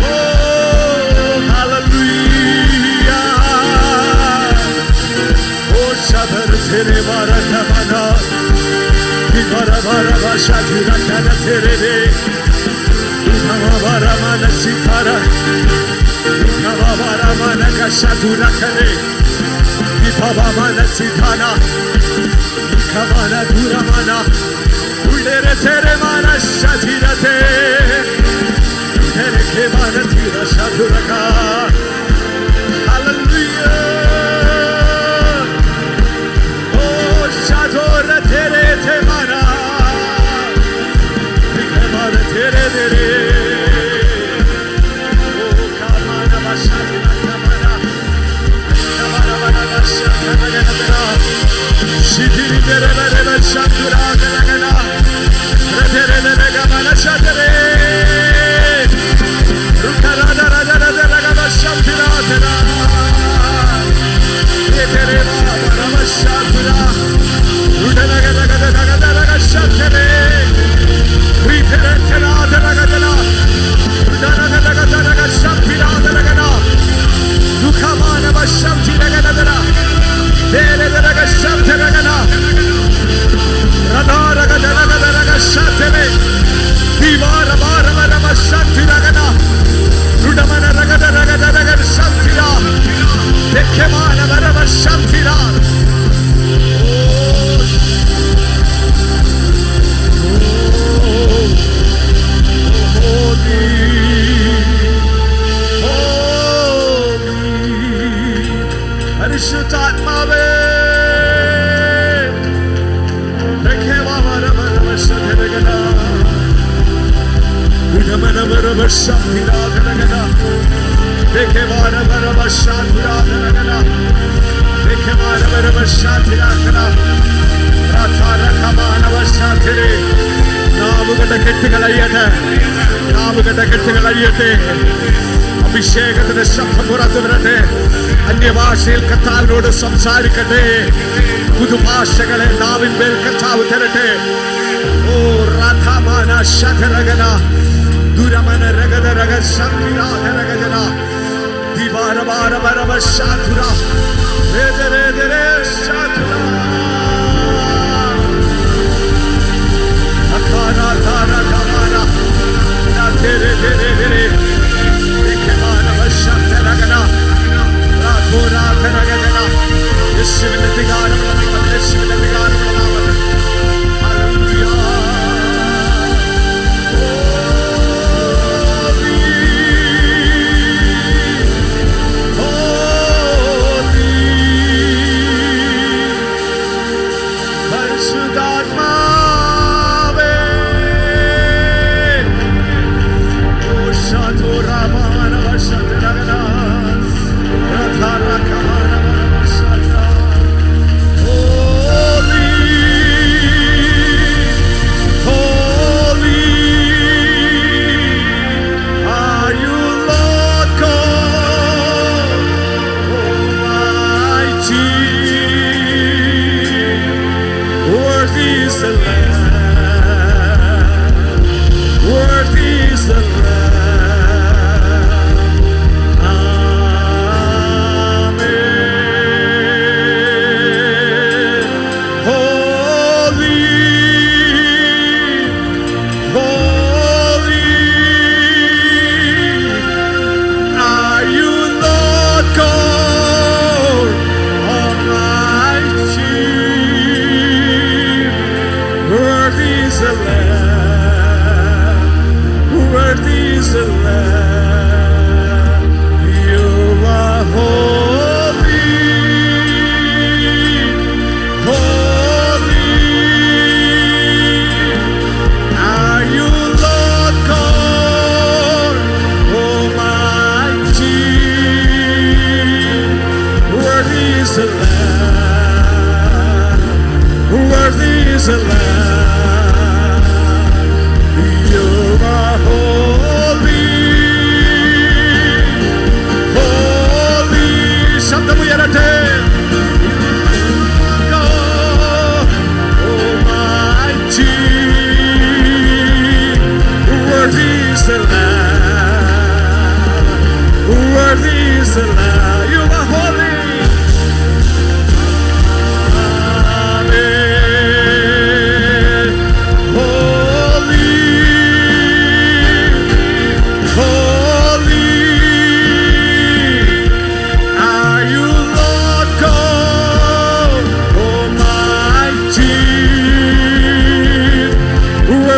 oh hallelujah, oh Shabbat tere barakamana, divara bara shadira kana tere de, divara bara mana sitara. Mana kashadura kare, dipava mana sithana, kavana dura mana, ulere tere mana shadira te, tere ke mana tira Shaturaka. Hallelujah. Oh, Shadora Tere Temara. Temara Tere Tere. Oh, Kamana Bashatina Kamana. Kamana Bashatina. Shitiri Tere Tere Shatura Kamana. Tere Tere Kamana Shatere. അഭിഷേകത്തിന്റെ ശബ്ദം പുറത്തു വരട്ടെ. അന്യഭാഷയിൽ കർത്താവിനോട് സംസാരിക്കട്ടെ. പുതുഭാഷകളെ നാവിന്മേൽ കർത്താവ് തരട്ടെ. ഓ രാധാമാന ശതരഗന ദുരമന രഗത രഗ ശക്തിരാധരഗജന ദിവാര വാര വരവ ശാതുര രേദരേ ദരേ ശാതുര അഖാന ധാര ധമാന നാ തെരേ തെരേ തെരേ ദേഖമാന വശതരഗന രാഘോരാ ധരഗജന യേശുവിന്റെ വികാരമുള്ള നാമത്തിൽ യേശുവിന്റെ വികാരമുള്ള നാമത്തിൽ hallelujah.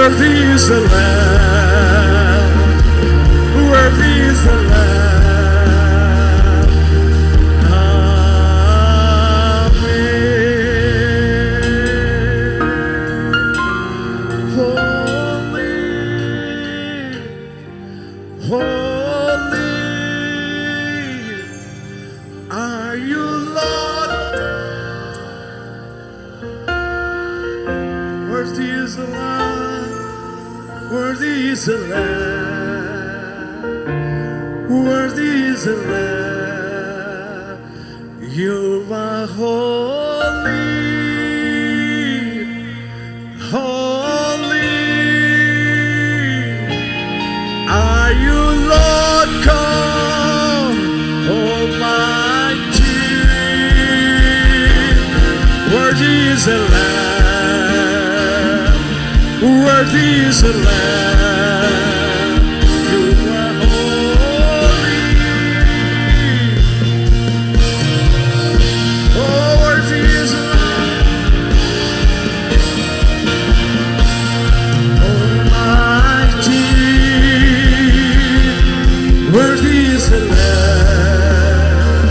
Worthy is the Lamb. Worthy is the Lamb. is the Lamb. Worthy is the Lamb. Worthy is the Lamb. You are holy. Holy are you, Lord God Almighty. Worthy is the Lamb. Worthy is the Lamb. You are holy. Oh, worthy is the Lamb. Almighty. Worthy is the Lamb.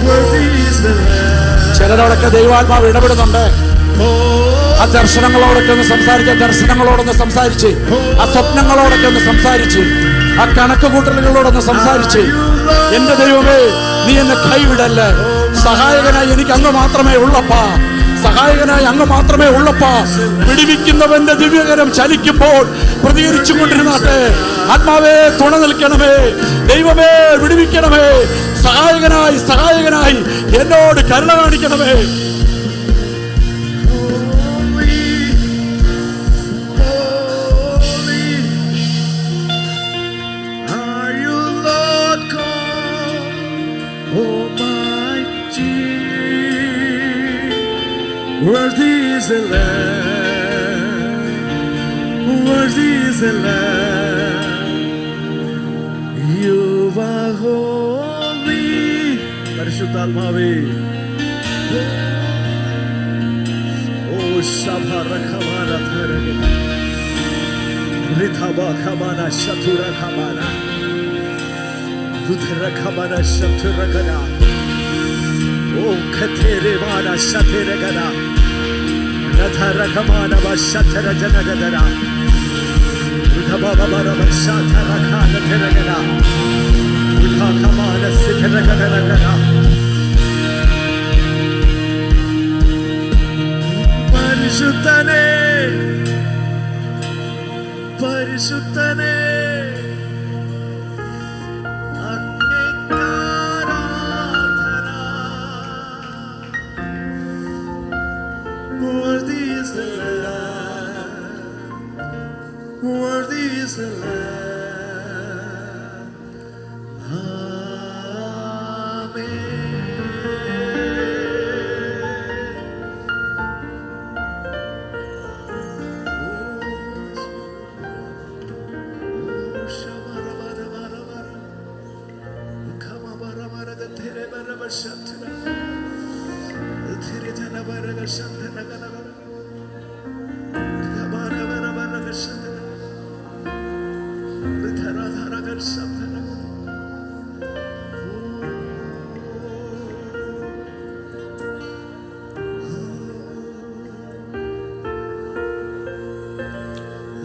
Worthy is the Lamb. ചിലരോടൊക്കെ ദൈവാത്മാവ് ഇടപെടുന്നുണ്ട്. ആ ദർശനങ്ങളോടൊക്കെ ഒന്ന് സംസാരിച്ച്, ദർശനങ്ങളോടൊന്ന് സംസാരിച്ച്, ആ സ്വപ്നങ്ങളോടൊക്കെ ഒന്ന് സംസാരിച്ച്, ആ കണക്ക് കൂട്ടലുകളോടൊന്ന് സംസാരിച്ച്, എന്റെ ദൈവമേ നീ എന്നെ കൈവിടല്ലേ, സഹായകനായി എനിക്ക് അങ്ങ് മാത്രമേ ഉള്ളപ്പാ, സഹായകനായി അങ്ങ് മാത്രമേ ഉള്ളപ്പാ. വിടിവിക്കുന്നവന്റെ ദിവ്യകരം ചലിക്കുമ്പോൾ പ്രതികരിച്ചു കൊണ്ടിരുന്നാട്ടെ. ആത്മാവേ തുണ നിൽക്കണമേ, ദൈവമേ വിടിവിക്കണമേ, സഹായകനായി സഹായകനായി എന്നോട് കരുണ കാണിക്കണമേ. Worthy is the Lamb. Worthy is the Lamb. You are holy. പരിശുദ്ധാത്മാവേ, ഓ ശബരഖമാന ധരനി രിഥബഖമാന ശതുരഖമാന ദുധരഖമാന ശതുരഖന ഓ ഖതേരമാന ശതരഖന രഥരഖമാന വശതരജനഗദന ഋതബബബര വശതരഖാന ധരഖന ഋതഖമാന സിധരഖനഗദന. പരിശുദ്ധനേ, പരിശുദ്ധനേ, worthy is the Lamb. Worthy is the Lamb.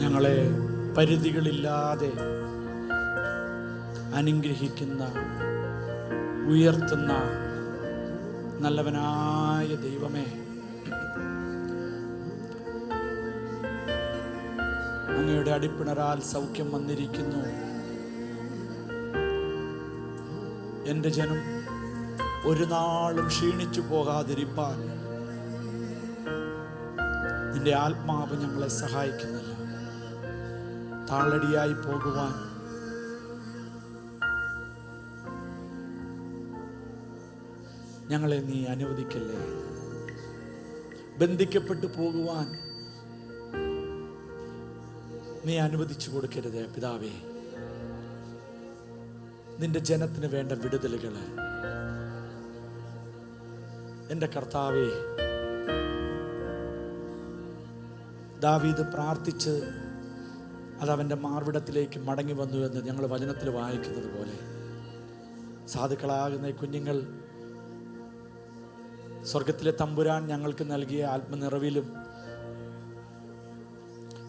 ഞങ്ങളെ പരിധികളില്ലാതെ അനുഗ്രഹിക്കുന്ന, ഉയർത്തുന്ന നല്ലവനായ ദൈവമേ, അങ്ങയുടെ അടിപ്പിണരാൽ സൗഖ്യം വന്നിരിക്കുന്നു. എൻ്റെ ജനം ഒരു നാളും ക്ഷീണിച്ചു പോകാതിരിപ്പാൻ നിന്റെ ആത്മാവ് ഞങ്ങളെ സഹായിക്കുന്നില്ല. താളടിയായി പോകുവാൻ ഞങ്ങളെ നീ അനുവദിക്കല്ലേ. ബന്ധിക്കപ്പെട്ടു പോകുവാൻ നീ അനുവദിച്ചു കൊടുക്കരുത് പിതാവേ. നിന്റെ ജനത്തിന് വേണ്ട വിടുതലുകൾ എൻ്റെ കർത്താവേ, ദാവീദ് പ്രാർത്ഥിച്ച് അതവൻ്റെ മാർവിടത്തിലേക്ക് മടങ്ങി വന്നു എന്ന് ഞങ്ങൾ വചനത്തിൽ വായിക്കുന്നത് പോലെ, സാധുക്കളാകുന്ന കുഞ്ഞുങ്ങൾ സ്വർഗത്തിലെ തമ്പുരാൻ ഞങ്ങൾക്ക് നൽകിയ ആത്മനിറവിലും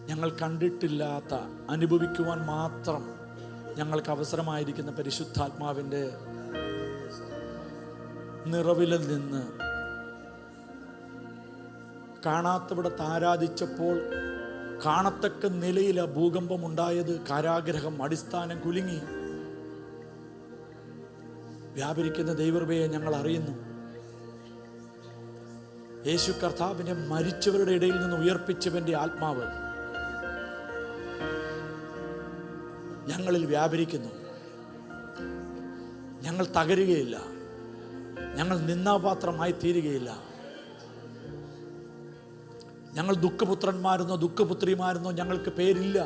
ഞങ്ങൾ കണ്ടിട്ടില്ലാത്ത, അനുഭവിക്കുവാൻ മാത്രം ഞങ്ങൾക്ക് അവസരമായിരിക്കുന്ന പരിശുദ്ധാത്മാവിൻ്റെ നിറവിൽ നിന്ന് കാണാത്തവിടത്ത് ആരാധിച്ചപ്പോൾ കാണത്തക്ക നിലയിൽ ഭൂകമ്പം ഉണ്ടായത്. കാരാഗ്രഹം അടിസ്ഥാനം കുലുങ്ങി. വ്യാപരിക്കുന്ന ദൈവകൃപയെ ഞങ്ങൾ അറിയുന്നു. യേശു കർത്താവിനെ മരിച്ചവരുടെ ഇടയിൽ നിന്ന് ഉയർപ്പിച്ചവന്റെ ആത്മാവ് ഞങ്ങളിൽ വ്യാപരിക്കുന്നു. ഞങ്ങൾ തകരുകയില്ല. ഞങ്ങൾ നിന്ദാപാത്രമായി തീരുകയില്ല. ഞങ്ങൾ ദുഃഖപുത്രന്മാരെന്നോ ദുഃഖപുത്രിമാരെന്നോ ഞങ്ങൾക്ക് പേരില്ല.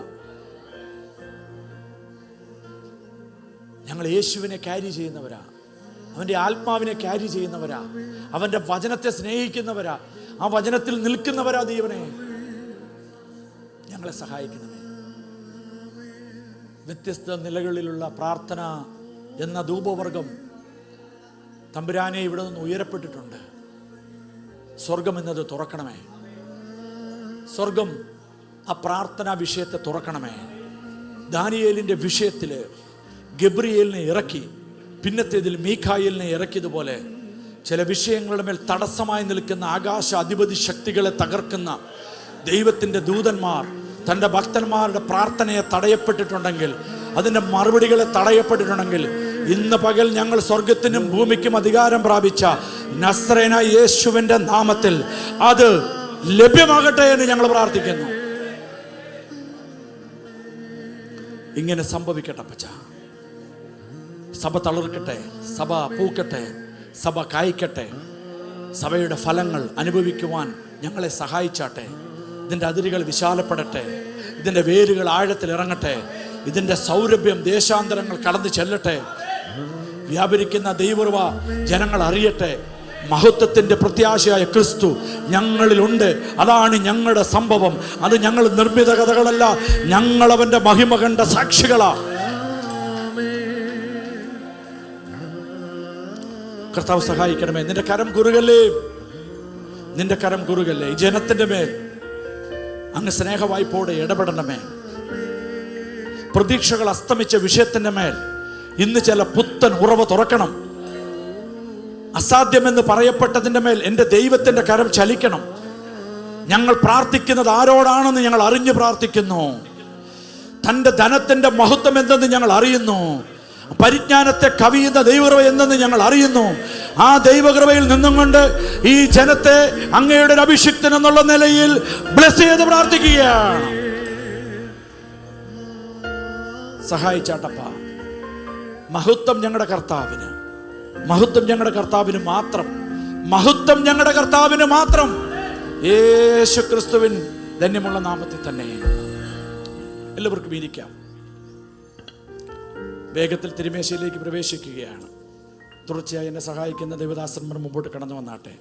ഞങ്ങൾ യേശുവിനെ ക്യാരി ചെയ്യുന്നവരാ. അവൻ്റെ ആത്മാവിനെ ക്യാരി ചെയ്യുന്നവരാ. അവൻ്റെ വചനത്തെ സ്നേഹിക്കുന്നവരാ. ആ വചനത്തിൽ നിൽക്കുന്നവരാ. ദൈവനെ ഞങ്ങളെ സഹായിക്കണമേ. വ്യത്യസ്ത നിലകളിലുള്ള പ്രാർത്ഥന എന്ന ധൂപവർഗം തമ്പുരാനെ ഇവിടെ നിന്ന് ഉയരപ്പെട്ടിട്ടുണ്ട്. സ്വർഗം എന്നത് തുറക്കണമേ. സ്വർഗം ആ പ്രാർത്ഥനാ വിഷയത്തെ തുറക്കണമേ. ദാനിയേലിൻ്റെ വിഷയത്തിൽ ഗബ്രിയേലിനെ ഇറക്കി, പിന്നത്തേതിൽ മീഖായേലിനെ ഇറക്കിയതുപോലെ ചില വിഷയങ്ങളുടെ മേൽ തടസ്സമായി നിൽക്കുന്ന ആകാശ അധിപതി ശക്തികളെ തകർക്കുന്ന ദൈവത്തിൻ്റെ ദൂതന്മാർ തൻ്റെ ഭക്തന്മാരുടെ പ്രാർത്ഥനയെ തടയപ്പെട്ടിട്ടുണ്ടെങ്കിൽ, അതിൻ്റെ മറുപടികളെ തടയപ്പെട്ടിട്ടുണ്ടെങ്കിൽ, ഇന്ന് പകൽ ഞങ്ങൾ സ്വർഗത്തിനും ഭൂമിക്കും അധികാരം പ്രാപിച്ച നസ്രേനായ യേശുവിൻ്റെ നാമത്തിൽ അത് ലഭ്യമാകട്ടെ എന്ന് ഞങ്ങൾ പ്രാർത്ഥിക്കുന്നു. ഇങ്ങനെ സംഭവിക്കട്ടെ പച്ച. സഭ തളിർക്കട്ടെ, സഭ പൂക്കട്ടെ, സഭ കായ്ക്കട്ടെ. സഭയുടെ ഫലങ്ങൾ അനുഭവിക്കുവാൻ ഞങ്ങളെ സഹായിച്ചാട്ടെ. ഇതിൻ്റെ അതിരുകൾ വിശാലപ്പെടട്ടെ. ഇതിൻ്റെ വേരുകൾ ആഴത്തിൽ ഇറങ്ങട്ടെ. ഇതിൻ്റെ സൗരഭ്യം ദേശാന്തരങ്ങൾ കടന്നു ചെല്ലട്ടെ. വ്യാപരിക്കുന്ന ദൈവകൃപ ജനങ്ങൾ അറിയട്ടെ. മഹത്വത്തിൻ്റെ പ്രത്യാശയായ ക്രിസ്തു ഞങ്ങളിലുണ്ട്. അതാണ് ഞങ്ങളുടെ സംഭവം. അത് ഞങ്ങൾ നിർമ്മിത കഥകളല്ല. ഞങ്ങൾ അവൻ്റെ മഹിമ കണ്ട സാക്ഷികളാ. കർത്താവ് സഹായിക്കണമേ. നിന്റെ കരം കുറുകല്ലേ, നിന്റെ കരം കുറുകല്ലേ. ഈ ജനത്തിൻ്റെ മേൽ അങ്ങ് സ്നേഹവായ്പോടെ ഇടപെടണമേ. പ്രതീക്ഷകൾ അസ്തമിച്ച വിഷയത്തിൻ്റെ മേൽ ഇന്ന് ചില പുത്തൻ ഉറവ തുറക്കണം. അസാധ്യമെന്ന് പറയപ്പെട്ടതിൻ്റെ മേൽ എൻ്റെ ദൈവത്തിൻ്റെ കരം ചലിക്കണം. ഞങ്ങൾ പ്രാർത്ഥിക്കുന്നത് ആരോടാണെന്ന് ഞങ്ങൾ അറിഞ്ഞു പ്രാർത്ഥിക്കുന്നു. തൻ്റെ ധനത്തിൻ്റെ മഹത്വം എന്തെന്ന് ഞങ്ങൾ അറിയുന്നു. പരിജ്ഞാനത്തെ കവിയുന്ന ദൈവകൃപ എന്തെന്ന് ഞങ്ങൾ അറിയുന്നു. ആ ദൈവകൃപയിൽ നിന്നും കൊണ്ട് ഈ ജനത്തെ അങ്ങയുടെ ഒരു അഭിഷിക്തൻ എന്നുള്ള നിലയിൽ ബ്ലെസ് ചെയ്ത് പ്രാർത്ഥിക്കുകയാണ്. സഹായിച്ചാട്ടപ്പ. മഹത്വം ഞങ്ങളുടെ കർത്താവിന്, മഹത്വം ഞങ്ങളുടെ കർത്താവിന് മാത്രം, മഹത്വം ഞങ്ങളുടെ കർത്താവിന് മാത്രം. യേശു ക്രിസ്തുവിൻ ധന്യമുള്ള നാമത്തിൽ തന്നെ. എല്ലാവർക്കും ഇരിക്കാം. വേഗത്തിൽ തിരുമേശയിലേക്ക് പ്രവേശിക്കുകയാണ്. തുടർച്ചയായി എന്നെ സഹായിക്കുന്ന ദേവദാസന്മാർ മുമ്പോട്ട് കടന്നു വന്നാട്ടെ.